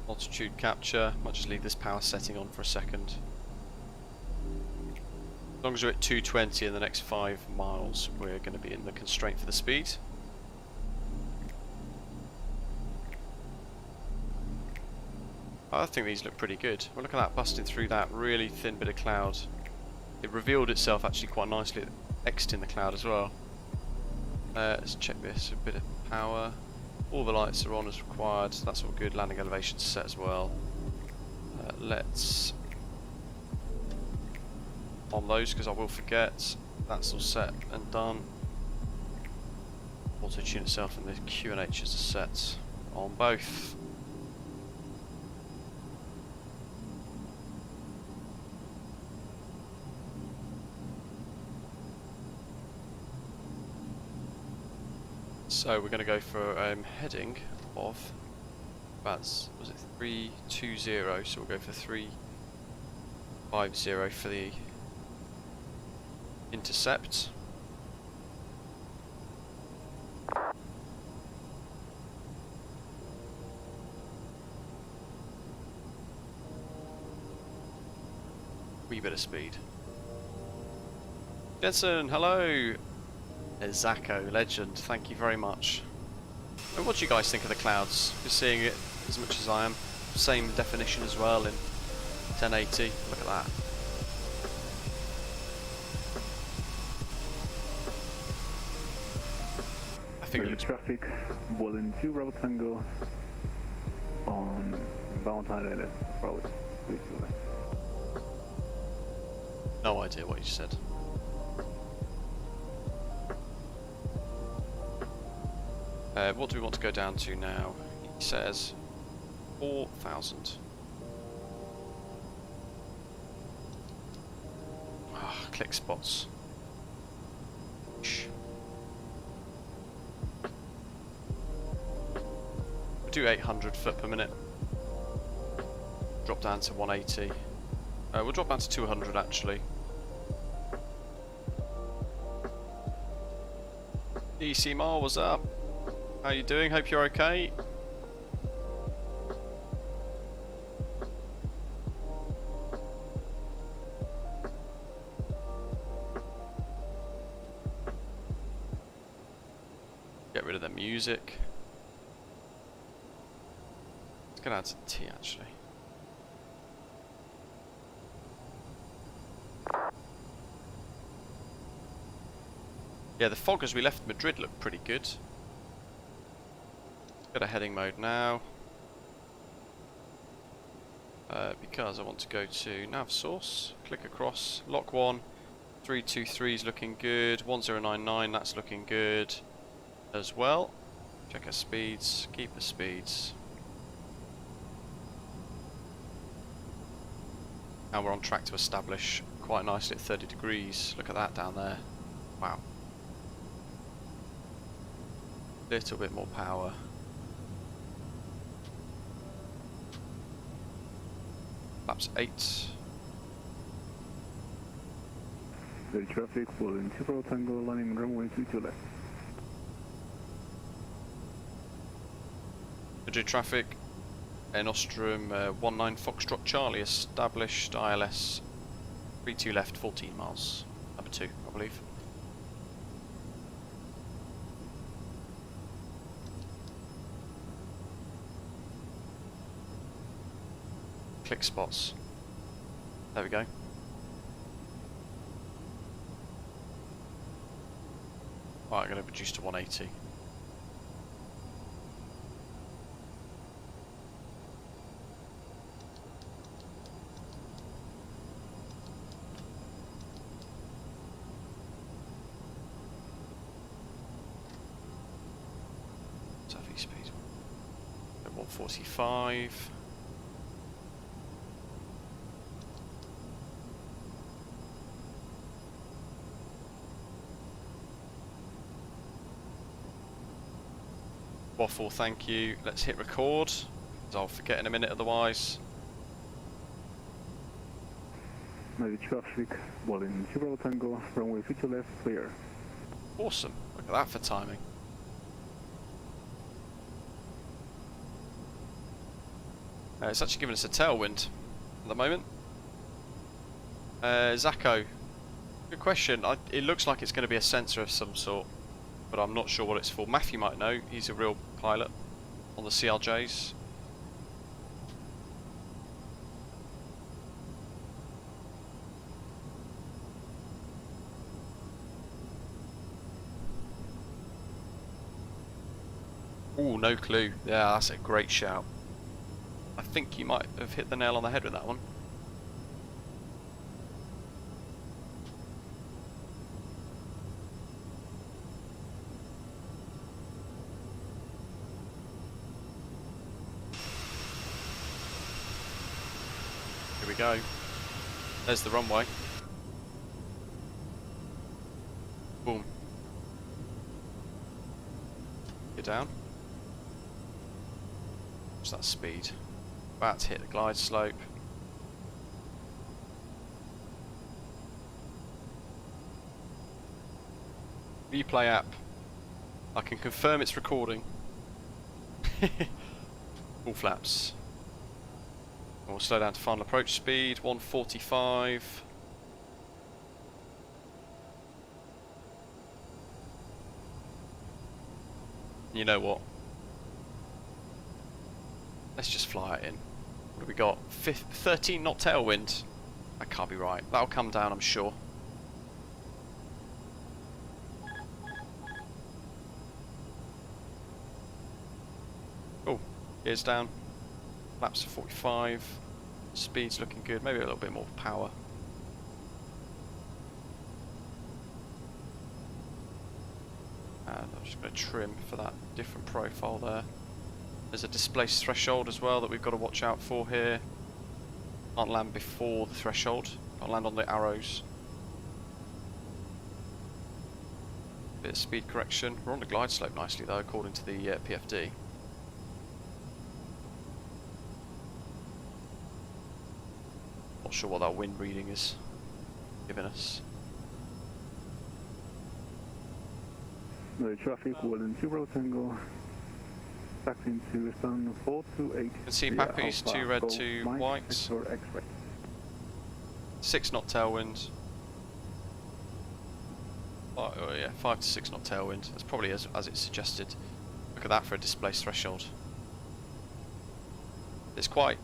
A: Altitude capture. Might just leave this power setting on for a second. As long as we're at 220 in the next 5 miles, we're going to be in the constraint for the speed. I think these look pretty good. Well, look at that, busting through that really thin bit of cloud. It revealed itself actually quite nicely, exiting the cloud as well. Let's check this, a bit of power. All the lights are on as required, that's all good. Landing elevation set as well. Let's on those because I will forget. That's all set and done. Auto tune itself and the QNH is set on both. So we're going to go for heading of about, was it 320? So we'll go for 350 for the intercept. Wee bit of speed. Jensen, hello. Zako, legend. Thank you very much. And what do you guys think of the clouds? You're seeing it as much as I am. Same definition as well in 1080. Look at that. I think it looks
B: traffic, Berlin 2 Bravo Tango on Valentine Island, Bravo 3.
A: no idea what you said. What do we want to go down to now? He says 4,000. Ah, click spots. Do 800 foot per minute. Drop down to 180. We'll drop down to 200 actually. EC Mar, what's up? How you doing? Hope you're okay. Get rid of the music. Let's get out to T actually. Yeah, the fog as we left Madrid looked pretty good. Go to heading mode now. Because I want to go to nav source, click across, lock 1, 323 is looking good, 1099 that's looking good as well. Check our speeds, keep the speeds. Now we're on track to establish quite nicely at 30 degrees. Look at that down there. Wow. Little bit more power. Laps 8.
B: The traffic will in 2 Bravo Tango, landing runway 32 left.
A: Madrid traffic, Air Nostrum 19 Foxtrot Charlie, established ILS 32 left, 14 miles. Number 2, I believe. Click spots. There we go. Right, I'm going to reduce to 180. 145. Waffle, thank you. Let's hit record, because I'll forget in a minute otherwise.
B: Madrid traffic, Berlin, Zero Tango, runway 50 left, clear.
A: Awesome. Look at that for timing. It's actually giving us a tailwind at the moment. Zacho, good question. It looks like it's going to be a sensor of some sort, but I'm not sure what it's for. Matthew might know. He's a real pilot on the CRJs. Ooh, no clue. Yeah, that's a great shout. I think you might have hit the nail on the head with that one. Here we go. There's the runway. Boom. Get down. What's that speed? About to hit the glide slope. Replay app. I can confirm it's recording. All flaps. We'll slow down to final approach speed, 145. You know what? Let's just fly it in. What have we got? 13 knot tailwind. That can't be right. That'll come down, I'm sure. Oh, gears down. Flaps 45. Speed's looking good. Maybe a little bit more power. And I'm just going to trim for that different profile there. There's a displaced threshold as well that we've got to watch out for here. Can't land before the threshold. Can't land on the arrows. Bit of speed correction. We're on the glide slope nicely though, according to the PFD. Not sure what that wind reading is giving us.
B: Madrid traffic, Berlin, Zero Tango. Back into stand 428.
A: You can see Pappy's 2 red, 2 white. 6 knot tailwind. Oh yeah, 5 to 6 knot tailwind. That's probably as it's suggested. Look at that for a displaced threshold. It's quite.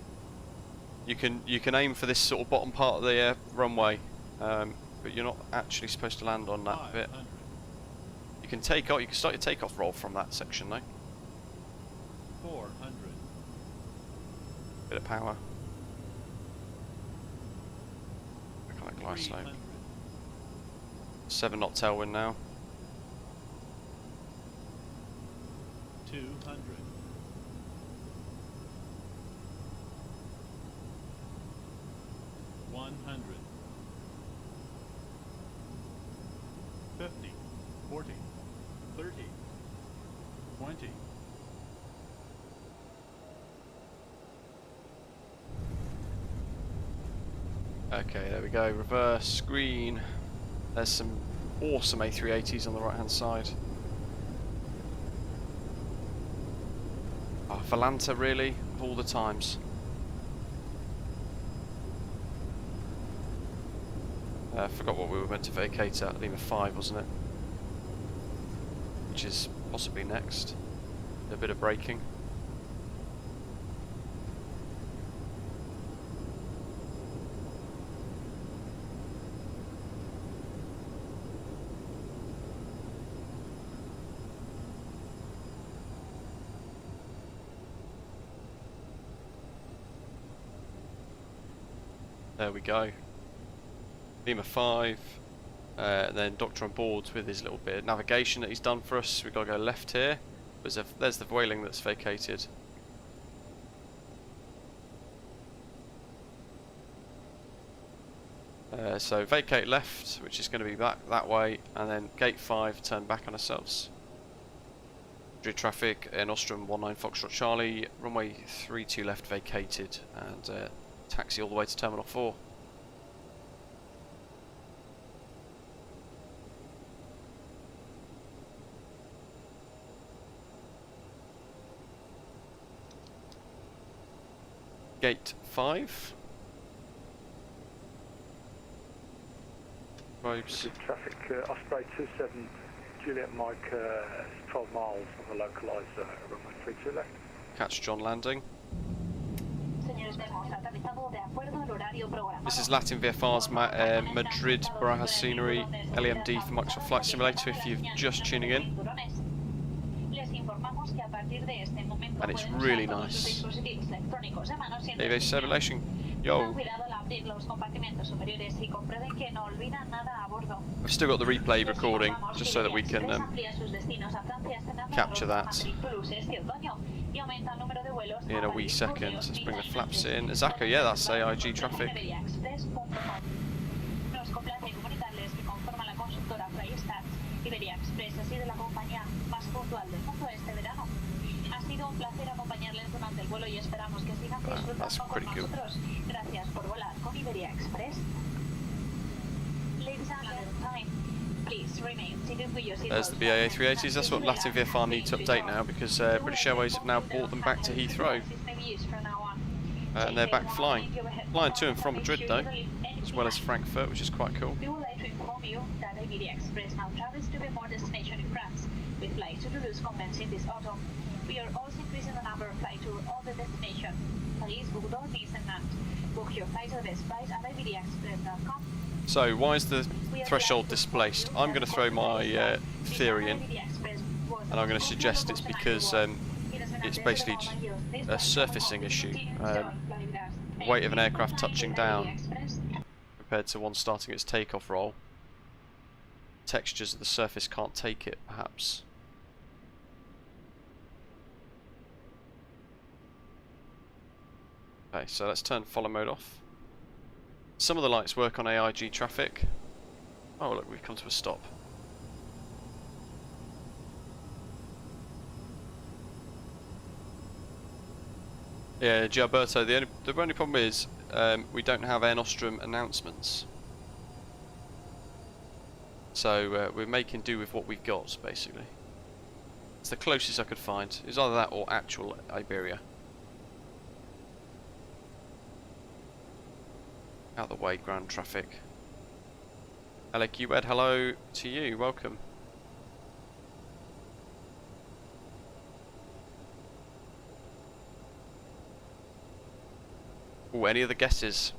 A: You can aim for this sort of bottom part of the runway, but you're not actually supposed to land on that bit. You can take off. You can start your takeoff roll from that section though.
G: 400.
A: Bit of power. Look at that glide slope.
G: 300.
A: 7 knot tailwind now.
G: 200. 100. 50. 40. 30. 20.
A: Okay, there we go. Reverse, green. There's some awesome A380s on the right hand side. Oh, Volanta really, of all the times. I forgot what we were meant to vacate at, Lima 5 wasn't it? Which is possibly next. A bit of braking. There we go. Lima 5. And then Doctor on board with his little bit of navigation that he's done for us. We've got to go left here. There's the Vueling that's vacated. So vacate left, which is going to be back that way, and then gate 5, turn back on ourselves. Madrid traffic, Air Nostrum 19 Foxtrot Charlie, runway 32 left vacated, and taxi all the way to Terminal 4. Gate 5. Robes.
B: Traffic, Osprey 27, Juliet Mike, 12 miles on the localised runway 32 left.
A: Catch John landing. This is LatinVFR's Madrid Barajas scenery, LEMD for Microsoft Flight Simulator if you're just tuning in. And it's really nice. Aviation simulation. Yo. I've still got the replay recording, just so that we can capture that in a wee second. Let's bring the flaps in. Zaka, yeah, that's AIG traffic.
C: Iberia Express ha sido la compañía más puntual del mundo este verano. Ha sido un placer acompañarles durante el vuelo y esperamos que sigan disfrutando con nosotros. Gracias por volar con Iberia Express. Ladies and gentlemen, please remain seated with your seatbelts.
A: There's the BA A380s. That's what LatinVFR need to update now, because British Airways have now brought them back to Heathrow. And they're back flying. Flying to and from Madrid though, as well as Frankfurt, which is quite cool.
C: We would like to inform you that Iberia Express now travels to more destinations in France, with flights to Toulouse commencing this autumn. We are also increasing the number of flights to all the destinations. Please book those these and book your flights at the best price at iberiaexpress.com.
A: So why is the threshold displaced? I'm going to throw my theory in, and I'm going to suggest it's because it's basically a surfacing issue. Weight of an aircraft touching down compared to one starting its takeoff roll. Textures of the surface can't take it, perhaps. Okay, so let's turn follow mode off. Some of the lights work on AIG traffic. Oh look, we've come to a stop. Yeah, Gilberto, the only problem is we don't have Air Nostrum announcements. So we're making do with what we've got, basically. It's the closest I could find. It's either that or actual Iberia. Out the way, ground traffic. Alec Ed, hello to you, welcome. Oh, any other guesses?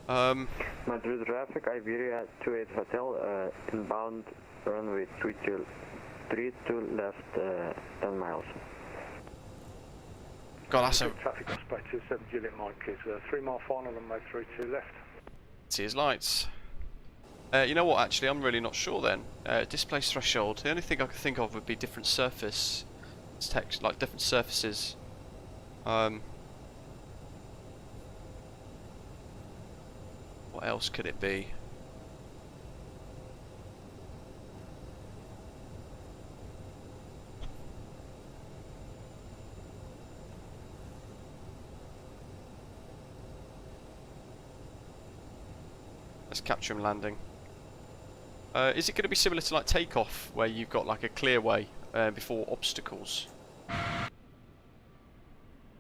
H: Madrid traffic, Iberia 28 Hotel, inbound runway 32 left, 10 miles.
A: God, that's a...
B: Traffic Osprey 27, Juliet Mike is 3 mile final runway 32 left.
A: See his lights. You know what, actually, I'm really not sure then. Displace threshold, the only thing I could think of would be different surface text, like different surfaces. What else could it be? Let's capture him landing. Is it going to be similar to like Takeoff, where you've got like a clear way before obstacles?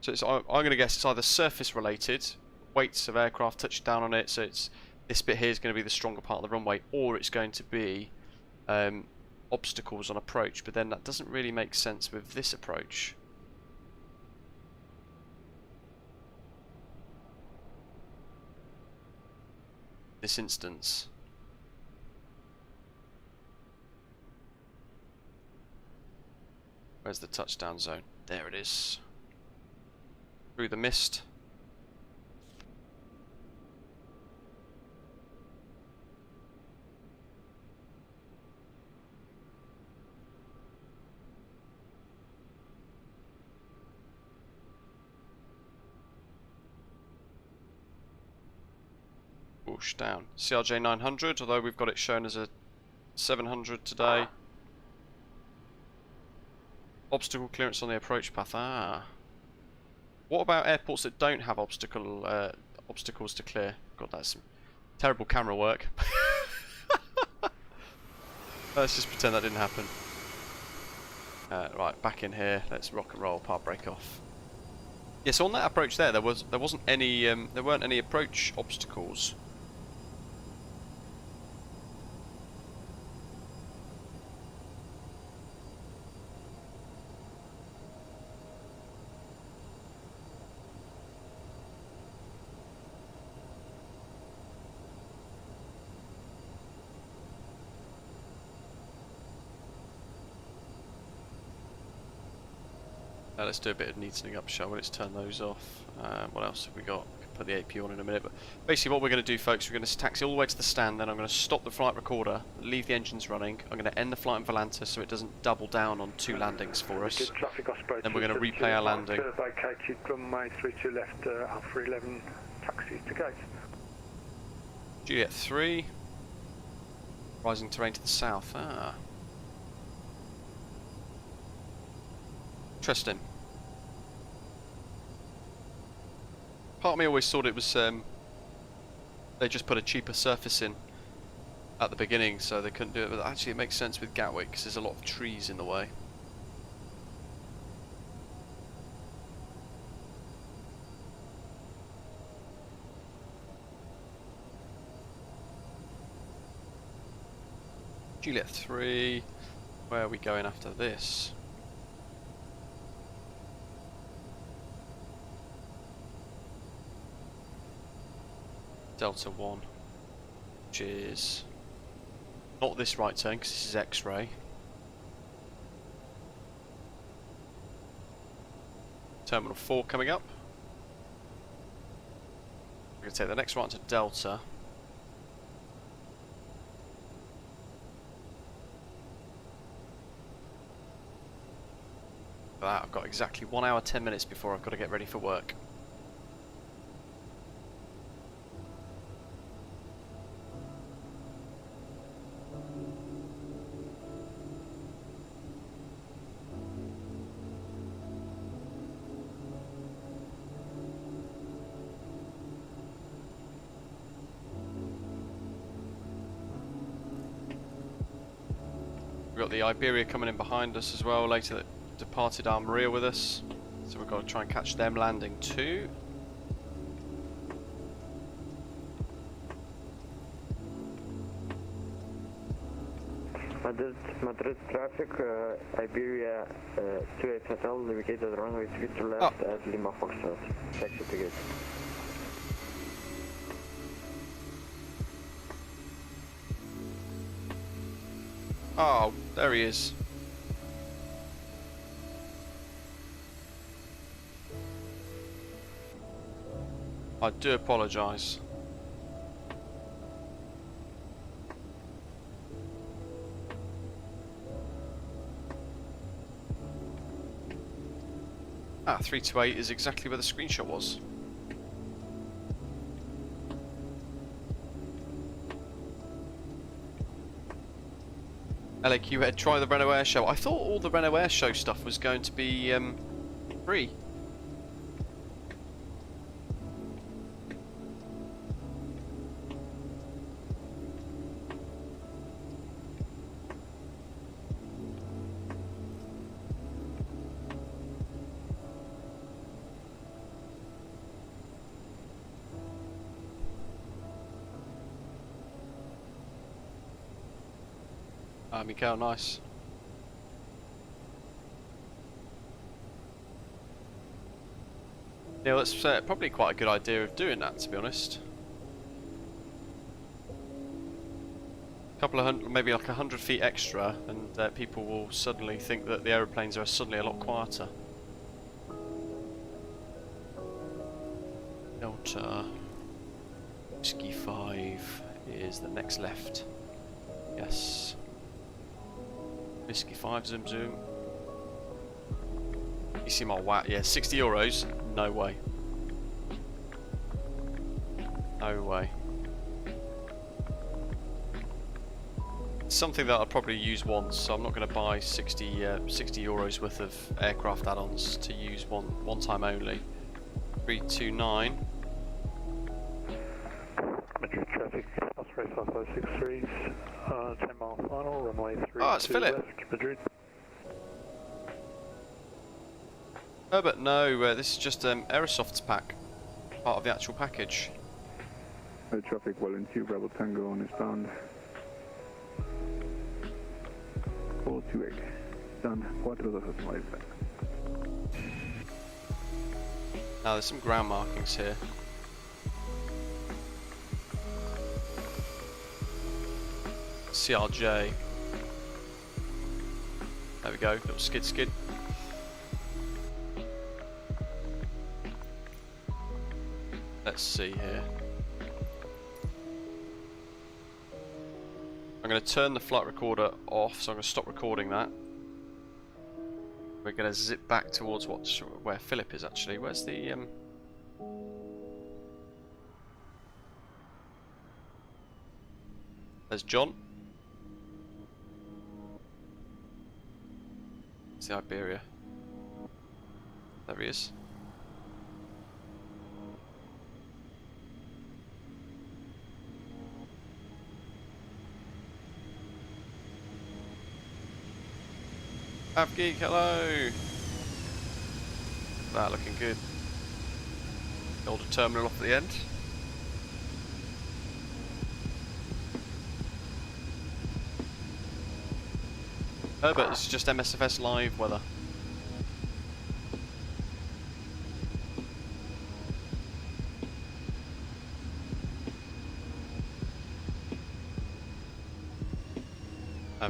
A: So it's, I'm going to guess it's either surface related, weights of aircraft touch down on it, so it's this bit here is going to be the stronger part of the runway, or it's going to be obstacles on approach, but then that doesn't really make sense with this approach. This instance. Where's the touchdown zone? There it is. Through the mist. push down. CRJ1000, although we've got it shown as a 700 today. Obstacle clearance on the approach path. Ah. What about airports that don't have obstacles to clear? God, that's some terrible camera work. Let's just pretend that didn't happen. Right, back in here. Let's rock and roll. Part break off. Yeah, so on that approach there weren't any approach obstacles. Let's do a bit of neatening up, shall we? Let's turn those off. What else have we got? We can put the AP on in a minute. But basically what we're going to do, folks, we're going to taxi all the way to the stand, then I'm going to stop the flight recorder, leave the engines running. I'm going to end the flight in Volanta so it doesn't double down on 2 landings for us. Then we're going to replay our landing.
B: Vacated runway 32 left, Alpha 11, taxi to gate.
A: Juliet 3. Rising terrain to the south. Ah. Interesting. Part of me always thought it was they just put a cheaper surface in at the beginning so they couldn't do it, but actually it makes sense with Gatwick because there's a lot of trees in the way. Juliet 3, where are we going after this? Delta 1, which is not this right turn because this is X-ray. Terminal 4 coming up. We're going to take the next right to Delta. For that, I've got exactly 1 hour 10 minutes before I've got to get ready for work. We've got the Iberia coming in behind us as well, later that departed Almeria with us. So we've got to try and catch them landing too.
H: Madrid traffic, Iberia 28 Hotel, navigated runway 3 to left at Lima Foxtrot. Taxi to gate.
A: Oh, there he is. I do apologise. Ah, 328 is exactly where the screenshot was. LAQ head, try the Renault Air Show. I thought all the Renault Air Show stuff was going to be free. Mikael, nice. Yeah, that's probably quite a good idea of doing that, to be honest. A couple of hundred, maybe like 100 feet extra, and people will suddenly think that the aeroplanes are suddenly a lot quieter. Delta Whiskey 5 is the next left. Yes. Whiskey 5, zoom zoom. You see my WAT? Yeah, 60 euros. No way. No way. It's something that I'll probably use once, so I'm not going to buy 60 euros worth of aircraft add-ons to use one time only. 329.
B: Madrid traffic, Osprey 5563, 10 mile final, runway 3.
A: Oh, it's Philip.
B: Left, Madrid.
A: Herbert, no, this is just Aerosoft's pack, part of the actual package.
B: Traffic well in 2, Bravo Tango on eastbound. 428, done, 429.
A: Now there's some ground markings here. CRJ. There we go, little skid. Let's see here. I'm going to turn the flight recorder off, so I'm going to stop recording that. We're going to zip back towards where Philip is actually. Where's the There's John. It's the Iberia. There he is. Geek, hello! That looking good. The older terminal off at the end. Herbert, this is just MSFS live weather.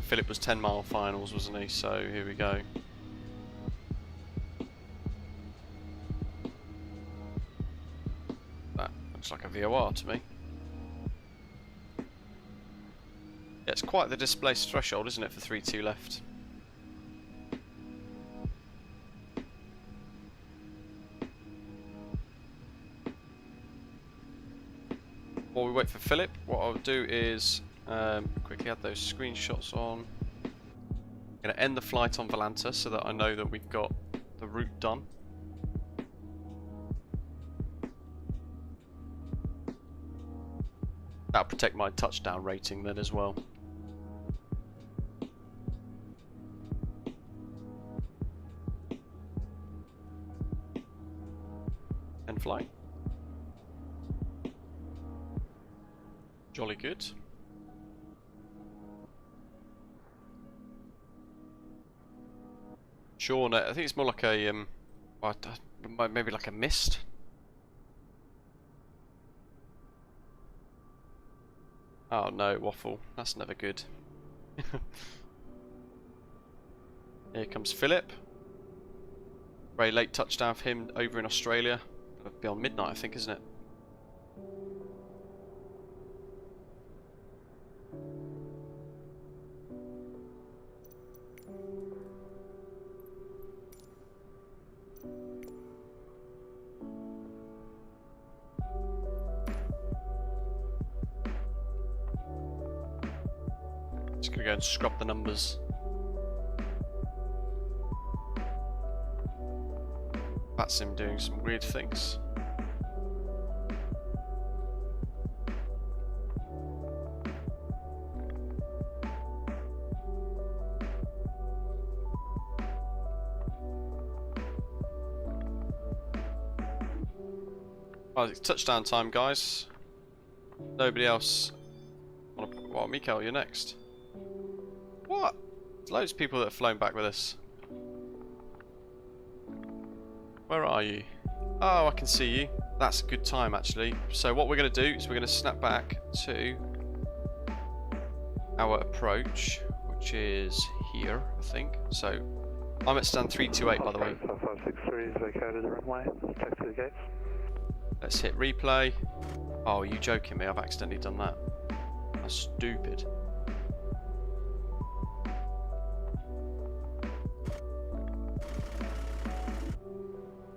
A: Philip was 10-mile finals, wasn't he? So here we go. That looks like a VOR to me. Yeah, it's quite the displaced threshold, isn't it, for 3-2 left? While we wait for Philip, what I'll do is quickly add those screenshots on. I'm going to end the flight on Volanta so that I know that we've got the route done. That'll protect my touchdown rating then as well. End flight. Jolly good. Sure, no, I think it's more like a maybe like a mist. Oh no, waffle. That's never good. Here comes Philip. Very late touchdown for him over in Australia. It'll be on midnight, I think, isn't it? Just gonna go and scrub the numbers. That's him doing some weird things. Well, it's touchdown time, guys. Nobody else. Well, Mikael, you're next. What? There's loads of people that have flown back with us. Where are you? Oh, I can see you. That's a good time, actually. So what we're going to do is we're going to snap back to our approach, which is here, I think. So I'm at stand 328, by the way.
B: 5563 is vacated the runway. Taxi the gates.
A: Let's hit replay. Oh, are you joking me? I've accidentally done that. That's stupid.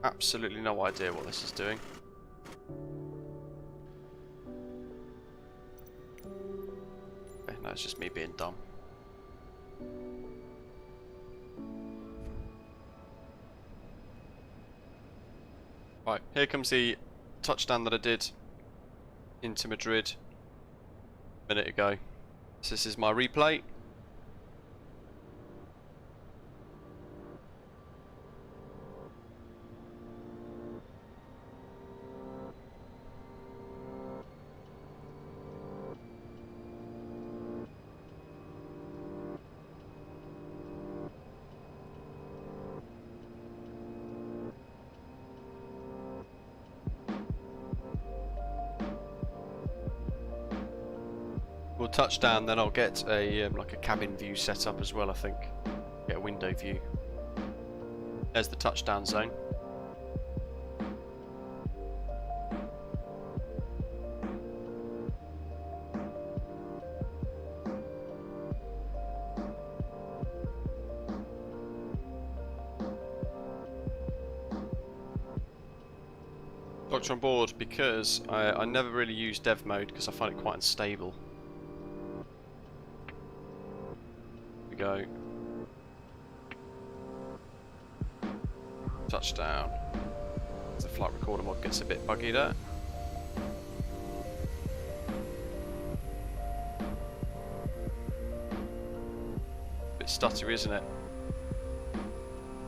A: Absolutely no idea what this is doing. Okay, no, it's just me being dumb. Right, here comes the touchdown that I did into Madrid a minute ago. So this is my replay. We'll touch down, then I'll get a like a cabin view set up as well. I think get a window view. There's the touchdown zone. Doctor on board because I never really use dev mode because I find it quite unstable. Go. Touchdown. The flight recorder mod gets a bit buggy there. Bit stuttery, isn't it?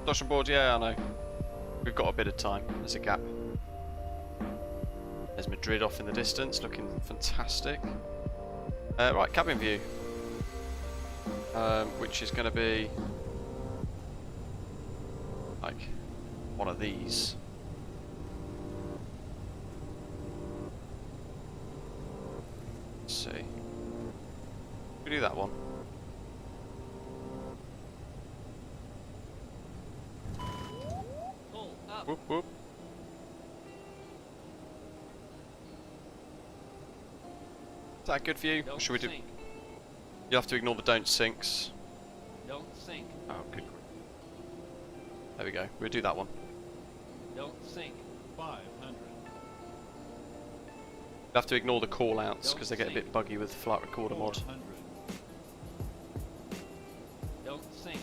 A: Touch on board, yeah, I know. We've got a bit of time. There's a gap. There's Madrid off in the distance, looking fantastic. Right, cabin view. Which is going to be like one of these. Let's see. We do that one. Whoop whoop. Is that a good view? Or should we do? You have to ignore the don't sinks.
I: Don't sink.
A: Oh, good. There we go. We'll do that one.
I: Don't sink.
G: 500.
A: You have to ignore the call outs because they get a bit buggy with flight recorder mod.
G: 400.
I: Don't sink.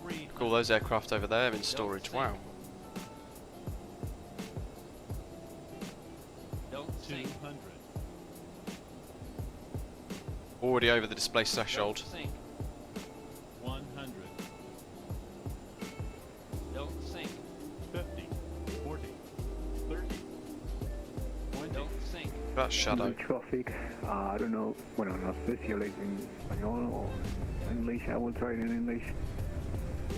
I: 300.
A: Cool, those aircraft over there in storage. Wow.
I: Don't sink.
G: 200.
A: Already over the display threshold.
I: Don't sink.
G: 100.
I: Don't sink.
G: 50. 40. 30. 20.
I: Don't sink.
A: That's shadow.
B: Traffic, I don't know, bueno, no sé si habláis en español o English, I will try it in English.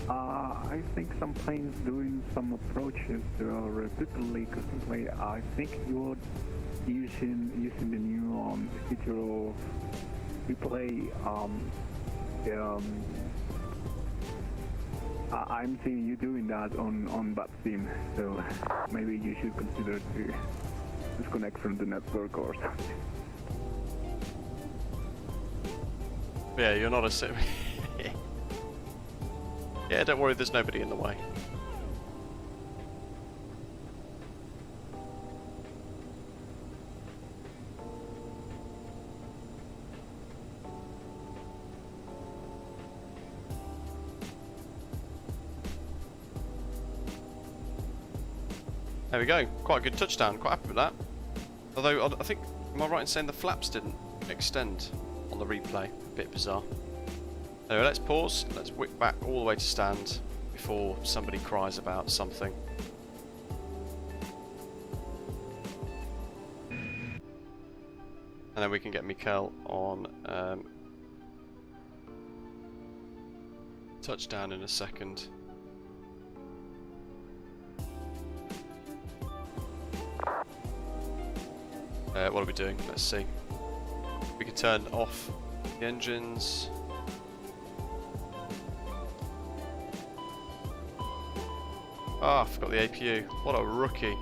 B: I think some planes doing some approaches repeatedly, constantly. I think you're using the new feature of replay. I'm seeing you doing that on that sim, so maybe you should consider to disconnect from the network or something.
A: Yeah, you're not a sim. Yeah, don't worry, there's nobody in the way. There we go, quite a good touchdown, quite happy with that. Although, I think, am I right in saying the flaps didn't extend on the replay? A bit bizarre. Anyway, let's pause, let's whip back all the way to stand before somebody cries about something. And then we can get Mikkel on touchdown in a second. What are we doing? Let's see. We can turn off the engines. Ah, I forgot the APU. What a rookie.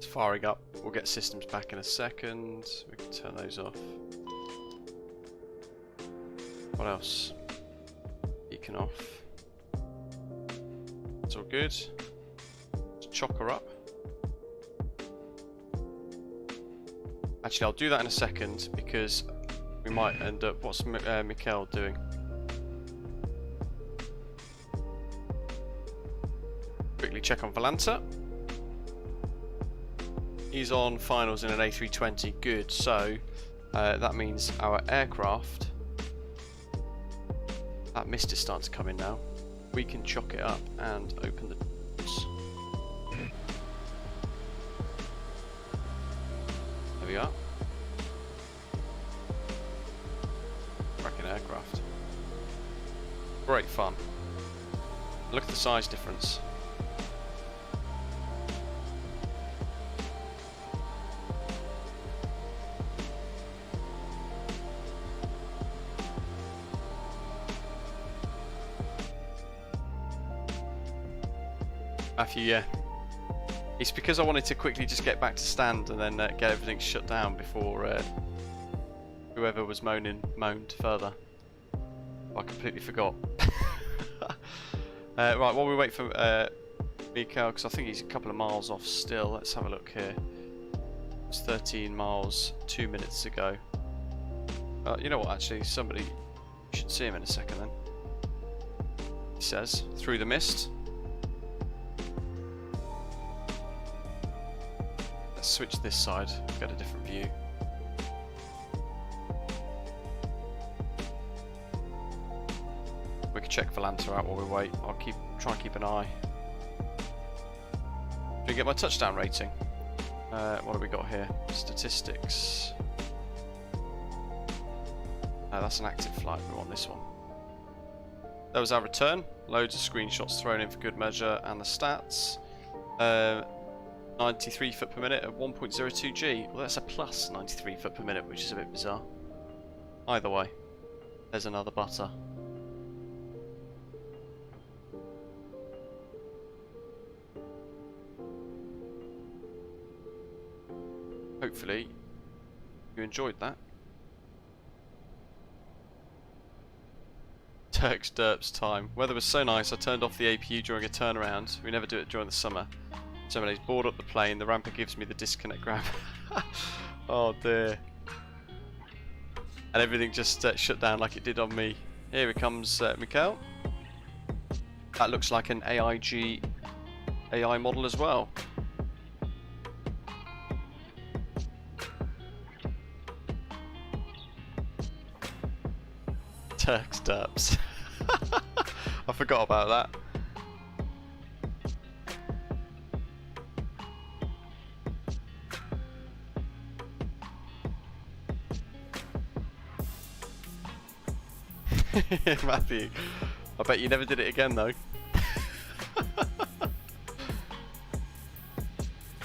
A: firing up. We'll get systems back in a second. We can turn those off. What else? Beacon off. It's all good. Let's chock her up. Actually, I'll do that in a second because we might end up. What's Mikhail doing? Quickly check on Volanta. He's on finals in an A320. Good. So that means our aircraft. That mist is starting to come in now. We can chock it up and open the doors. There we are. Cracking aircraft. Great fun. Look at the size difference. Matthew, yeah. It's because I wanted to quickly just get back to stand and then get everything shut down before whoever was moaned further. I completely forgot. Right, while we wait for Mikhail, because I think he's a couple of miles off still. Let's have a look here. It's 13 miles 2 minutes ago. You know what, actually, somebody should see him in a second then. He says, through the mist. Let's switch this side, get a different view. We can check Volanta out while we wait. I'll try and keep an eye. Did I get my touchdown rating? What have we got here? Statistics. No, that's an active flight. We want this one. That was our return. Loads of screenshots thrown in for good measure, and the stats. 93 foot per minute at 1.02 G. Well, that's a plus 93 foot per minute, which is a bit bizarre. Either way, there's another butter. Hopefully, you enjoyed that. Turks derps time. Weather was so nice, I turned off the APU during a turnaround. We never do it during the summer. Somebody's board up the plane, the ramper gives me the disconnect grab. Oh dear. And everything just shut down like it did on me. Here it comes Mikhail. That looks like an AIG AI model as well. Turks derps. I forgot about that. Matthew, I bet you never did it again though.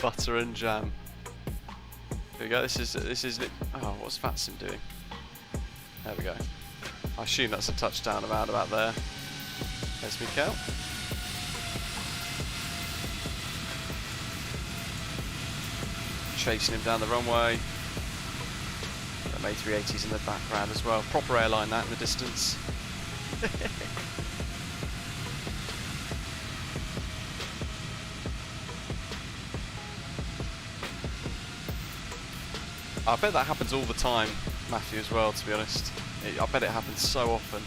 A: Butter and jam. Here we go. This is. Oh, what's Vatsim doing? There we go. I assume that's a touchdown about there. There's Mikhail. Chasing him down the runway. The A380s in the background as well. Proper airline that in the distance. I bet that happens all the time, Matthew, as well, to be honest. I bet it happens so often.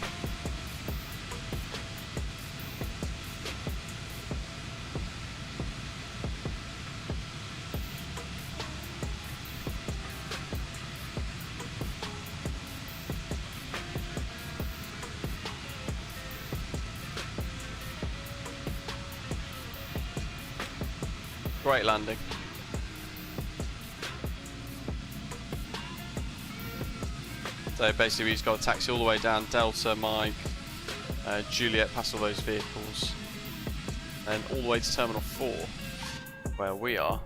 A: Great landing. So basically we just got a taxi all the way down Delta, Mike, Juliet, past all those vehicles, and all the way to Terminal 4, where we are,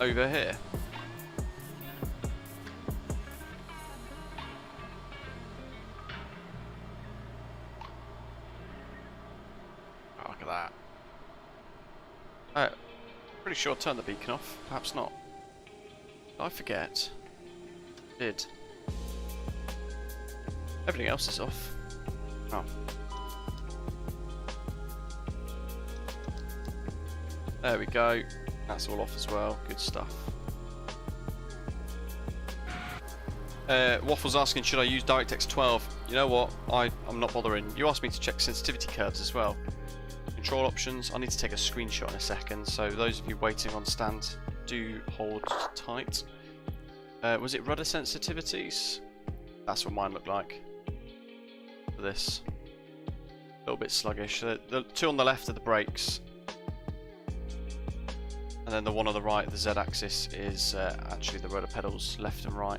A: over here. Oh, look at that. Pretty sure I turned the beacon off. Perhaps not. Did I forget? Did. Everything else is off. Oh. There we go. That's all off as well. Good stuff. Waffle's asking, should I use DirectX 12? You know what? I'm not bothering. You asked me to check sensitivity curves as well. Control options. I need to take a screenshot in a second, so those of you waiting on stand, do hold tight. Was it rudder sensitivities? That's what mine looked like for this. A little bit sluggish. The two on the left are the brakes, and then the one on the right, the Z-axis, is actually the rudder pedals, left and right.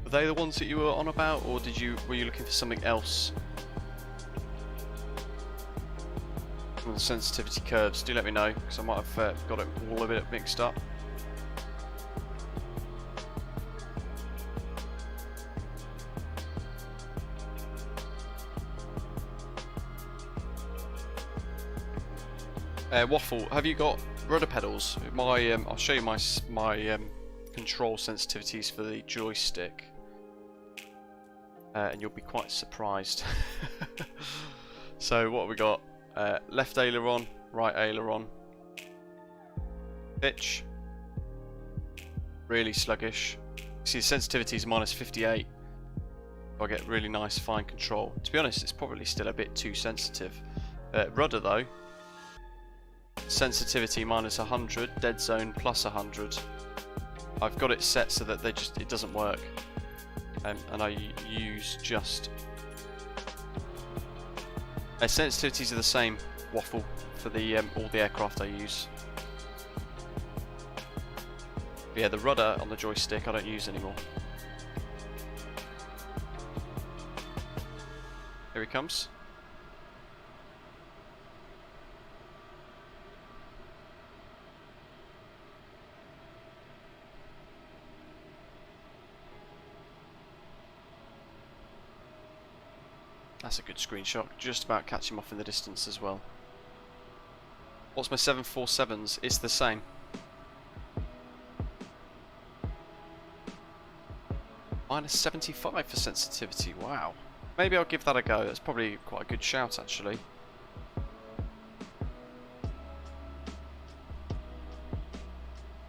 A: Were they the ones that you were on about, or were you looking for something else? On the sensitivity curves, do let me know, because I might have got it all a bit mixed up. Waffle, have you got rudder pedals? I'll show you my control sensitivities for the joystick, and you'll be quite surprised. So what have we got? Left aileron, right aileron. Pitch. Really sluggish. See, the sensitivity is minus 58. I get really nice fine control. To be honest, it's probably still a bit too sensitive. Rudder though. Sensitivity minus 100, dead zone plus 100. I've got it set so that it doesn't work, and I use just sensitivities are the same, Waffle, for the all the aircraft I use. But yeah, the rudder on the joystick I don't use anymore. Here he comes. That's a good screenshot, just about catch him off in the distance as well. What's my 747s? It's the same. Minus 75 for sensitivity, wow. Maybe I'll give that a go, that's probably quite a good shout actually.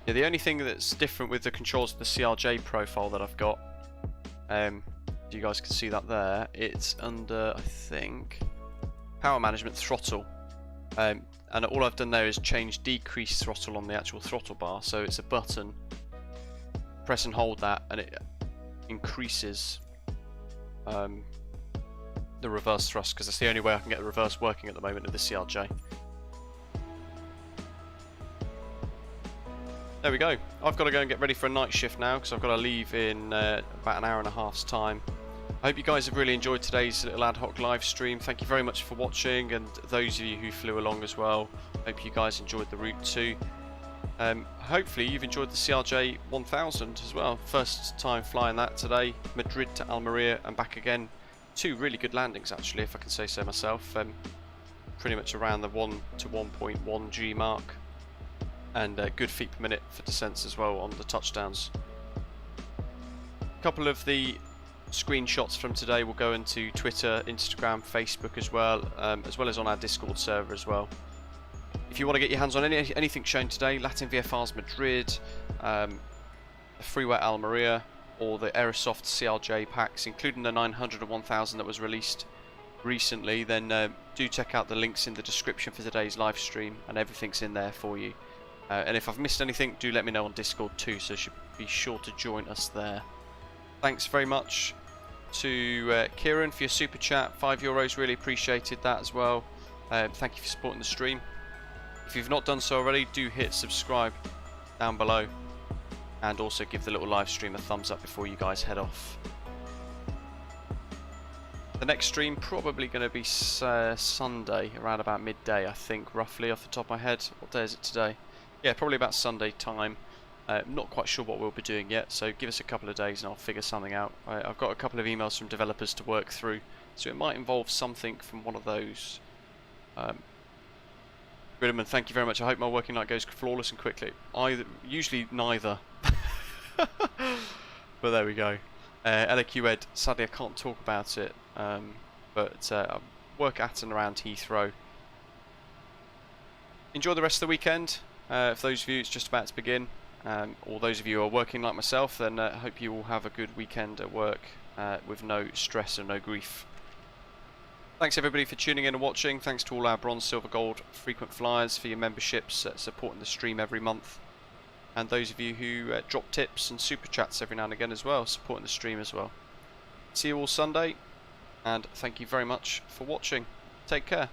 A: Yeah, the only thing that's different with the controls of the CRJ profile that I've got, you guys can see that there, it's under, I think, power management throttle, and all I've done there is change decrease throttle on the actual throttle bar, so it's a button, press and hold that and it increases the reverse thrust, because that's the only way I can get the reverse working at the moment of the CRJ. There we go. I've got to go and get ready for a night shift now, because I've got to leave in about an hour and a half's time. I hope you guys have really enjoyed today's little ad hoc live stream. Thank you very much for watching, and those of you who flew along as well. Hope you guys enjoyed the route too. Hopefully you've enjoyed the CRJ1000 as well. First time flying that today. Madrid to Almeria and back again. Two really good landings actually, if I can say so myself. Pretty much around the 1 to 1.1 G mark. And good feet per minute for descents as well on the touchdowns. A couple of the screenshots from today will go into Twitter, Instagram, Facebook as well as on our Discord server as well. If you want to get your hands on anything shown today, LatinVFR's Madrid, the freeware Almeria, or the Aerosoft CRJ packs, including the 900 and 1000 that was released recently, then do check out the links in the description for today's live stream, and everything's in there for you. And if I've missed anything, do let me know on Discord too, so be sure to join us there. Thanks very much to Kieran for your super chat, €5, really appreciated that as well. Thank you for supporting the stream. If you've not done so already, do hit subscribe down below, and also give the little live stream a thumbs up before you guys head off. The next stream probably going to be Sunday, around about midday I think, roughly off the top of my head. What day is it today? Yeah, probably about Sunday time. Not quite sure what we'll be doing yet, so give us a couple of days and I'll figure something out. I've got a couple of emails from developers to work through, so it might involve something from one of those. Goodman, thank you very much. I hope my working night goes flawless and quickly. Usually neither. But there we go. LAQ Ed, sadly I can't talk about it, but I work at and around Heathrow. Enjoy the rest of the weekend. For those of you it's just about to begin, or those of you who are working like myself, then I hope you all have a good weekend at work with no stress and no grief. Thanks everybody for tuning in and watching. Thanks to all our bronze, silver, gold frequent flyers for your memberships, supporting the stream every month. And those of you who drop tips and super chats every now and again as well, supporting the stream as well. See you all Sunday, and thank you very much for watching. Take care.